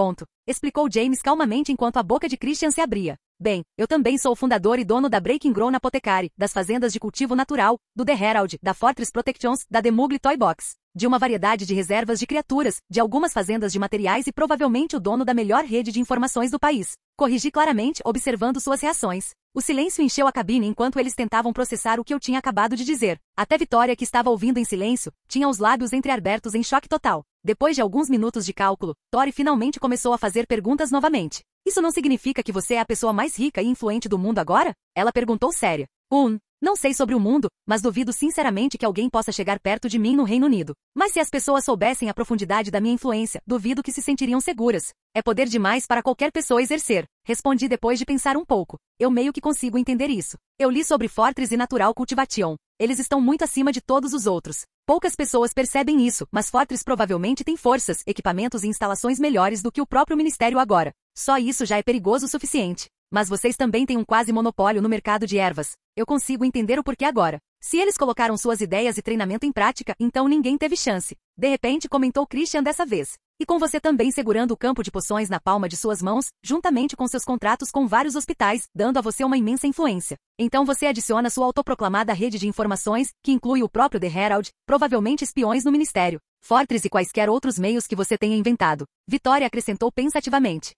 Explicou James calmamente enquanto a boca de Christian se abria. Bem, eu também sou o fundador e dono da Breaking Grown Apothecary, das fazendas de cultivo natural, do The Herald, da Fortress Protections, da The Mugly Toy Box, de uma variedade de reservas de criaturas, de algumas fazendas de materiais e provavelmente o dono da melhor rede de informações do país. Corrigi claramente, observando suas reações. O silêncio encheu a cabine enquanto eles tentavam processar o que eu tinha acabado de dizer. Até Vitória, que estava ouvindo em silêncio, tinha os lábios entreabertos em choque total. Depois de alguns minutos de cálculo, Tori finalmente começou a fazer perguntas novamente. Isso não significa que você é a pessoa mais rica e influente do mundo agora? Ela perguntou séria. Não sei sobre o mundo, mas duvido sinceramente que alguém possa chegar perto de mim no Reino Unido. Mas se as pessoas soubessem a profundidade da minha influência, duvido que se sentiriam seguras. É poder demais para qualquer pessoa exercer. Respondi depois de pensar um pouco. Eu meio que consigo entender isso. Eu li sobre Fortress e Natural Cultivation. Eles estão muito acima de todos os outros. Poucas pessoas percebem isso, mas Fortress provavelmente tem forças, equipamentos e instalações melhores do que o próprio ministério agora. Só isso já é perigoso o suficiente. Mas vocês também têm um quase monopólio no mercado de ervas. Eu consigo entender o porquê agora. Se eles colocaram suas ideias e treinamento em prática, então ninguém teve chance. De repente comentou Christian dessa vez. E com você também segurando o campo de poções na palma de suas mãos, juntamente com seus contratos com vários hospitais, dando a você uma imensa influência. Então você adiciona sua autoproclamada rede de informações, que inclui o próprio The Herald, provavelmente espiões no ministério, Fortress e quaisquer outros meios que você tenha inventado. Vitória acrescentou pensativamente.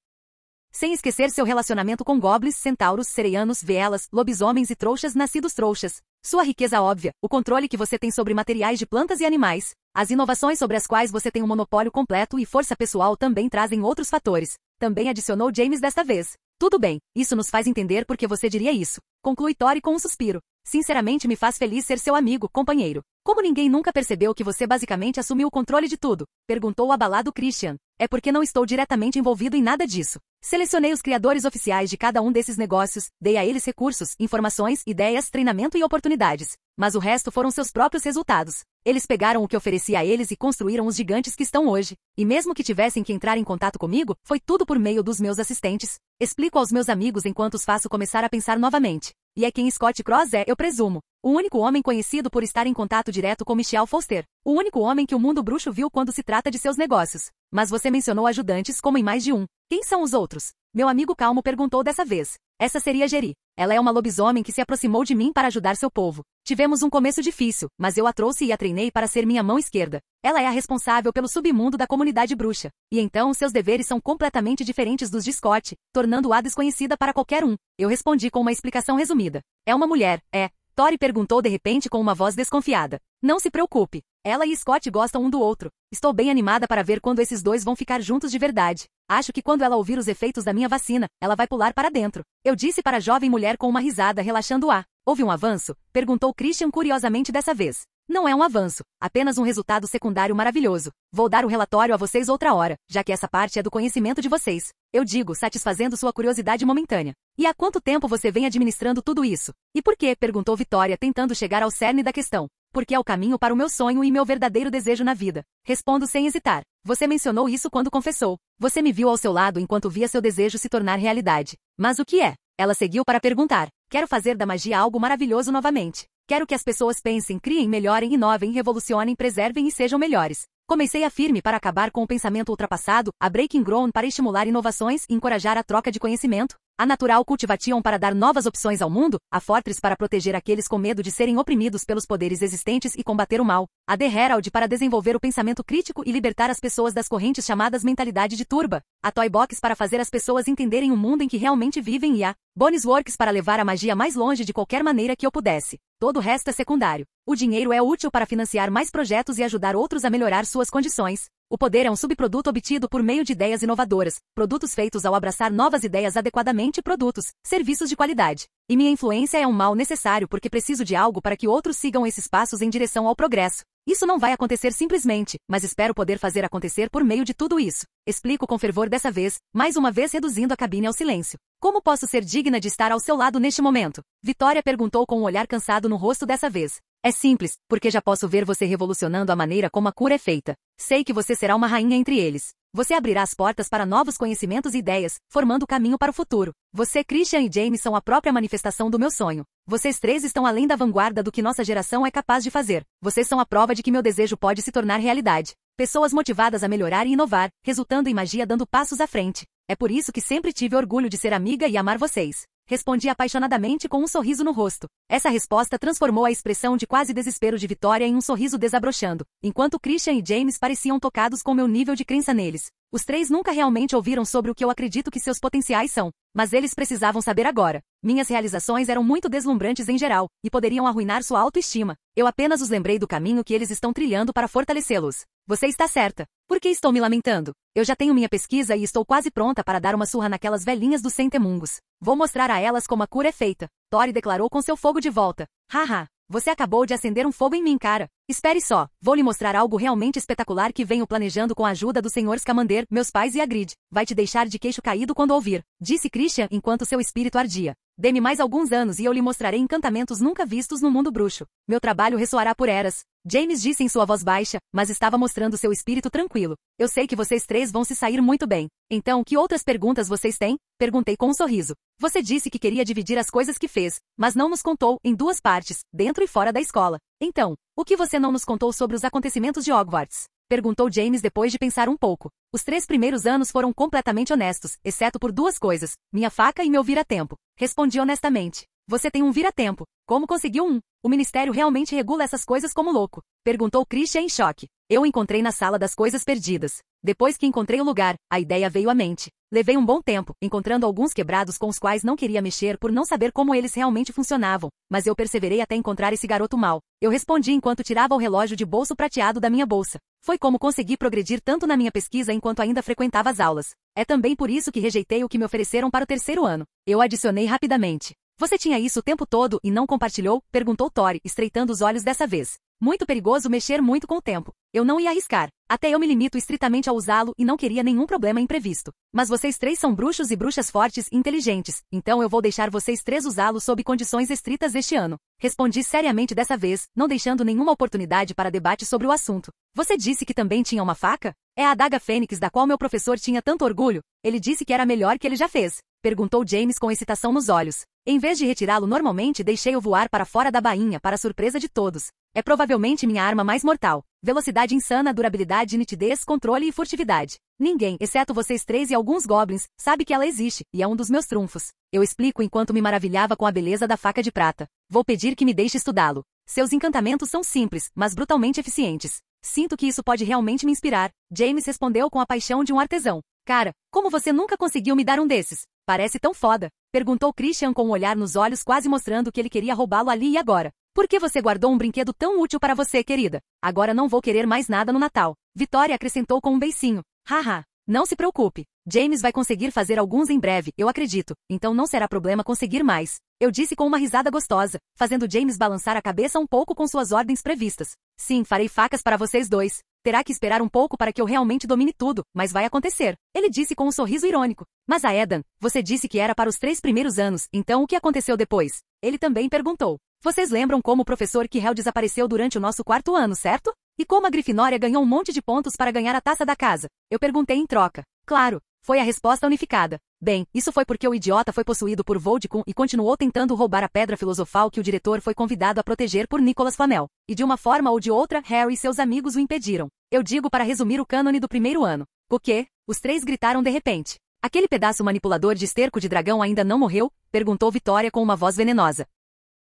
Sem esquecer seu relacionamento com goblins, centauros, sereianos, veelas, lobisomens e trouxas nascidos trouxas. Sua riqueza óbvia, o controle que você tem sobre materiais de plantas e animais, as inovações sobre as quais você tem um monopólio completo e força pessoal também trazem outros fatores. Também adicionou James desta vez. Tudo bem, isso nos faz entender por que você diria isso. Conclui Tori com um suspiro. Sinceramente me faz feliz ser seu amigo, companheiro. Como ninguém nunca percebeu que você basicamente assumiu o controle de tudo? Perguntou o abalado Christian. É porque não estou diretamente envolvido em nada disso. Selecionei os criadores oficiais de cada um desses negócios, dei a eles recursos, informações, ideias, treinamento e oportunidades. mas o resto foram seus próprios resultados. Eles pegaram o que ofereci a eles e construíram os gigantes que estão hoje. E mesmo que tivessem que entrar em contato comigo, foi tudo por meio dos meus assistentes. Explico aos meus amigos enquanto os faço começar a pensar novamente. E é quem Scott Cross é, eu presumo. O único homem conhecido por estar em contato direto com Michelle Foster. O único homem que o mundo bruxo viu quando se trata de seus negócios. Mas você mencionou ajudantes como em mais de um. Quem são os outros? Meu amigo calmo perguntou dessa vez. Essa seria Geri. Ela é uma lobisomem que se aproximou de mim para ajudar seu povo. Tivemos um começo difícil, mas eu a trouxe e a treinei para ser minha mão esquerda. Ela é a responsável pelo submundo da comunidade bruxa. E então seus deveres são completamente diferentes dos de Scott, tornando-a desconhecida para qualquer um. Eu respondi com uma explicação resumida. É uma mulher, é. Tori perguntou de repente com uma voz desconfiada. Não se preocupe. Ela e Scott gostam um do outro. Estou bem animada para ver quando esses dois vão ficar juntos de verdade. Acho que quando ela ouvir os efeitos da minha vacina, ela vai pular para dentro. Eu disse para a jovem mulher com uma risada relaxando-a. Houve um avanço? Perguntou Christian curiosamente dessa vez. Não é um avanço, apenas um resultado secundário maravilhoso. Vou dar o relatório a vocês outra hora, já que essa parte é do conhecimento de vocês. Eu digo, satisfazendo sua curiosidade momentânea. E há quanto tempo você vem administrando tudo isso? E por quê? Perguntou Vitória, tentando chegar ao cerne da questão. Porque é o caminho para o meu sonho e meu verdadeiro desejo na vida. Respondo sem hesitar. Você mencionou isso quando confessou. Você me viu ao seu lado enquanto via seu desejo se tornar realidade. Mas o que é? Ela seguiu para perguntar. Quero fazer da magia algo maravilhoso novamente. Quero que as pessoas pensem, criem, melhorem, inovem, revolucionem, preservem e sejam melhores. Comecei a firme para acabar com o pensamento ultrapassado, a Breaking Ground para estimular inovações e encorajar a troca de conhecimento, a Natural Cultivation para dar novas opções ao mundo, a Fortress para proteger aqueles com medo de serem oprimidos pelos poderes existentes e combater o mal, a The Herald para desenvolver o pensamento crítico e libertar as pessoas das correntes chamadas mentalidade de turba, a Toy Box para fazer as pessoas entenderem o mundo em que realmente vivem e a Bonis Works para levar a magia mais longe de qualquer maneira que eu pudesse. Todo o resto é secundário. O dinheiro é útil para financiar mais projetos e ajudar outros a melhorar suas condições. O poder é um subproduto obtido por meio de ideias inovadoras, produtos feitos ao abraçar novas ideias adequadamente, produtos, serviços de qualidade. E minha influência é um mal necessário porque preciso de algo para que outros sigam esses passos em direção ao progresso. Isso não vai acontecer simplesmente, mas espero poder fazer acontecer por meio de tudo isso. Explico com fervor dessa vez, mais uma vez reduzindo a cabine ao silêncio. Como posso ser digna de estar ao seu lado neste momento? Vitória perguntou com um olhar cansado no rosto dessa vez. É simples, porque já posso ver você revolucionando a maneira como a cura é feita. Sei que você será uma rainha entre eles. Você abrirá as portas para novos conhecimentos e ideias, formando o caminho para o futuro. Você, Christian e James são a própria manifestação do meu sonho. Vocês três estão além da vanguarda do que nossa geração é capaz de fazer. Vocês são a prova de que meu desejo pode se tornar realidade. Pessoas motivadas a melhorar e inovar, resultando em magia dando passos à frente. É por isso que sempre tive orgulho de ser amiga e amar vocês. Respondi apaixonadamente com um sorriso no rosto. Essa resposta transformou a expressão de quase desespero de Vitória em um sorriso desabrochando, enquanto Christian e James pareciam tocados com meu nível de crença neles. Os três nunca realmente ouviram sobre o que eu acredito que seus potenciais são, mas eles precisavam saber agora. Minhas realizações eram muito deslumbrantes em geral, e poderiam arruinar sua autoestima. Eu apenas os lembrei do caminho que eles estão trilhando para fortalecê-los. Você está certa. Por que estou me lamentando? Eu já tenho minha pesquisa e estou quase pronta para dar uma surra naquelas velhinhas dos centemungos. Vou mostrar a elas como a cura é feita. Tori declarou com seu fogo de volta. Haha, você acabou de acender um fogo em mim, cara. Espere só, vou lhe mostrar algo realmente espetacular que venho planejando com a ajuda do Sr. Scamander, meus pais e a Grid. Vai te deixar de queixo caído quando ouvir, disse Christian enquanto seu espírito ardia. Dê-me mais alguns anos e eu lhe mostrarei encantamentos nunca vistos no mundo bruxo. Meu trabalho ressoará por eras. James disse em sua voz baixa, mas estava mostrando seu espírito tranquilo. Eu sei que vocês três vão se sair muito bem. Então, que outras perguntas vocês têm? Perguntei com um sorriso. Você disse que queria dividir as coisas que fez, mas não nos contou, em duas partes, dentro e fora da escola. Então, o que você não nos contou sobre os acontecimentos de Hogwarts? Perguntou James depois de pensar um pouco. Os 3 primeiros anos foram completamente honestos, exceto por 2 coisas, minha faca e meu vira-tempo. Respondi honestamente. Você tem um vira-tempo. Como conseguiu um? O Ministério realmente regula essas coisas como louco? Perguntou Christian em choque. Eu o encontrei na sala das coisas perdidas. Depois que encontrei o lugar, a ideia veio à mente. Levei um bom tempo, encontrando alguns quebrados com os quais não queria mexer por não saber como eles realmente funcionavam, mas eu perseverei até encontrar esse garoto mau. Eu respondi enquanto tirava o relógio de bolso prateado da minha bolsa. Foi como consegui progredir tanto na minha pesquisa enquanto ainda frequentava as aulas. É também por isso que rejeitei o que me ofereceram para o 3º ano. Eu adicionei rapidamente. Você tinha isso o tempo todo e não compartilhou? Perguntou Tori, estreitando os olhos dessa vez. Muito perigoso mexer muito com o tempo. Eu não ia arriscar. Até eu me limito estritamente a usá-lo e não queria nenhum problema imprevisto. Mas vocês três são bruxos e bruxas fortes e inteligentes, então eu vou deixar vocês três usá-lo sob condições estritas este ano. Respondi seriamente dessa vez, não deixando nenhuma oportunidade para debate sobre o assunto. Você disse que também tinha uma faca? É a adaga fênix da qual meu professor tinha tanto orgulho. Ele disse que era a melhor que ele já fez. Perguntou James com excitação nos olhos. Em vez de retirá-lo normalmente, deixei-o voar para fora da bainha para surpresa de todos. É provavelmente minha arma mais mortal. Velocidade insana, durabilidade, nitidez, controle e furtividade. Ninguém, exceto vocês três e alguns goblins, sabe que ela existe, e é um dos meus trunfos. Eu explico enquanto me maravilhava com a beleza da faca de prata. Vou pedir que me deixe estudá-lo. Seus encantamentos são simples, mas brutalmente eficientes. Sinto que isso pode realmente me inspirar. James respondeu com a paixão de um artesão. Cara, como você nunca conseguiu me dar um desses? Parece tão foda. Perguntou Christian com um olhar nos olhos quase mostrando que ele queria roubá-lo ali e agora. Por que você guardou um brinquedo tão útil para você, querida? Agora não vou querer mais nada no Natal. Vitória acrescentou com um beicinho. Haha. Não se preocupe. James vai conseguir fazer alguns em breve, eu acredito. Então não será problema conseguir mais. Eu disse com uma risada gostosa, fazendo James balançar a cabeça um pouco com suas ordens previstas. Sim, farei facas para vocês dois. Terá que esperar um pouco para que eu realmente domine tudo, mas vai acontecer. Ele disse com um sorriso irônico. Mas Aedan, você disse que era para os 3 primeiros anos, então o que aconteceu depois? Ele também perguntou. Vocês lembram como o professor Quirrell desapareceu durante o nosso 4º ano, certo? E como a Grifinória ganhou um monte de pontos para ganhar a taça da casa? Eu perguntei em troca. Claro, foi a resposta unificada. Bem, isso foi porque o idiota foi possuído por Voldemort e continuou tentando roubar a pedra filosofal que o diretor foi convidado a proteger por Nicholas Flamel. E de uma forma ou de outra, Harry e seus amigos o impediram. Eu digo para resumir o cânone do primeiro ano. O quê? Os três gritaram de repente. Aquele pedaço manipulador de esterco de dragão ainda não morreu? Perguntou Vitória com uma voz venenosa.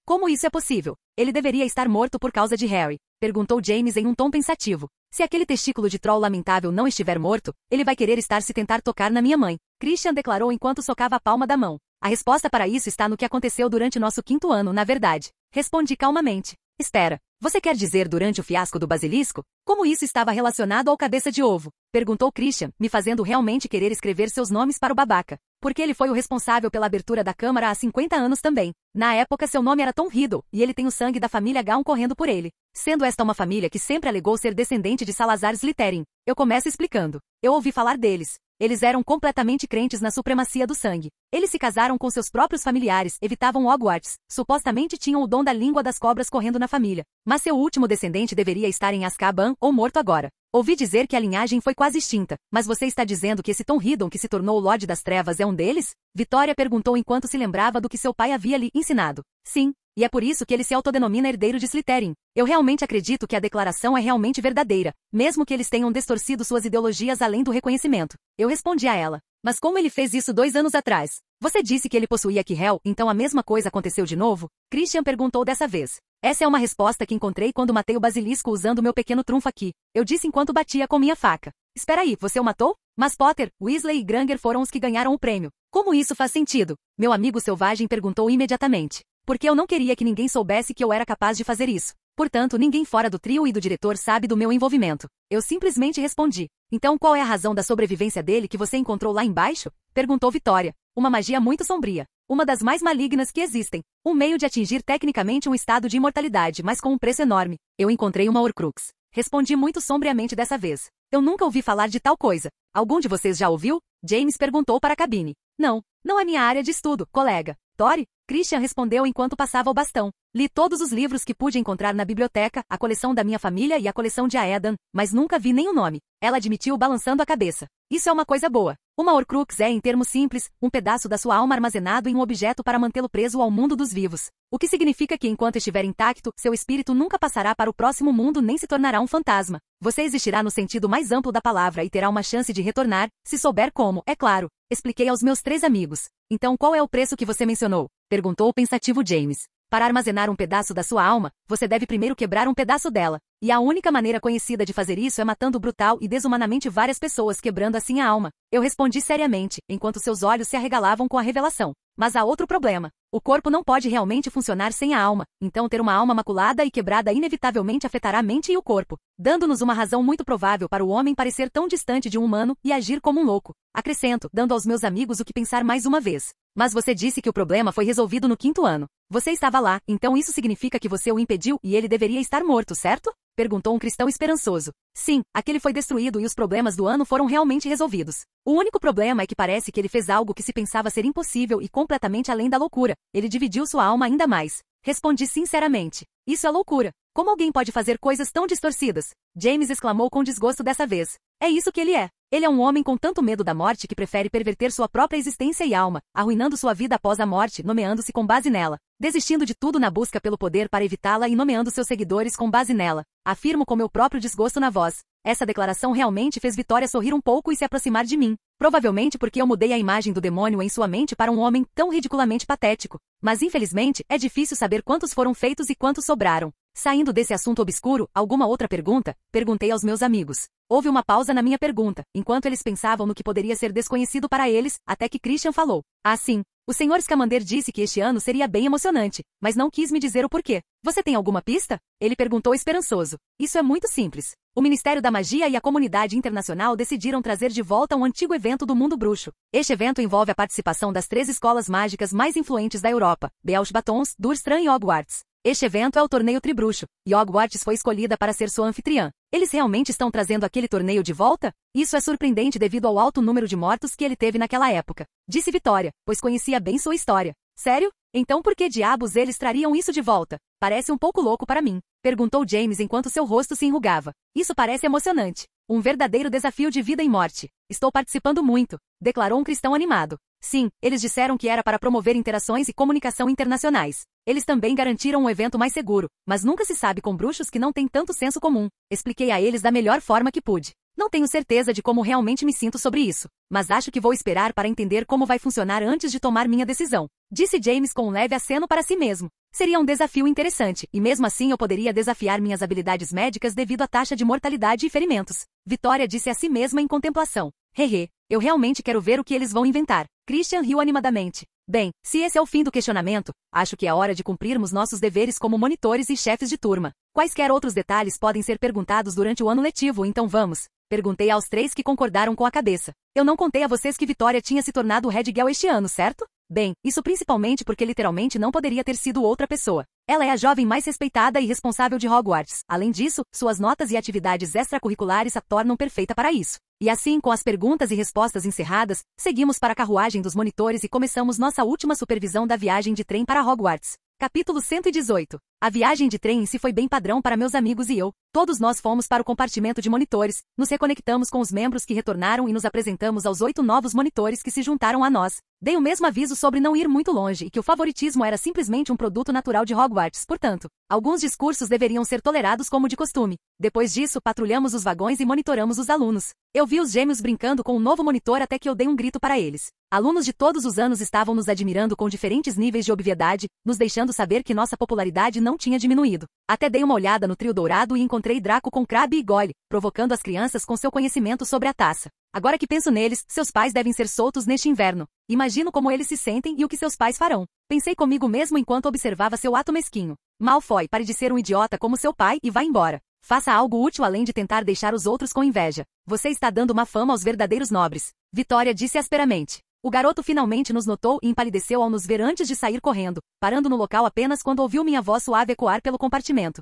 Como isso é possível? Ele deveria estar morto por causa de Harry. Perguntou James em um tom pensativo. Se aquele testículo de troll lamentável não estiver morto, ele vai querer estar se tentar tocar na minha mãe. Christian declarou enquanto socava a palma da mão. A resposta para isso está no que aconteceu durante nosso 5º ano, na verdade. Respondi calmamente. Espera, você quer dizer durante o fiasco do basilisco? Como isso estava relacionado ao cabeça de ovo? Perguntou Christian, me fazendo realmente querer escrever seus nomes para o babaca. Porque ele foi o responsável pela abertura da Câmara há 50 anos também. Na época seu nome era Tom Riddle, e ele tem o sangue da família Gaun correndo por ele. Sendo esta uma família que sempre alegou ser descendente de Salazar Slytherin. Eu começo explicando. Eu ouvi falar deles. Eles eram completamente crentes na supremacia do sangue. Eles se casaram com seus próprios familiares, evitavam Hogwarts, supostamente tinham o dom da língua das cobras correndo na família. Mas seu último descendente deveria estar em Azkaban ou morto agora. Ouvi dizer que a linhagem foi quase extinta, mas você está dizendo que esse Tom Riddle que se tornou o Lorde das Trevas é um deles? Vitória perguntou enquanto se lembrava do que seu pai havia lhe ensinado. Sim. E é por isso que ele se autodenomina herdeiro de Slytherin. Eu realmente acredito que a declaração é realmente verdadeira, mesmo que eles tenham distorcido suas ideologias além do reconhecimento. Eu respondi a ela. Mas como ele fez isso 2 anos atrás? Você disse que ele possuía Quirrell, então a mesma coisa aconteceu de novo? Christian perguntou dessa vez. Essa é uma resposta que encontrei quando matei o basilisco usando meu pequeno trunfo aqui. Eu disse enquanto batia com minha faca. Espera aí, você o matou? Mas Potter, Weasley e Granger foram os que ganharam o prêmio. Como isso faz sentido? Meu amigo selvagem perguntou imediatamente. Porque eu não queria que ninguém soubesse que eu era capaz de fazer isso. Portanto, ninguém fora do trio e do diretor sabe do meu envolvimento. Eu simplesmente respondi. Então qual é a razão da sobrevivência dele que você encontrou lá embaixo? Perguntou Vitória. Uma magia muito sombria. Uma das mais malignas que existem. Um meio de atingir tecnicamente um estado de imortalidade, mas com um preço enorme. Eu encontrei uma Horcrux. Respondi muito sombriamente dessa vez. Eu nunca ouvi falar de tal coisa. Algum de vocês já ouviu? James perguntou para a cabine. Não, não é minha área de estudo, colega. Tori? Christian respondeu enquanto passava o bastão. Li todos os livros que pude encontrar na biblioteca, a coleção da minha família e a coleção de Aedan, mas nunca vi nenhum nome. Ela admitiu balançando a cabeça. Isso é uma coisa boa. Uma Horcrux é, em termos simples, um pedaço da sua alma armazenado em um objeto para mantê-lo preso ao mundo dos vivos. O que significa que enquanto estiver intacto, seu espírito nunca passará para o próximo mundo nem se tornará um fantasma. Você existirá no sentido mais amplo da palavra e terá uma chance de retornar, se souber como, é claro. Expliquei aos meus 3 amigos. Então qual é o preço que você mencionou? Perguntou o pensativo James. Para armazenar um pedaço da sua alma, você deve primeiro quebrar um pedaço dela. E a única maneira conhecida de fazer isso é matando brutal e desumanamente várias pessoas, quebrando assim a alma. Eu respondi seriamente, enquanto seus olhos se arregalavam com a revelação. Mas há outro problema. O corpo não pode realmente funcionar sem a alma, então ter uma alma maculada e quebrada inevitavelmente afetará a mente e o corpo, dando-nos uma razão muito provável para o homem parecer tão distante de um humano e agir como um louco. Acrescento, dando aos meus amigos o que pensar mais uma vez. Mas você disse que o problema foi resolvido no 5º ano. Você estava lá, então isso significa que você o impediu e ele deveria estar morto, certo? Perguntou um cristão esperançoso. Sim, aquele foi destruído e os problemas do ano foram realmente resolvidos. O único problema é que parece que ele fez algo que se pensava ser impossível e completamente além da loucura. Ele dividiu sua alma ainda mais. Respondi sinceramente. Isso é loucura. Como alguém pode fazer coisas tão distorcidas? James exclamou com desgosto dessa vez. É isso que ele é. Ele é um homem com tanto medo da morte que prefere perverter sua própria existência e alma, arruinando sua vida após a morte, nomeando-se com base nela, desistindo de tudo na busca pelo poder para evitá-la e nomeando seus seguidores com base nela. Afirmo com meu próprio desgosto na voz. Essa declaração realmente fez Vitória sorrir um pouco e se aproximar de mim. Provavelmente porque eu mudei a imagem do demônio em sua mente para um homem tão ridiculamente patético. Mas infelizmente, é difícil saber quantos foram feitos e quantos sobraram. Saindo desse assunto obscuro, alguma outra pergunta? Perguntei aos meus amigos. Houve uma pausa na minha pergunta, enquanto eles pensavam no que poderia ser desconhecido para eles, até que Christian falou. Ah, sim. O Sr. Scamander disse que este ano seria bem emocionante, mas não quis me dizer o porquê. Você tem alguma pista? Ele perguntou esperançoso. Isso é muito simples. O Ministério da Magia e a comunidade internacional decidiram trazer de volta um antigo evento do mundo bruxo. Este evento envolve a participação das 3 escolas mágicas mais influentes da Europa, Beauxbatons, Durstram e Hogwarts. Este evento é o torneio Tribruxo, e Hogwarts foi escolhida para ser sua anfitriã. Eles realmente estão trazendo aquele torneio de volta? Isso é surpreendente devido ao alto número de mortos que ele teve naquela época. Disse Vitória, pois conhecia bem sua história. Sério? Então por que diabos eles trariam isso de volta? Parece um pouco louco para mim. Perguntou James enquanto seu rosto se enrugava. Isso parece emocionante. Um verdadeiro desafio de vida e morte. Estou participando muito, declarou um cristão animado. Sim, eles disseram que era para promover interações e comunicação internacionais. Eles também garantiram um evento mais seguro, mas nunca se sabe com bruxos que não têm tanto senso comum. Expliquei a eles da melhor forma que pude. Não tenho certeza de como realmente me sinto sobre isso, mas acho que vou esperar para entender como vai funcionar antes de tomar minha decisão. Disse James com um leve aceno para si mesmo. Seria um desafio interessante, e mesmo assim eu poderia desafiar minhas habilidades médicas devido à taxa de mortalidade e ferimentos. Vitória disse a si mesma em contemplação. Hehe, eu realmente quero ver o que eles vão inventar. Christian riu animadamente. Bem, se esse é o fim do questionamento, acho que é hora de cumprirmos nossos deveres como monitores e chefes de turma. Quaisquer outros detalhes podem ser perguntados durante o ano letivo, então vamos. Perguntei aos 3 que concordaram com a cabeça. Eu não contei a vocês que Vitória tinha se tornado Red Girl este ano, certo? Bem, isso principalmente porque literalmente não poderia ter sido outra pessoa. Ela é a jovem mais respeitada e responsável de Hogwarts. Além disso, suas notas e atividades extracurriculares a tornam perfeita para isso. E assim, com as perguntas e respostas encerradas, seguimos para a carruagem dos monitores e começamos nossa última supervisão da viagem de trem para Hogwarts. Capítulo 118. A viagem de trem em si foi bem padrão para meus amigos e eu. Todos nós fomos para o compartimento de monitores, nos reconectamos com os membros que retornaram e nos apresentamos aos 8 novos monitores que se juntaram a nós. Dei o mesmo aviso sobre não ir muito longe e que o favoritismo era simplesmente um produto natural de Hogwarts, portanto, alguns discursos deveriam ser tolerados como de costume. Depois disso, patrulhamos os vagões e monitoramos os alunos. Eu vi os gêmeos brincando com um novo monitor até que eu dei um grito para eles. Alunos de todos os anos estavam nos admirando com diferentes níveis de obviedade, nos deixando saber que nossa popularidade não tinha diminuído. Até dei uma olhada no trio dourado e encontrei Draco com Crabbe e Goyle, provocando as crianças com seu conhecimento sobre a taça. Agora que penso neles, seus pais devem ser soltos neste inverno. Imagino como eles se sentem e o que seus pais farão. Pensei comigo mesmo enquanto observava seu ato mesquinho. Malfoy, pare de ser um idiota como seu pai e vá embora. Faça algo útil além de tentar deixar os outros com inveja. Você está dando má fama aos verdadeiros nobres. Vitória disse asperamente. O garoto finalmente nos notou e empalideceu ao nos ver antes de sair correndo, parando no local apenas quando ouviu minha voz suave ecoar pelo compartimento.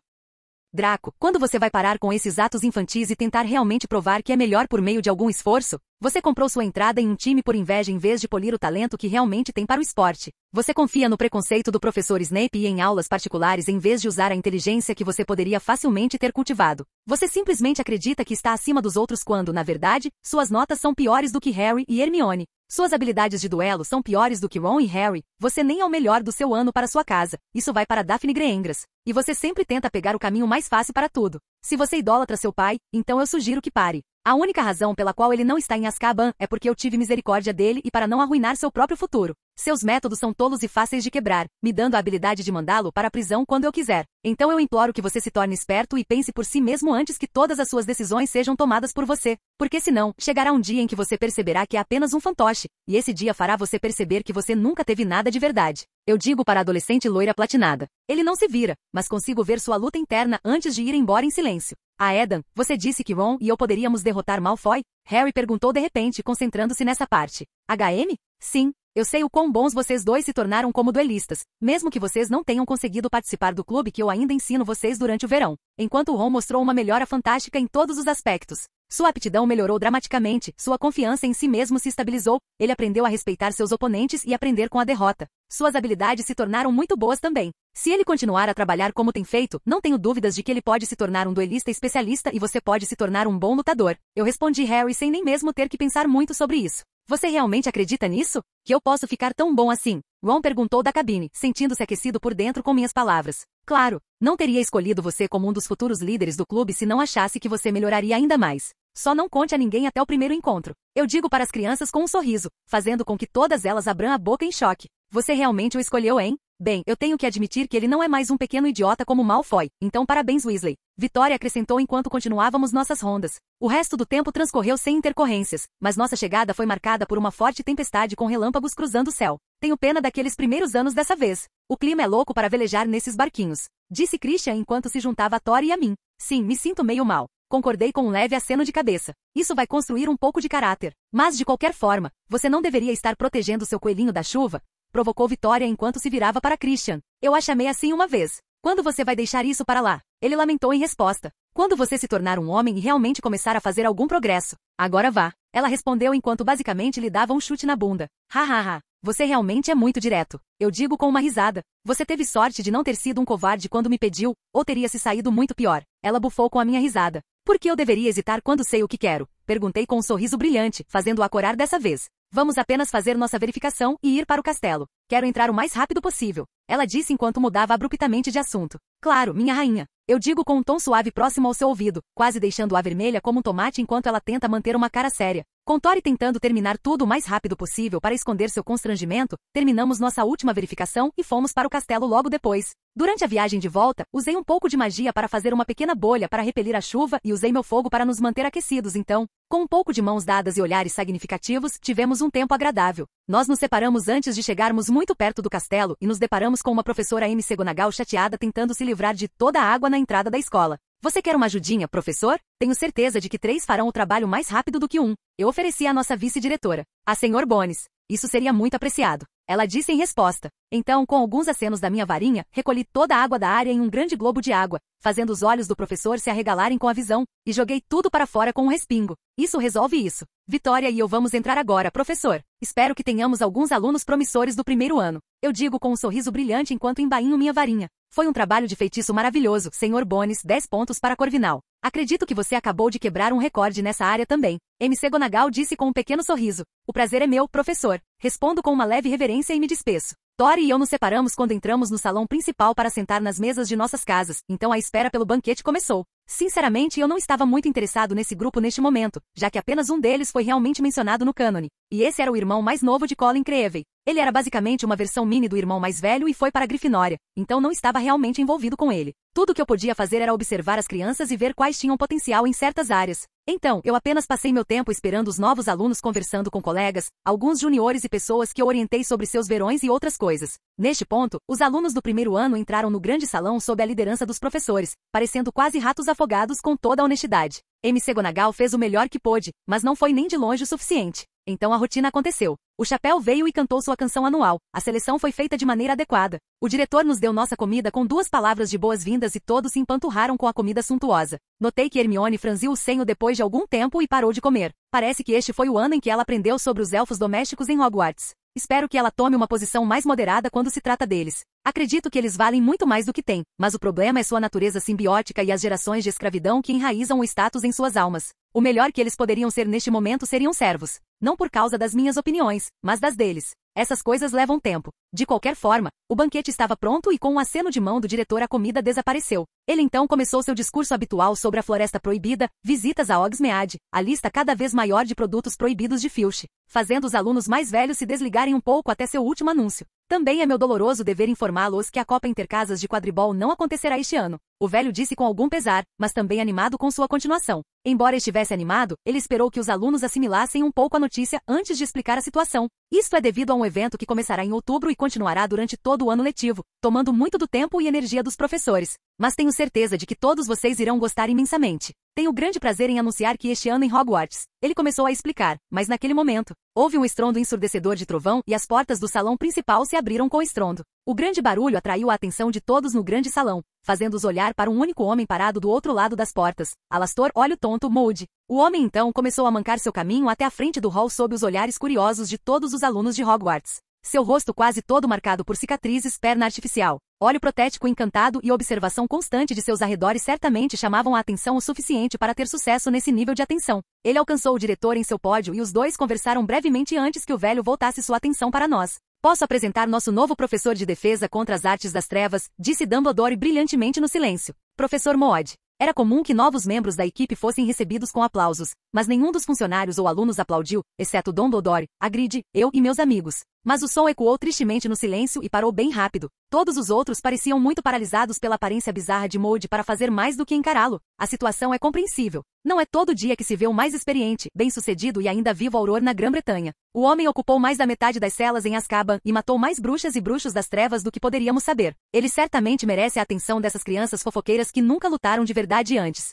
Draco, quando você vai parar com esses atos infantis e tentar realmente provar que é melhor por meio de algum esforço? Você comprou sua entrada em um time por inveja em vez de polir o talento que realmente tem para o esporte. Você confia no preconceito do professor Snape e em aulas particulares em vez de usar a inteligência que você poderia facilmente ter cultivado. Você simplesmente acredita que está acima dos outros quando, na verdade, suas notas são piores do que Harry e Hermione. Suas habilidades de duelo são piores do que Ron e Harry. Você nem é o melhor do seu ano para sua casa. Isso vai para Daphne Greengrass. E você sempre tenta pegar o caminho mais fácil para tudo. Se você idolatra seu pai, então eu sugiro que pare. A única razão pela qual ele não está em Azkaban é porque eu tive misericórdia dele e para não arruinar seu próprio futuro. Seus métodos são tolos e fáceis de quebrar, me dando a habilidade de mandá-lo para a prisão quando eu quiser. Então eu imploro que você se torne esperto e pense por si mesmo antes que todas as suas decisões sejam tomadas por você. Porque senão, chegará um dia em que você perceberá que é apenas um fantoche, e esse dia fará você perceber que você nunca teve nada de verdade. Eu digo para a adolescente loira platinada. Ele não se vira, mas consigo ver sua luta interna antes de ir embora em silêncio. Ah, Edan, você disse que Ron e eu poderíamos derrotar Malfoy? Harry perguntou de repente, concentrando-se nessa parte. HM? Sim. Eu sei o quão bons vocês dois se tornaram como duelistas, mesmo que vocês não tenham conseguido participar do clube que eu ainda ensino vocês durante o verão. Enquanto Ron mostrou uma melhora fantástica em todos os aspectos. Sua aptidão melhorou dramaticamente, sua confiança em si mesmo se estabilizou, ele aprendeu a respeitar seus oponentes e aprender com a derrota. Suas habilidades se tornaram muito boas também. Se ele continuar a trabalhar como tem feito, não tenho dúvidas de que ele pode se tornar um duelista especialista e você pode se tornar um bom lutador. Eu respondi Harry sem nem mesmo ter que pensar muito sobre isso. Você realmente acredita nisso? Que eu posso ficar tão bom assim? Ron perguntou da cabine, sentindo-se aquecido por dentro com minhas palavras. Claro, não teria escolhido você como um dos futuros líderes do clube se não achasse que você melhoraria ainda mais. Só não conte a ninguém até o primeiro encontro. Eu digo para as crianças com um sorriso, fazendo com que todas elas abram a boca em choque. Você realmente o escolheu, hein? Bem, eu tenho que admitir que ele não é mais um pequeno idiota como Malfoy, então parabéns Weasley. Vitória acrescentou enquanto continuávamos nossas rondas. O resto do tempo transcorreu sem intercorrências, mas nossa chegada foi marcada por uma forte tempestade com relâmpagos cruzando o céu. Tenho pena daqueles primeiros anos dessa vez. O clima é louco para velejar nesses barquinhos. Disse Christian enquanto se juntava a Tori e a mim. Sim, me sinto meio mal. Concordei com um leve aceno de cabeça. Isso vai construir um pouco de caráter. Mas de qualquer forma, você não deveria estar protegendo seu coelhinho da chuva? Provocou Vitória enquanto se virava para Christian. Eu a chamei assim uma vez. Quando você vai deixar isso para lá? Ele lamentou em resposta. Quando você se tornar um homem e realmente começar a fazer algum progresso. Agora vá. Ela respondeu enquanto basicamente lhe dava um chute na bunda. Hahaha. Você realmente é muito direto. Eu digo com uma risada. Você teve sorte de não ter sido um covarde quando me pediu, ou teria se saído muito pior. Ela bufou com a minha risada. Por que eu deveria hesitar quando sei o que quero? Perguntei com um sorriso brilhante, fazendo-a corar dessa vez. Vamos apenas fazer nossa verificação e ir para o castelo. Quero entrar o mais rápido possível. Ela disse enquanto mudava abruptamente de assunto. Claro, minha rainha. Eu digo com um tom suave próximo ao seu ouvido, quase deixando-a vermelha como um tomate enquanto ela tenta manter uma cara séria. Com Tori tentando terminar tudo o mais rápido possível para esconder seu constrangimento, terminamos nossa última verificação e fomos para o castelo logo depois. Durante a viagem de volta, usei um pouco de magia para fazer uma pequena bolha para repelir a chuva e usei meu fogo para nos manter aquecidos então. Com um pouco de mãos dadas e olhares significativos, tivemos um tempo agradável. Nós nos separamos antes de chegarmos muito perto do castelo e nos deparamos com uma professora McGonagall chateada tentando se livrar de toda a água na entrada da escola. Você quer uma ajudinha, professor? Tenho certeza de que 3 farão o trabalho mais rápido do que 1. Eu ofereci à nossa vice-diretora, a Sr. Bones. Isso seria muito apreciado. Ela disse em resposta. Então, com alguns acenos da minha varinha, recolhi toda a água da área em um grande globo de água, fazendo os olhos do professor se arregalarem com a visão, e joguei tudo para fora com um respingo. Isso resolve isso. Vitória e eu vamos entrar agora, professor. Espero que tenhamos alguns alunos promissores do primeiro ano. Eu digo com um sorriso brilhante enquanto embainho minha varinha. Foi um trabalho de feitiço maravilhoso, Sr. Bones, 10 pontos para Corvinal. Acredito que você acabou de quebrar um recorde nessa área também. McGonagall disse com um pequeno sorriso. O prazer é meu, professor. Respondo com uma leve reverência e me despeço. Tori e eu nos separamos quando entramos no salão principal para sentar nas mesas de nossas casas, então a espera pelo banquete começou. Sinceramente, eu não estava muito interessado nesse grupo neste momento, já que apenas um deles foi realmente mencionado no cânone. E esse era o irmão mais novo de Colin Creevey. Ele era basicamente uma versão mini do irmão mais velho e foi para a Grifinória, então não estava realmente envolvido com ele. Tudo o que eu podia fazer era observar as crianças e ver quais tinham potencial em certas áreas. Então, eu apenas passei meu tempo esperando os novos alunos conversando com colegas, alguns juniores e pessoas que eu orientei sobre seus verões e outras coisas. Neste ponto, os alunos do primeiro ano entraram no grande salão sob a liderança dos professores, parecendo quase ratos afogados com toda a honestidade. McGonagall fez o melhor que pôde, mas não foi nem de longe o suficiente. Então a rotina aconteceu. O chapéu veio e cantou sua canção anual. A seleção foi feita de maneira adequada. O diretor nos deu nossa comida com 2 palavras de boas-vindas e todos se empanturraram com a comida suntuosa. Notei que Hermione franziu o senho depois de algum tempo e parou de comer. Parece que este foi o ano em que ela aprendeu sobre os elfos domésticos em Hogwarts. Espero que ela tome uma posição mais moderada quando se trata deles. Acredito que eles valem muito mais do que têm, mas o problema é sua natureza simbiótica e as gerações de escravidão que enraizam o status em suas almas. O melhor que eles poderiam ser neste momento seriam servos. Não por causa das minhas opiniões, mas das deles. Essas coisas levam tempo. De qualquer forma, o banquete estava pronto e com um aceno de mão do diretor a comida desapareceu. Ele então começou seu discurso habitual sobre a floresta proibida, visitas a Hogsmeade, a lista cada vez maior de produtos proibidos de Filch, fazendo os alunos mais velhos se desligarem um pouco até seu último anúncio. Também é meu doloroso dever informá-los que a Copa Intercasas de Quadribol não acontecerá este ano. O velho disse com algum pesar, mas também animado com sua continuação. Embora estivesse animado, ele esperou que os alunos assimilassem um pouco a notícia antes de explicar a situação. Isto é devido a um evento que começará em outubro e continuará durante todo o ano letivo, tomando muito do tempo e energia dos professores. Mas tenho certeza de que todos vocês irão gostar imensamente. Tenho grande prazer em anunciar que este ano em Hogwarts, ele começou a explicar, mas naquele momento, houve um estrondo ensurdecedor de trovão e as portas do salão principal se abriram com estrondo. O grande barulho atraiu a atenção de todos no grande salão, fazendo-os olhar para um único homem parado do outro lado das portas, Alastor Olho Tonto Moody. O homem então começou a mancar seu caminho até a frente do hall sob os olhares curiosos de todos os alunos de Hogwarts. Seu rosto quase todo marcado por cicatrizes, perna artificial, óleo protético encantado e observação constante de seus arredores certamente chamavam a atenção o suficiente para ter sucesso nesse nível de atenção. Ele alcançou o diretor em seu pódio e os dois conversaram brevemente antes que o velho voltasse sua atenção para nós. Posso apresentar nosso novo professor de defesa contra as artes das trevas, disse Dumbledore brilhantemente no silêncio. Professor Moody. Era comum que novos membros da equipe fossem recebidos com aplausos, mas nenhum dos funcionários ou alunos aplaudiu, exceto Dumbledore, Hagrid, eu e meus amigos. Mas o som ecoou tristemente no silêncio e parou bem rápido. Todos os outros pareciam muito paralisados pela aparência bizarra de Moody para fazer mais do que encará-lo. A situação é compreensível. Não é todo dia que se vê o mais experiente, bem-sucedido e ainda vivo Auror na Grã-Bretanha. O homem ocupou mais da metade das celas em Azkaban e matou mais bruxas e bruxos das trevas do que poderíamos saber. Ele certamente merece a atenção dessas crianças fofoqueiras que nunca lutaram de verdade antes.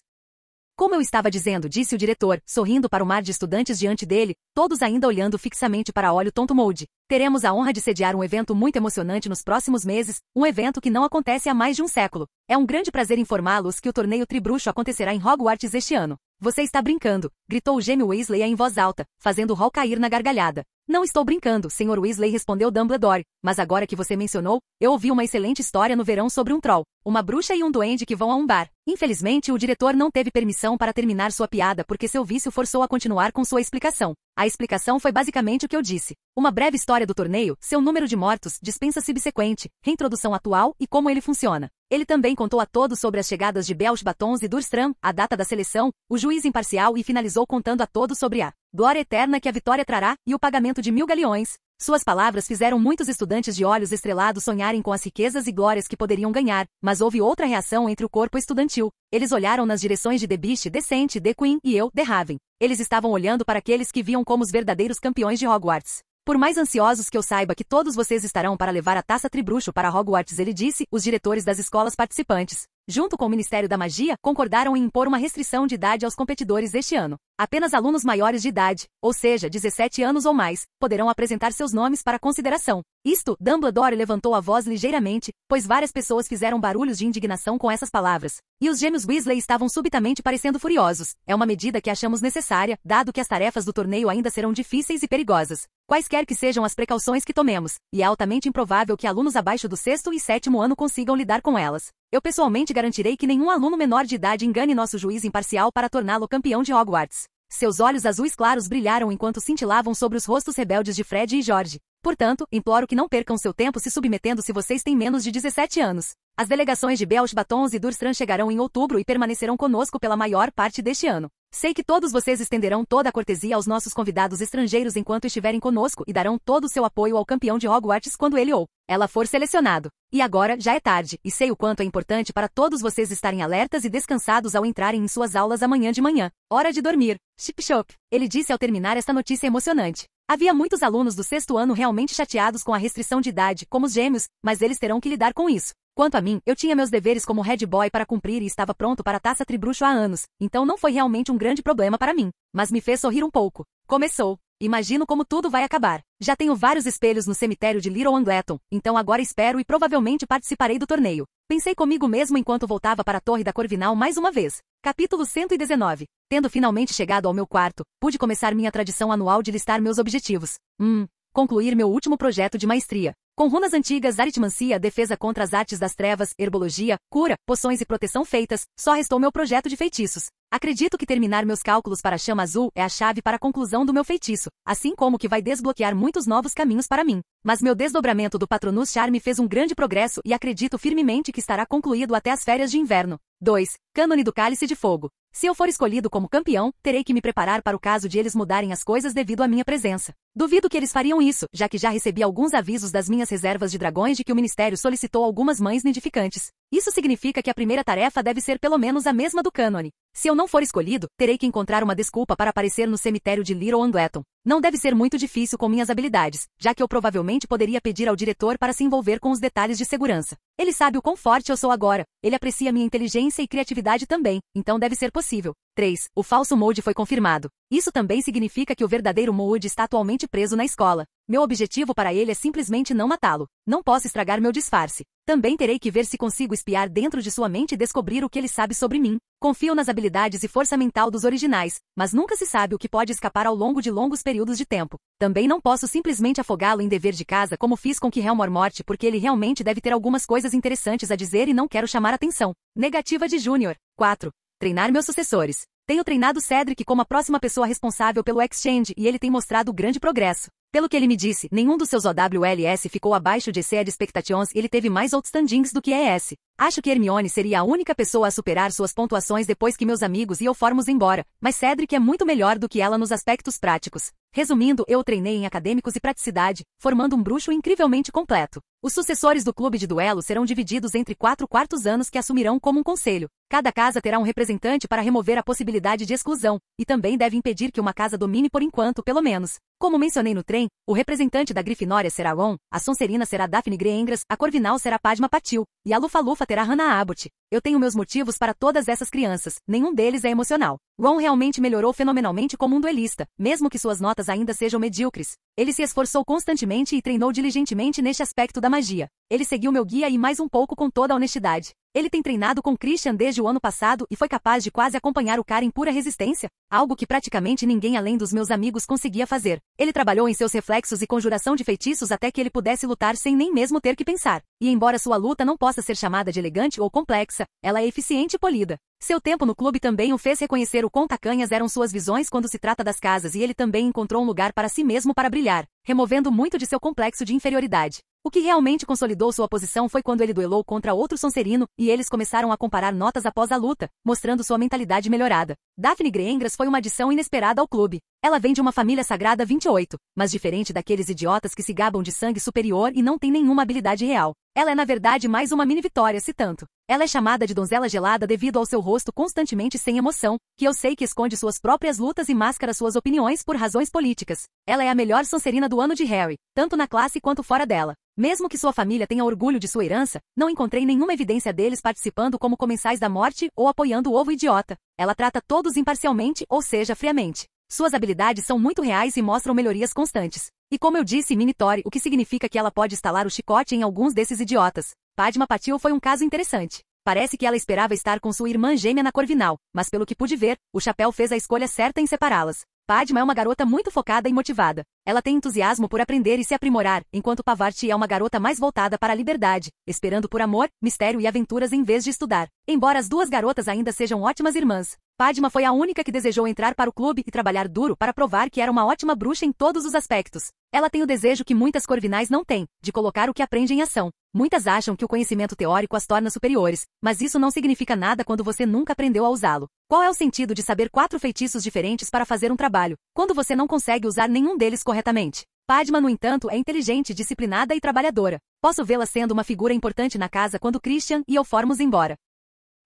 Como eu estava dizendo, disse o diretor, sorrindo para o mar de estudantes diante dele, todos ainda olhando fixamente para Olho Tonto Moody. Teremos a honra de sediar um evento muito emocionante nos próximos meses, um evento que não acontece há mais de um século. É um grande prazer informá-los que o torneio Tribruxo acontecerá em Hogwarts este ano. Você está brincando, gritou o gêmeo Weasley em voz alta, fazendo o hall cair na gargalhada. Não estou brincando, Sr. Weasley, respondeu Dumbledore, mas agora que você mencionou, eu ouvi uma excelente história no verão sobre um troll, uma bruxa e um duende que vão a um bar. Infelizmente, o diretor não teve permissão para terminar sua piada porque seu vício forçou a continuar com sua explicação. A explicação foi basicamente o que eu disse. Uma breve história do torneio, seu número de mortos, dispensa subsequente, reintrodução atual e como ele funciona. Ele também contou a todos sobre as chegadas de Belch Batons e Durstram, a data da seleção, o juiz imparcial e finalizou contando a todos sobre a glória eterna que a vitória trará e o pagamento de 1000 galeões. Suas palavras fizeram muitos estudantes de olhos estrelados sonharem com as riquezas e glórias que poderiam ganhar, mas houve outra reação entre o corpo estudantil. Eles olharam nas direções de The Beast, The Saint, The Queen e eu, The Raven. Eles estavam olhando para aqueles que viam como os verdadeiros campeões de Hogwarts. Por mais ansiosos que eu saiba que todos vocês estarão para levar a taça Tribruxo para Hogwarts, ele disse, os diretores das escolas participantes, junto com o Ministério da Magia, concordaram em impor uma restrição de idade aos competidores este ano. Apenas alunos maiores de idade, ou seja, 17 anos ou mais, poderão apresentar seus nomes para consideração. Isto, Dumbledore levantou a voz ligeiramente, pois várias pessoas fizeram barulhos de indignação com essas palavras. E os gêmeos Weasley estavam subitamente parecendo furiosos. É uma medida que achamos necessária, dado que as tarefas do torneio ainda serão difíceis e perigosas. Quaisquer que sejam as precauções que tomemos, e é altamente improvável que alunos abaixo do 6º e 7º ano consigam lidar com elas. Eu pessoalmente garantirei que nenhum aluno menor de idade engane nosso juiz imparcial para torná-lo campeão de Hogwarts. Seus olhos azuis claros brilharam enquanto cintilavam sobre os rostos rebeldes de Fred e George. Portanto, imploro que não percam seu tempo se submetendo se vocês têm menos de 17 anos. As delegações de Belch Batons e Durstram chegarão em outubro e permanecerão conosco pela maior parte deste ano. Sei que todos vocês estenderão toda a cortesia aos nossos convidados estrangeiros enquanto estiverem conosco e darão todo o seu apoio ao campeão de Hogwarts quando ele ou ela for selecionado. E agora, já é tarde, e sei o quanto é importante para todos vocês estarem alertas e descansados ao entrarem em suas aulas amanhã de manhã. Hora de dormir. Chip chop, ele disse ao terminar esta notícia emocionante. Havia muitos alunos do 6º ano realmente chateados com a restrição de idade, como os gêmeos, mas eles terão que lidar com isso. Quanto a mim, eu tinha meus deveres como head boy para cumprir e estava pronto para a taça Tribruxo há anos, então não foi realmente um grande problema para mim. Mas me fez sorrir um pouco. Começou. Imagino como tudo vai acabar. Já tenho vários espelhos no cemitério de Little Angleton, então agora espero e provavelmente participarei do torneio. Pensei comigo mesmo enquanto voltava para a Torre da Corvinal mais uma vez. Capítulo 119. Tendo finalmente chegado ao meu quarto, pude começar minha tradição anual de listar meus objetivos. Concluir meu último projeto de maestria. Com runas antigas, aritmancia, defesa contra as artes das trevas, herbologia, cura, poções e proteção feitas, só restou meu projeto de feitiços. Acredito que terminar meus cálculos para a chama azul é a chave para a conclusão do meu feitiço, assim como que vai desbloquear muitos novos caminhos para mim. Mas meu desdobramento do Patronus Charme fez um grande progresso e acredito firmemente que estará concluído até as férias de inverno. 2. Cânone do Cálice de Fogo. Se eu for escolhido como campeão, terei que me preparar para o caso de eles mudarem as coisas devido à minha presença. Duvido que eles fariam isso, já que já recebi alguns avisos das minhas reservas de dragões de que o Ministério solicitou algumas mães nidificantes. Isso significa que a primeira tarefa deve ser pelo menos a mesma do cânone. Se eu não for escolhido, terei que encontrar uma desculpa para aparecer no cemitério de Little Angleton. Não deve ser muito difícil com minhas habilidades, já que eu provavelmente poderia pedir ao diretor para se envolver com os detalhes de segurança. Ele sabe o quão forte eu sou agora, ele aprecia minha inteligência e criatividade também, então deve ser possível. 3. O falso Mold foi confirmado. Isso também significa que o verdadeiro Mold está atualmente preso na escola. Meu objetivo para ele é simplesmente não matá-lo. Não posso estragar meu disfarce. Também terei que ver se consigo espiar dentro de sua mente e descobrir o que ele sabe sobre mim. Confio nas habilidades e força mental dos originais, mas nunca se sabe o que pode escapar ao longo de longos períodos de tempo. Também não posso simplesmente afogá-lo em dever de casa como fiz com Helmor Morte porque ele realmente deve ter algumas coisas interessantes a dizer e não quero chamar atenção. Negativa de Júnior. 4. Treinar meus sucessores. Tenho treinado Cedric como a próxima pessoa responsável pelo Exchange e ele tem mostrado grande progresso. Pelo que ele me disse, nenhum dos seus OWLS ficou abaixo de ECE Expectations e ele teve mais outstandings do que ES. Acho que Hermione seria a única pessoa a superar suas pontuações depois que meus amigos e eu formos embora, mas Cedric é muito melhor do que ela nos aspectos práticos. Resumindo, eu treinei em acadêmicos e praticidade, formando um bruxo incrivelmente completo. Os sucessores do clube de duelo serão divididos entre 4 quartos anos que assumirão como um conselho. Cada casa terá um representante para remover a possibilidade de exclusão, e também deve impedir que uma casa domine por enquanto, pelo menos. Como mencionei no trem, o representante da Grifinória será Ron, a Sonserina será Daphne Greyangras, a Corvinal será Padma Patil, e a Lufa-Lufa terá Hannah Abbott. Eu tenho meus motivos para todas essas crianças, nenhum deles é emocional. Ron realmente melhorou fenomenalmente como um duelista, mesmo que suas notas ainda sejam medíocres. Ele se esforçou constantemente e treinou diligentemente neste aspecto da magia. Ele seguiu meu guia e mais um pouco com toda a honestidade. Ele tem treinado com Christian desde o ano passado e foi capaz de quase acompanhar o cara em pura resistência, algo que praticamente ninguém além dos meus amigos conseguia fazer. Ele trabalhou em seus reflexos e conjuração de feitiços até que ele pudesse lutar sem nem mesmo ter que pensar. E embora sua luta não possa ser chamada de elegante ou complexa, ela é eficiente e polida. Seu tempo no clube também o fez reconhecer o quão tacanhas eram suas visões quando se trata das casas e ele também encontrou um lugar para si mesmo para brilhar, removendo muito de seu complexo de inferioridade. O que realmente consolidou sua posição foi quando ele duelou contra outro Sonserino, e eles começaram a comparar notas após a luta, mostrando sua mentalidade melhorada. Daphne Greyangras foi uma adição inesperada ao clube. Ela vem de uma família sagrada 28, mas diferente daqueles idiotas que se gabam de sangue superior e não tem nenhuma habilidade real. Ela é na verdade mais uma mini vitória, se tanto. Ela é chamada de donzela gelada devido ao seu rosto constantemente sem emoção, que eu sei que esconde suas próprias lutas e mascara suas opiniões por razões políticas. Ela é a melhor Sonserina do ano de Harry, tanto na classe quanto fora dela. Mesmo que sua família tenha orgulho de sua herança, não encontrei nenhuma evidência deles participando como comensais da morte ou apoiando o ovo idiota. Ela trata todos imparcialmente, ou seja, friamente. Suas habilidades são muito reais e mostram melhorias constantes. E como eu disse, Minitori, o que significa que ela pode estalar o chicote em alguns desses idiotas. Padma Patil foi um caso interessante. Parece que ela esperava estar com sua irmã gêmea na Corvinal, mas pelo que pude ver, o chapéu fez a escolha certa em separá-las. Padma é uma garota muito focada e motivada. Ela tem entusiasmo por aprender e se aprimorar, enquanto Pavarti é uma garota mais voltada para a liberdade, esperando por amor, mistério e aventuras em vez de estudar. Embora as duas garotas ainda sejam ótimas irmãs, Padma foi a única que desejou entrar para o clube e trabalhar duro para provar que era uma ótima bruxa em todos os aspectos. Ela tem o desejo que muitas corvinais não têm, de colocar o que aprende em ação. Muitas acham que o conhecimento teórico as torna superiores, mas isso não significa nada quando você nunca aprendeu a usá-lo. Qual é o sentido de saber 4 feitiços diferentes para fazer um trabalho, quando você não consegue usar nenhum deles corretamente? Padma, no entanto, é inteligente, disciplinada e trabalhadora. Posso vê-la sendo uma figura importante na casa quando Christian e eu formos embora.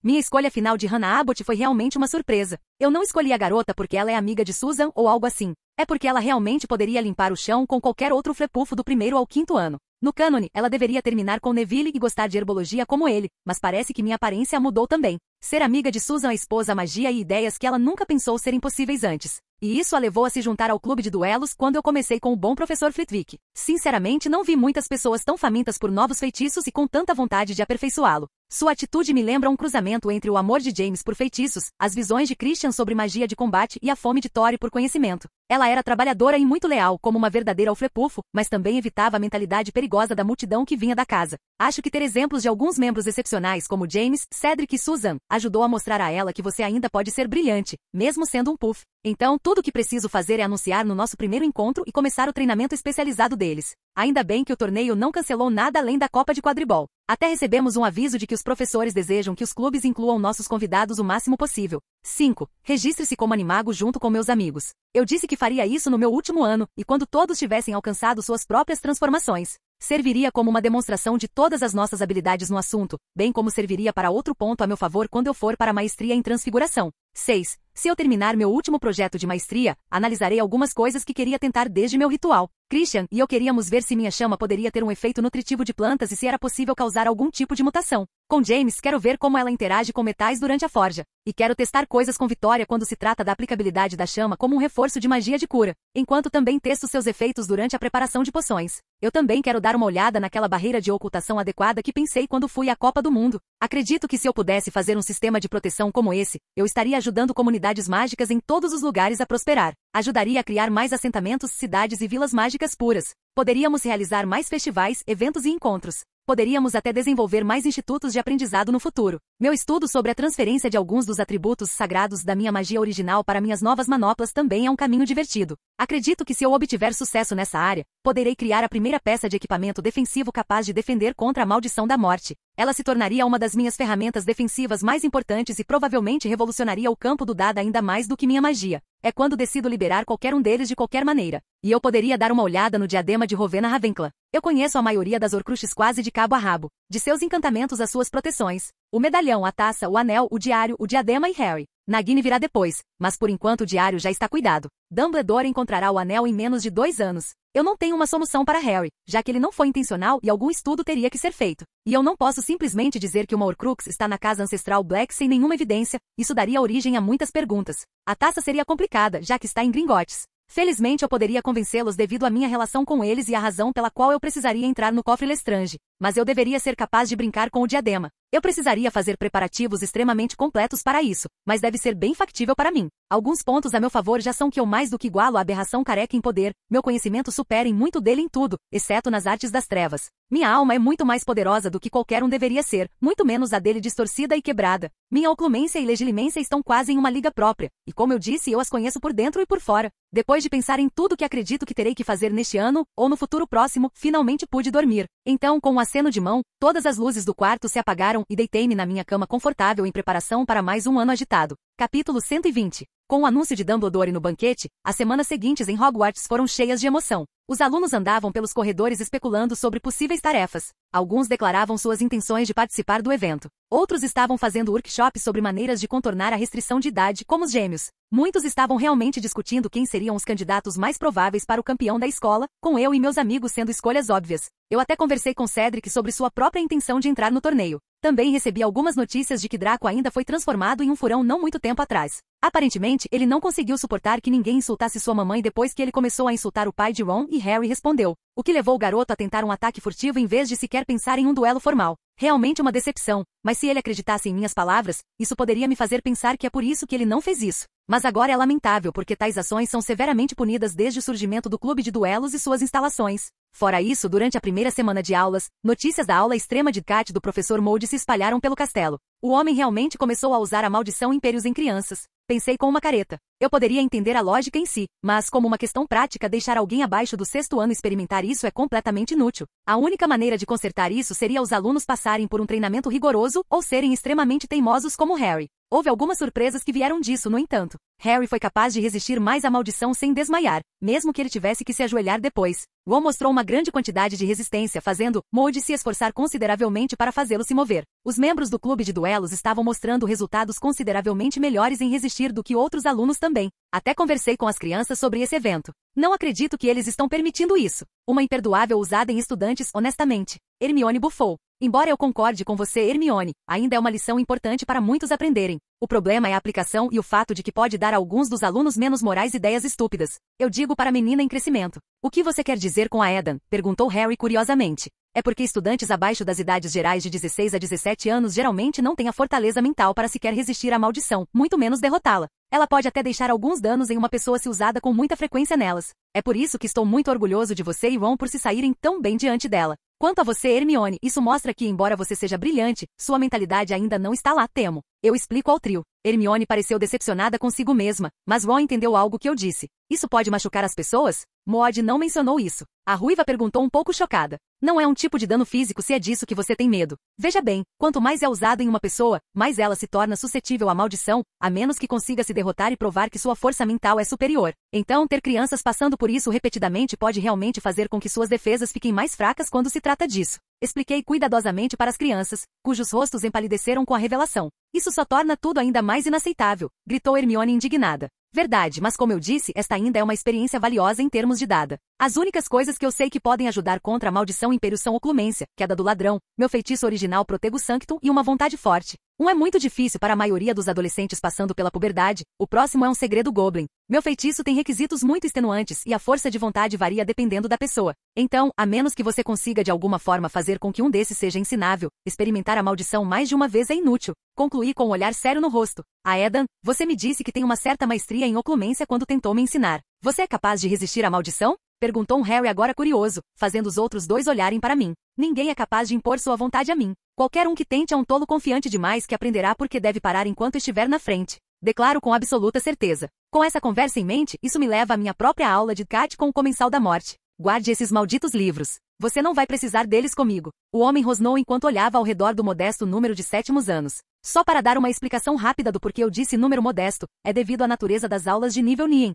Minha escolha final de Hannah Abbott foi realmente uma surpresa. Eu não escolhi a garota porque ela é amiga de Susan ou algo assim. É porque ela realmente poderia limpar o chão com qualquer outro flepufo do 1º ao 5º ano. No cânone, ela deveria terminar com Neville e gostar de herbologia como ele, mas parece que minha aparência mudou também. Ser amiga de Susan expôs a magia e ideias que ela nunca pensou serem possíveis antes. e isso a levou a se juntar ao clube de duelos quando eu comecei com o bom professor Flitwick. Sinceramente, não vi muitas pessoas tão famintas por novos feitiços e com tanta vontade de aperfeiçoá-lo. Sua atitude me lembra um cruzamento entre o amor de James por feitiços, as visões de Christian sobre magia de combate e a fome de Tori por conhecimento. Ela era trabalhadora e muito leal, como uma verdadeira Hufflepuff, mas também evitava a mentalidade perigosa da multidão que vinha da casa. Acho que ter exemplos de alguns membros excepcionais como James, Cedric e Susan ajudou a mostrar a ela que você ainda pode ser brilhante, mesmo sendo um puff. Então, tudo o que preciso fazer é anunciar no nosso primeiro encontro e começar o treinamento especializado deles. Ainda bem que o torneio não cancelou nada além da Copa de Quadribol. Até recebemos um aviso de que os professores desejam que os clubes incluam nossos convidados o máximo possível. 5. Registre-se como animago junto com meus amigos. Eu disse que faria isso no meu último ano, e quando todos tivessem alcançado suas próprias transformações. Serviria como uma demonstração de todas as nossas habilidades no assunto, bem como serviria para outro ponto a meu favor quando eu for para a maestria em transfiguração. 6. Se eu terminar meu último projeto de maestria, analisarei algumas coisas que queria tentar desde meu ritual. Christian e eu queríamos ver se minha chama poderia ter um efeito nutritivo de plantas e se era possível causar algum tipo de mutação. Com James, quero ver como ela interage com metais durante a forja. E quero testar coisas com Vitória quando se trata da aplicabilidade da chama como um reforço de magia de cura, enquanto também testo seus efeitos durante a preparação de poções. Eu também quero dar uma olhada naquela barreira de ocultação adequada que pensei quando fui à Copa do Mundo. Acredito que se eu pudesse fazer um sistema de proteção como esse, eu estaria ajudando comunidades mágicas em todos os lugares a prosperar. Ajudaria a criar mais assentamentos, cidades e vilas mágicas puras. Poderíamos realizar mais festivais, eventos e encontros. Poderíamos até desenvolver mais institutos de aprendizado no futuro. Meu estudo sobre a transferência de alguns dos atributos sagrados da minha magia original para minhas novas manoplas também é um caminho divertido. Acredito que se eu obtiver sucesso nessa área, poderei criar a primeira peça de equipamento defensivo capaz de defender contra a maldição da morte. Ela se tornaria uma das minhas ferramentas defensivas mais importantes e provavelmente revolucionaria o campo do dado ainda mais do que minha magia. É quando decido liberar qualquer um deles de qualquer maneira. E eu poderia dar uma olhada no diadema de Rowena Ravenclaw. Eu conheço a maioria das Horcruxes quase de cabo a rabo. De seus encantamentos às suas proteções. O medalhão, a taça, o anel, o diário, o diadema e Harry. Nagini virá depois, mas por enquanto o diário já está cuidado. Dumbledore encontrará o anel em menos de 2 anos. Eu não tenho uma solução para Harry, já que ele não foi intencional e algum estudo teria que ser feito. E eu não posso simplesmente dizer que uma Horcrux está na casa ancestral Black sem nenhuma evidência, isso daria origem a muitas perguntas. A taça seria complicada, já que está em Gringotts. Felizmente eu poderia convencê-los devido à minha relação com eles e à razão pela qual eu precisaria entrar no cofre Lestrange. Mas eu deveria ser capaz de brincar com o diadema. Eu precisaria fazer preparativos extremamente completos para isso, mas deve ser bem factível para mim. Alguns pontos a meu favor já são que eu mais do que igualo a aberração careca em poder, meu conhecimento supera em muito dele em tudo, exceto nas artes das trevas. Minha alma é muito mais poderosa do que qualquer um deveria ser, muito menos a dele distorcida e quebrada. Minha oclumência e legilimência estão quase em uma liga própria, e como eu disse, eu as conheço por dentro e por fora. Depois de pensar em tudo que acredito que terei que fazer neste ano, ou no futuro próximo, finalmente pude dormir. Então, com um aceno de mão, todas as luzes do quarto se apagaram e deitei-me na minha cama confortável em preparação para mais um ano agitado. Capítulo 120. Com o anúncio de Dumbledore no banquete, as semanas seguintes em Hogwarts foram cheias de emoção. Os alunos andavam pelos corredores especulando sobre possíveis tarefas. Alguns declaravam suas intenções de participar do evento. Outros estavam fazendo workshops sobre maneiras de contornar a restrição de idade, como os gêmeos. Muitos estavam realmente discutindo quem seriam os candidatos mais prováveis para o campeão da escola, com eu e meus amigos sendo escolhas óbvias. Eu até conversei com Cedric sobre sua própria intenção de entrar no torneio. Também recebi algumas notícias de que Draco ainda foi transformado em um furão não muito tempo atrás. Aparentemente, ele não conseguiu suportar que ninguém insultasse sua mamãe depois que ele começou a insultar o pai de Ron e Harry respondeu, o que levou o garoto a tentar um ataque furtivo em vez de sequer pensar em um duelo formal. Realmente uma decepção, mas se ele acreditasse em minhas palavras, isso poderia me fazer pensar que é por isso que ele não fez isso. Mas agora é lamentável porque tais ações são severamente punidas desde o surgimento do clube de duelos e suas instalações. Fora isso, durante a primeira semana de aulas, notícias da aula extrema de Cat do professor Mold se espalharam pelo castelo. O homem realmente começou a usar a maldição impérios em crianças. Pensei com uma careta. Eu poderia entender a lógica em si, mas como uma questão prática deixar alguém abaixo do 6º ano experimentar isso é completamente inútil. A única maneira de consertar isso seria os alunos passarem por um treinamento rigoroso ou serem extremamente teimosos como Harry. Houve algumas surpresas que vieram disso, no entanto. Harry foi capaz de resistir mais à maldição sem desmaiar, mesmo que ele tivesse que se ajoelhar depois. Ron mostrou uma grande quantidade de resistência, fazendo Mold se esforçar consideravelmente para fazê-lo se mover. Os membros do clube de duelos estavam mostrando resultados consideravelmente melhores em resistir do que outros alunos também. também. Até conversei com as crianças sobre esse evento. Não acredito que eles estão permitindo isso. Uma imperdoável usada em estudantes, honestamente. Hermione bufou. Embora eu concorde com você, Hermione, ainda é uma lição importante para muitos aprenderem. O problema é a aplicação e o fato de que pode dar a alguns dos alunos menos morais ideias estúpidas. Eu digo para a menina em crescimento. O que você quer dizer com a Eden? Perguntou Harry curiosamente. É porque estudantes abaixo das idades gerais de 16 a 17 anos geralmente não têm a fortaleza mental para sequer resistir à maldição, muito menos derrotá-la. Ela pode até deixar alguns danos em uma pessoa se usada com muita frequência nelas. É por isso que estou muito orgulhoso de você e Ron por se saírem tão bem diante dela. Quanto a você, Hermione, isso mostra que, embora você seja brilhante, sua mentalidade ainda não está lá, temo. Eu explico ao trio. Hermione pareceu decepcionada consigo mesma, mas Ron entendeu algo que eu disse. Isso pode machucar as pessoas? Maud não mencionou isso. A ruiva perguntou um pouco chocada. Não é um tipo de dano físico se é disso que você tem medo. Veja bem, quanto mais é usado em uma pessoa, mais ela se torna suscetível à maldição, a menos que consiga se derrotar e provar que sua força mental é superior. Então, ter crianças passando por isso repetidamente pode realmente fazer com que suas defesas fiquem mais fracas quando se trata disso. Expliquei cuidadosamente para as crianças, cujos rostos empalideceram com a revelação. Isso só torna tudo ainda mais inaceitável, gritou Hermione indignada. Verdade, mas como eu disse, esta ainda é uma experiência valiosa em termos de dada. As únicas coisas que eu sei que podem ajudar contra a maldição império são oclumência, queda do ladrão, meu feitiço original Protego Sanctum e uma vontade forte. Um é muito difícil para a maioria dos adolescentes passando pela puberdade, o próximo é um segredo Goblin. Meu feitiço tem requisitos muito extenuantes e a força de vontade varia dependendo da pessoa. Então, a menos que você consiga de alguma forma fazer com que um desses seja ensinável, experimentar a maldição mais de uma vez é inútil. Concluí com um olhar sério no rosto. A Eden, você me disse que tem uma certa maestria em oclumência quando tentou me ensinar. Você é capaz de resistir à maldição? Perguntou Harry agora curioso, fazendo os outros dois olharem para mim. Ninguém é capaz de impor sua vontade a mim. Qualquer um que tente é um tolo confiante demais que aprenderá porque deve parar enquanto estiver na frente. Declaro com absoluta certeza. Com essa conversa em mente, isso me leva à minha própria aula de Cat com o Comensal da Morte. Guarde esses malditos livros. Você não vai precisar deles comigo. O homem rosnou enquanto olhava ao redor do modesto número de sétimos anos. Só para dar uma explicação rápida do porquê eu disse número modesto, é devido à natureza das aulas de nível Nien.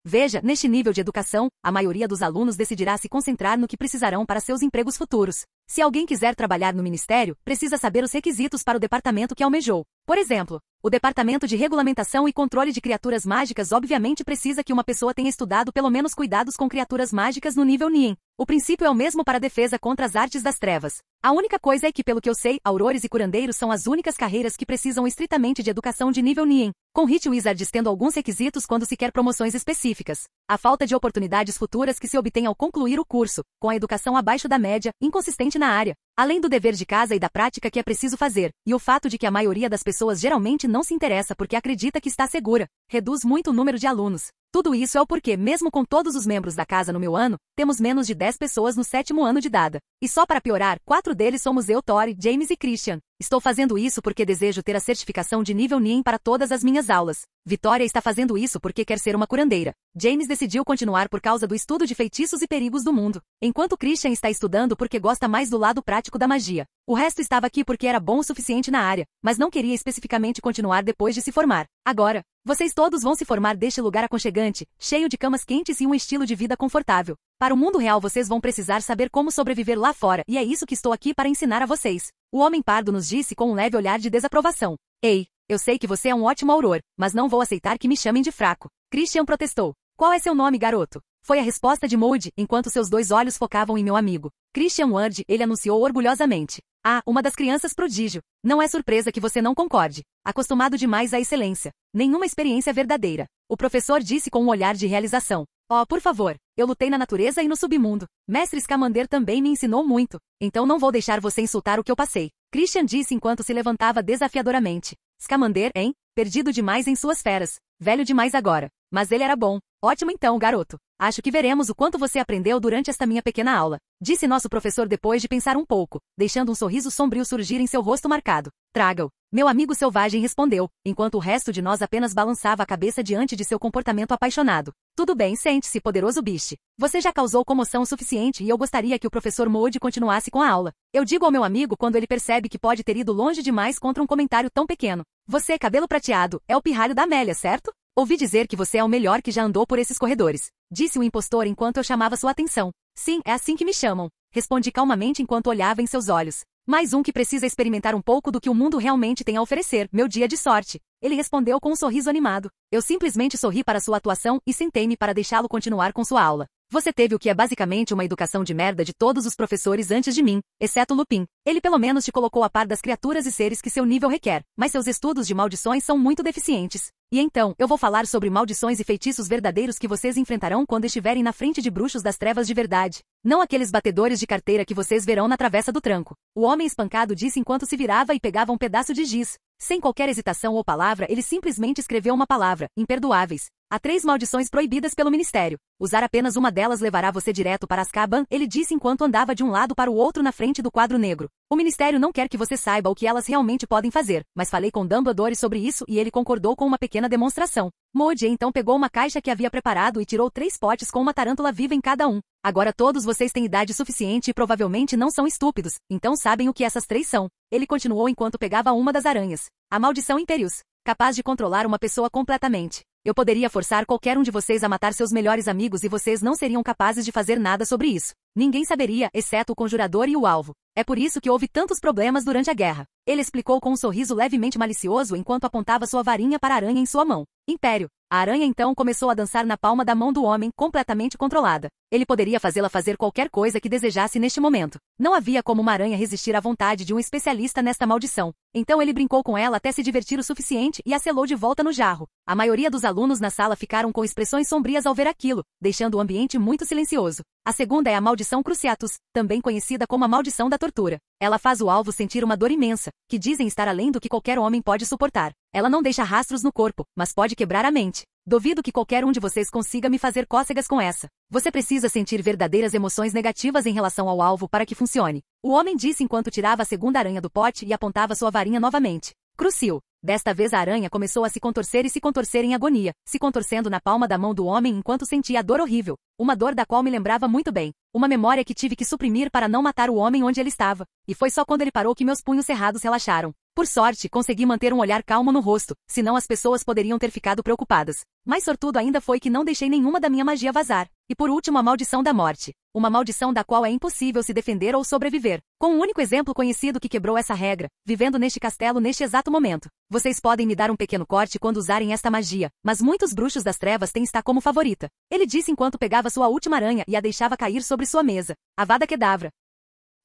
Veja, neste nível de educação, a maioria dos alunos decidirá se concentrar no que precisarão para seus empregos futuros. Se alguém quiser trabalhar no ministério, precisa saber os requisitos para o departamento que almejou. Por exemplo, o Departamento de Regulamentação e Controle de Criaturas Mágicas obviamente precisa que uma pessoa tenha estudado pelo menos cuidados com criaturas mágicas no nível Nien. O princípio é o mesmo para a defesa contra as artes das trevas. A única coisa é que, pelo que eu sei, aurores e curandeiros são as únicas carreiras que precisam estritamente de educação de nível Nien, com Hit Wizards tendo alguns requisitos quando se quer promoções específicas. A falta de oportunidades futuras que se obtém ao concluir o curso, com a educação abaixo da média, inconsistente na área, além do dever de casa e da prática que é preciso fazer, e o fato de que a maioria das pessoas geralmente não se interessa porque acredita que está segura, reduz muito o número de alunos. Tudo isso é o porquê, mesmo com todos os membros da casa no meu ano, temos menos de 10 pessoas no 7º ano de dada. E só para piorar, 4 deles somos eu, Tori, James e Christian. Estou fazendo isso porque desejo ter a certificação de nível Nien para todas as minhas aulas. Vitória está fazendo isso porque quer ser uma curandeira. James decidiu continuar por causa do estudo de feitiços e perigos do mundo, enquanto Christian está estudando porque gosta mais do lado prático da magia. O resto estava aqui porque era bom o suficiente na área, mas não queria especificamente continuar depois de se formar. Agora, vocês todos vão se formar deste lugar aconchegante, cheio de camas quentes e um estilo de vida confortável. Para o mundo real vocês vão precisar saber como sobreviver lá fora, e é isso que estou aqui para ensinar a vocês. O Homem Pardo nos disse com um leve olhar de desaprovação. Ei, eu sei que você é um ótimo auror, mas não vou aceitar que me chamem de fraco. Christian protestou. Qual é seu nome, garoto? Foi a resposta de Moody, enquanto seus dois olhos focavam em meu amigo. Christian Ward, ele anunciou orgulhosamente. Ah, uma das crianças prodígio. Não é surpresa que você não concorde. Acostumado demais à excelência. Nenhuma experiência verdadeira. O professor disse com um olhar de realização. Oh, por favor, eu lutei na natureza e no submundo. Mestre Scamander também me ensinou muito. Então não vou deixar você insultar o que eu passei. Christian disse enquanto se levantava desafiadoramente. Scamander, hein? Perdido demais em suas feras. Velho demais agora. Mas ele era bom. Ótimo então, garoto. Acho que veremos o quanto você aprendeu durante esta minha pequena aula. Disse nosso professor depois de pensar um pouco, deixando um sorriso sombrio surgir em seu rosto marcado. Traga-o. Meu amigo selvagem respondeu, enquanto o resto de nós apenas balançava a cabeça diante de seu comportamento apaixonado. Tudo bem, sente-se, poderoso bicho. Você já causou comoção o suficiente e eu gostaria que o professor Moody continuasse com a aula. Eu digo ao meu amigo quando ele percebe que pode ter ido longe demais contra um comentário tão pequeno. Você, cabelo prateado, é o pirralho da Amélia, certo? Ouvi dizer que você é o melhor que já andou por esses corredores. Disse o impostor enquanto eu chamava sua atenção. Sim, é assim que me chamam. Respondi calmamente enquanto olhava em seus olhos. Mais um que precisa experimentar um pouco do que o mundo realmente tem a oferecer, meu dia de sorte. Ele respondeu com um sorriso animado. Eu simplesmente sorri para sua atuação e sentei-me para deixá-lo continuar com sua aula. Você teve o que é basicamente uma educação de merda de todos os professores antes de mim, exceto Lupin. Ele pelo menos te colocou a par das criaturas e seres que seu nível requer, mas seus estudos de maldições são muito deficientes. E então, eu vou falar sobre maldições e feitiços verdadeiros que vocês enfrentarão quando estiverem na frente de bruxos das trevas de verdade. Não aqueles batedores de carteira que vocês verão na travessa do tranco. O homem espancado disse enquanto se virava e pegava um pedaço de giz. Sem qualquer hesitação ou palavra, ele simplesmente escreveu uma palavra: imperdoáveis. Há 3 maldições proibidas pelo Ministério. Usar apenas uma delas levará você direto para Azkaban, ele disse enquanto andava de um lado para o outro na frente do quadro negro. O Ministério não quer que você saiba o que elas realmente podem fazer, mas falei com Dumbledore sobre isso e ele concordou com uma pequena demonstração. Moody então pegou uma caixa que havia preparado e tirou 3 potes com uma tarântula viva em cada um. Agora todos vocês têm idade suficiente e provavelmente não são estúpidos, então sabem o que essas 3 são. Ele continuou enquanto pegava uma das aranhas. A maldição Imperius, capaz de controlar uma pessoa completamente. Eu poderia forçar qualquer um de vocês a matar seus melhores amigos e vocês não seriam capazes de fazer nada sobre isso. Ninguém saberia, exceto o conjurador e o alvo. É por isso que houve tantos problemas durante a guerra. Ele explicou com um sorriso levemente malicioso enquanto apontava sua varinha para a aranha em sua mão. Império. A aranha então começou a dançar na palma da mão do homem, completamente controlada. Ele poderia fazê-la fazer qualquer coisa que desejasse neste momento. Não havia como uma aranha resistir à vontade de um especialista nesta maldição. Então ele brincou com ela até se divertir o suficiente e a selou de volta no jarro. A maioria dos alunos na sala ficaram com expressões sombrias ao ver aquilo, deixando o ambiente muito silencioso. A segunda é a maldição Cruciatus, também conhecida como a maldição da tortura. Ela faz o alvo sentir uma dor imensa, que dizem estar além do que qualquer homem pode suportar. Ela não deixa rastros no corpo, mas pode quebrar a mente. Duvido que qualquer um de vocês consiga me fazer cócegas com essa. Você precisa sentir verdadeiras emoções negativas em relação ao alvo para que funcione. O homem disse enquanto tirava a segunda aranha do pote e apontava sua varinha novamente. Crucial. Desta vez a aranha começou a se contorcer e se contorcer em agonia, se contorcendo na palma da mão do homem enquanto sentia a dor horrível. Uma dor da qual me lembrava muito bem. Uma memória que tive que suprimir para não matar o homem onde ele estava. E foi só quando ele parou que meus punhos cerrados relaxaram. Por sorte, consegui manter um olhar calmo no rosto, senão as pessoas poderiam ter ficado preocupadas. Mais sortudo ainda foi que não deixei nenhuma da minha magia vazar. E por último a maldição da morte. Uma maldição da qual é impossível se defender ou sobreviver. Com um único exemplo conhecido que quebrou essa regra, vivendo neste castelo neste exato momento. Vocês podem me dar um pequeno corte quando usarem esta magia, mas muitos bruxos das trevas têm esta como favorita. Ele disse enquanto pegava sua última aranha e a deixava cair sobre sua mesa. Avada Kedavra.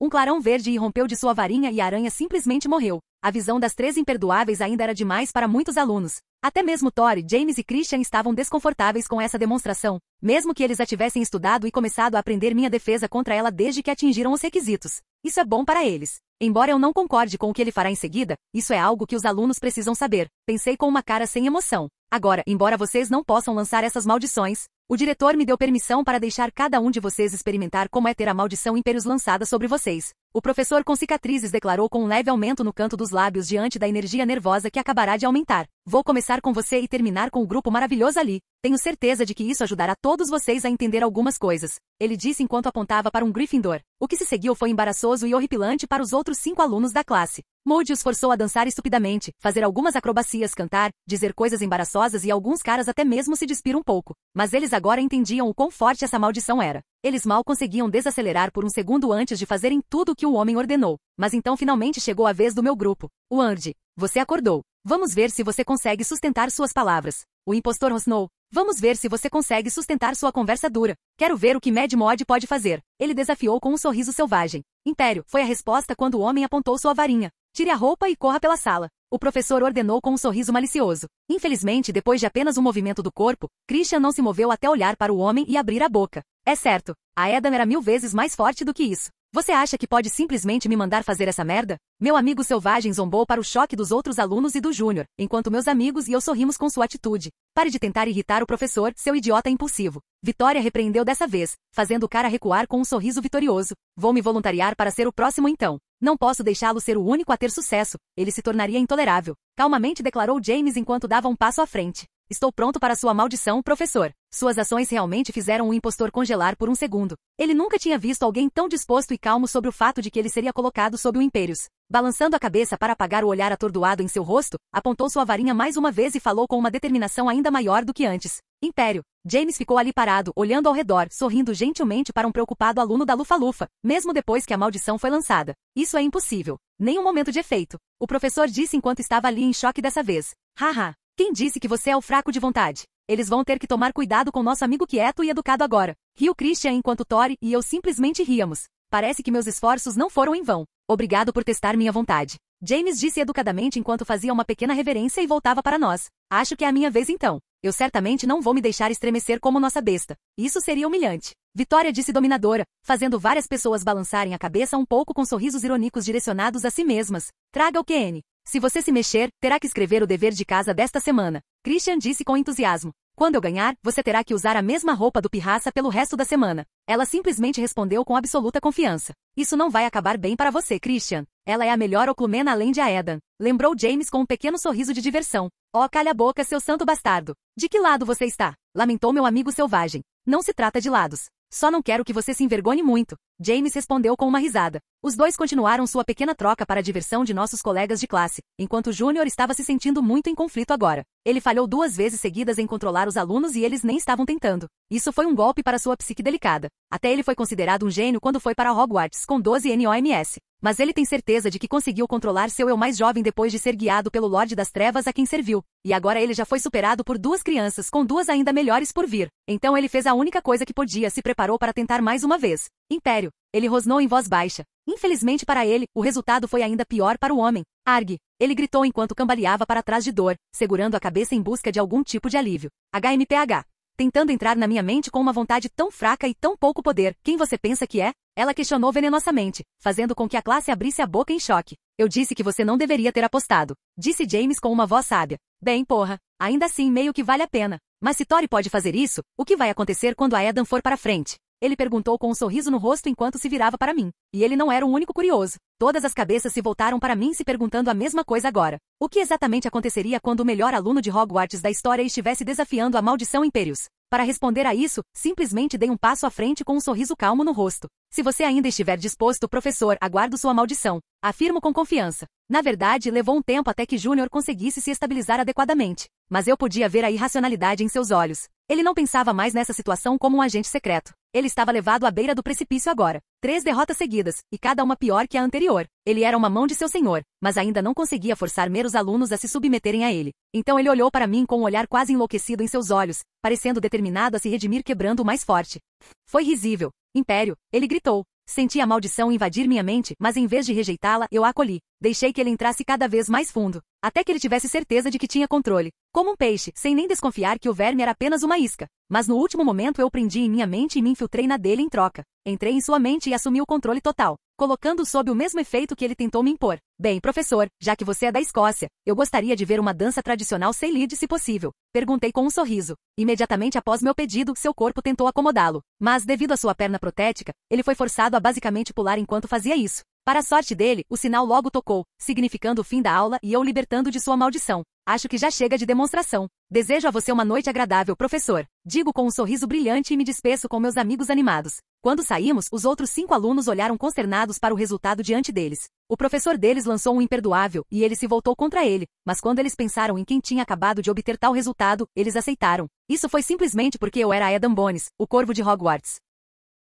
Um clarão verde irrompeu de sua varinha e a aranha simplesmente morreu. A visão das 3 imperdoáveis ainda era demais para muitos alunos. Até mesmo Tori, James e Christian estavam desconfortáveis com essa demonstração, mesmo que eles a tivessem estudado e começado a aprender minha defesa contra ela desde que atingiram os requisitos. Isso é bom para eles. Embora eu não concorde com o que ele fará em seguida, isso é algo que os alunos precisam saber. Pensei com uma cara sem emoção. Agora, embora vocês não possam lançar essas maldições, o diretor me deu permissão para deixar cada um de vocês experimentar como é ter a maldição Imperius lançada sobre vocês. O professor com cicatrizes declarou com um leve aumento no canto dos lábios diante da energia nervosa que acabará de aumentar. Vou começar com você e terminar com o grupo maravilhoso ali. Tenho certeza de que isso ajudará todos vocês a entender algumas coisas. Ele disse enquanto apontava para um Gryffindor. O que se seguiu foi embaraçoso e horripilante para os outros 5 alunos da classe. Moody os forçou a dançar estupidamente, fazer algumas acrobacias, cantar, dizer coisas embaraçosas e alguns caras até mesmo se despir um pouco. Mas eles agora entendiam o quão forte essa maldição era. Eles mal conseguiam desacelerar por um segundo antes de fazerem tudo o que o homem ordenou. Mas então finalmente chegou a vez do meu grupo. Wand, você acordou. Vamos ver se você consegue sustentar suas palavras. O impostor rosnou. Vamos ver se você consegue sustentar sua conversa dura. Quero ver o que Mad Mod pode fazer. Ele desafiou com um sorriso selvagem. Império, foi a resposta quando o homem apontou sua varinha. Tire a roupa e corra pela sala. O professor ordenou com um sorriso malicioso. Infelizmente, depois de apenas um movimento do corpo, Christian não se moveu até olhar para o homem e abrir a boca. É certo, a Eden era 1000 vezes mais forte do que isso. Você acha que pode simplesmente me mandar fazer essa merda? Meu amigo selvagem zombou para o choque dos outros alunos e do Júnior, enquanto meus amigos e eu sorrimos com sua atitude. Pare de tentar irritar o professor, seu idiota impulsivo. Vitória repreendeu dessa vez, fazendo o cara recuar com um sorriso vitorioso. Vou me voluntariar para ser o próximo então. Não posso deixá-lo ser o único a ter sucesso. Ele se tornaria intolerável. Calmamente declarou James enquanto dava um passo à frente. Estou pronto para sua maldição, professor. Suas ações realmente fizeram o impostor congelar por um segundo. Ele nunca tinha visto alguém tão disposto e calmo sobre o fato de que ele seria colocado sob o Imperius. Balançando a cabeça para apagar o olhar atordoado em seu rosto, apontou sua varinha mais uma vez e falou com uma determinação ainda maior do que antes. Império. James ficou ali parado, olhando ao redor, sorrindo gentilmente para um preocupado aluno da Lufa-Lufa, mesmo depois que a maldição foi lançada. Isso é impossível. Nem um momento de efeito. O professor disse enquanto estava ali em choque dessa vez. Haha, quem disse que você é o fraco de vontade? Eles vão ter que tomar cuidado com nosso amigo quieto e educado agora. Riu Christian enquanto Tori e eu simplesmente ríamos. Parece que meus esforços não foram em vão. Obrigado por testar minha vontade. James disse educadamente enquanto fazia uma pequena reverência e voltava para nós. Acho que é a minha vez então. Eu certamente não vou me deixar estremecer como nossa besta. Isso seria humilhante. Vitória disse dominadora, fazendo várias pessoas balançarem a cabeça um pouco com sorrisos irônicos direcionados a si mesmas. Traga o QN. Se você se mexer, terá que escrever o dever de casa desta semana. Christian disse com entusiasmo. Quando eu ganhar, você terá que usar a mesma roupa do pirraça pelo resto da semana. Ela simplesmente respondeu com absoluta confiança. Isso não vai acabar bem para você, Christian. Ela é a melhor Oclumena além de Aedan. Lembrou James com um pequeno sorriso de diversão. Oh, calha a boca, seu santo bastardo. De que lado você está? Lamentou meu amigo selvagem. Não se trata de lados. Só não quero que você se envergonhe muito. James respondeu com uma risada. Os dois continuaram sua pequena troca para a diversão de nossos colegas de classe, enquanto Júnior estava se sentindo muito em conflito agora. Ele falhou 2 vezes seguidas em controlar os alunos e eles nem estavam tentando. Isso foi um golpe para sua psique delicada. Até ele foi considerado um gênio quando foi para Hogwarts com 12 NOMS. Mas ele tem certeza de que conseguiu controlar seu eu mais jovem depois de ser guiado pelo Lorde das Trevas a quem serviu. E agora ele já foi superado por 2 crianças com 2 ainda melhores por vir. Então ele fez a única coisa que podia, se preparou para tentar mais uma vez. Império. Ele rosnou em voz baixa. Infelizmente para ele, o resultado foi ainda pior para o homem. Arg! Ele gritou enquanto cambaleava para trás de dor, segurando a cabeça em busca de algum tipo de alívio. HMPH. Tentando entrar na minha mente com uma vontade tão fraca e tão pouco poder, quem você pensa que é? Ela questionou venenosamente, fazendo com que a classe abrisse a boca em choque. Eu disse que você não deveria ter apostado. Disse James com uma voz sábia. Bem, porra, ainda assim meio que vale a pena. Mas se Tori pode fazer isso, o que vai acontecer quando a Aedan for para frente? Ele perguntou com um sorriso no rosto enquanto se virava para mim. E ele não era o único curioso. Todas as cabeças se voltaram para mim se perguntando a mesma coisa agora. O que exatamente aconteceria quando o melhor aluno de Hogwarts da história estivesse desafiando a maldição Impérios? Para responder a isso, simplesmente dei um passo à frente com um sorriso calmo no rosto. Se você ainda estiver disposto, professor, aguardo sua maldição. Afirmo com confiança. Na verdade, levou um tempo até que Júnior conseguisse se estabilizar adequadamente. Mas eu podia ver a irracionalidade em seus olhos. Ele não pensava mais nessa situação como um agente secreto. Ele estava levado à beira do precipício agora. 3 derrotas seguidas, e cada uma pior que a anterior. Ele era uma mão de seu senhor, mas ainda não conseguia forçar meros alunos a se submeterem a ele. Então ele olhou para mim com um olhar quase enlouquecido em seus olhos, parecendo determinado a se redimir quebrando o mais forte. Foi risível. Império, ele gritou. Senti a maldição invadir minha mente, mas em vez de rejeitá-la, eu a acolhi. Deixei que ele entrasse cada vez mais fundo, até que ele tivesse certeza de que tinha controle. Como um peixe, sem nem desconfiar que o verme era apenas uma isca. Mas no último momento eu prendi em minha mente e me infiltrei na dele em troca. Entrei em sua mente e assumi o controle total, colocando-o sob o mesmo efeito que ele tentou me impor. Bem, professor, já que você é da Escócia, eu gostaria de ver uma dança tradicional Seilid se possível. Perguntei com um sorriso. Imediatamente após meu pedido, seu corpo tentou acomodá-lo. Mas, devido à sua perna protética, ele foi forçado a basicamente pular enquanto fazia isso. Para a sorte dele, o sinal logo tocou, significando o fim da aula e eu o libertando de sua maldição. Acho que já chega de demonstração. Desejo a você uma noite agradável, professor. Digo com um sorriso brilhante e me despeço com meus amigos animados. Quando saímos, os outros 5 alunos olharam consternados para o resultado diante deles. O professor deles lançou um imperdoável, e ele se voltou contra ele, mas quando eles pensaram em quem tinha acabado de obter tal resultado, eles aceitaram. Isso foi simplesmente porque eu era Aedan Bones, o corvo de Hogwarts.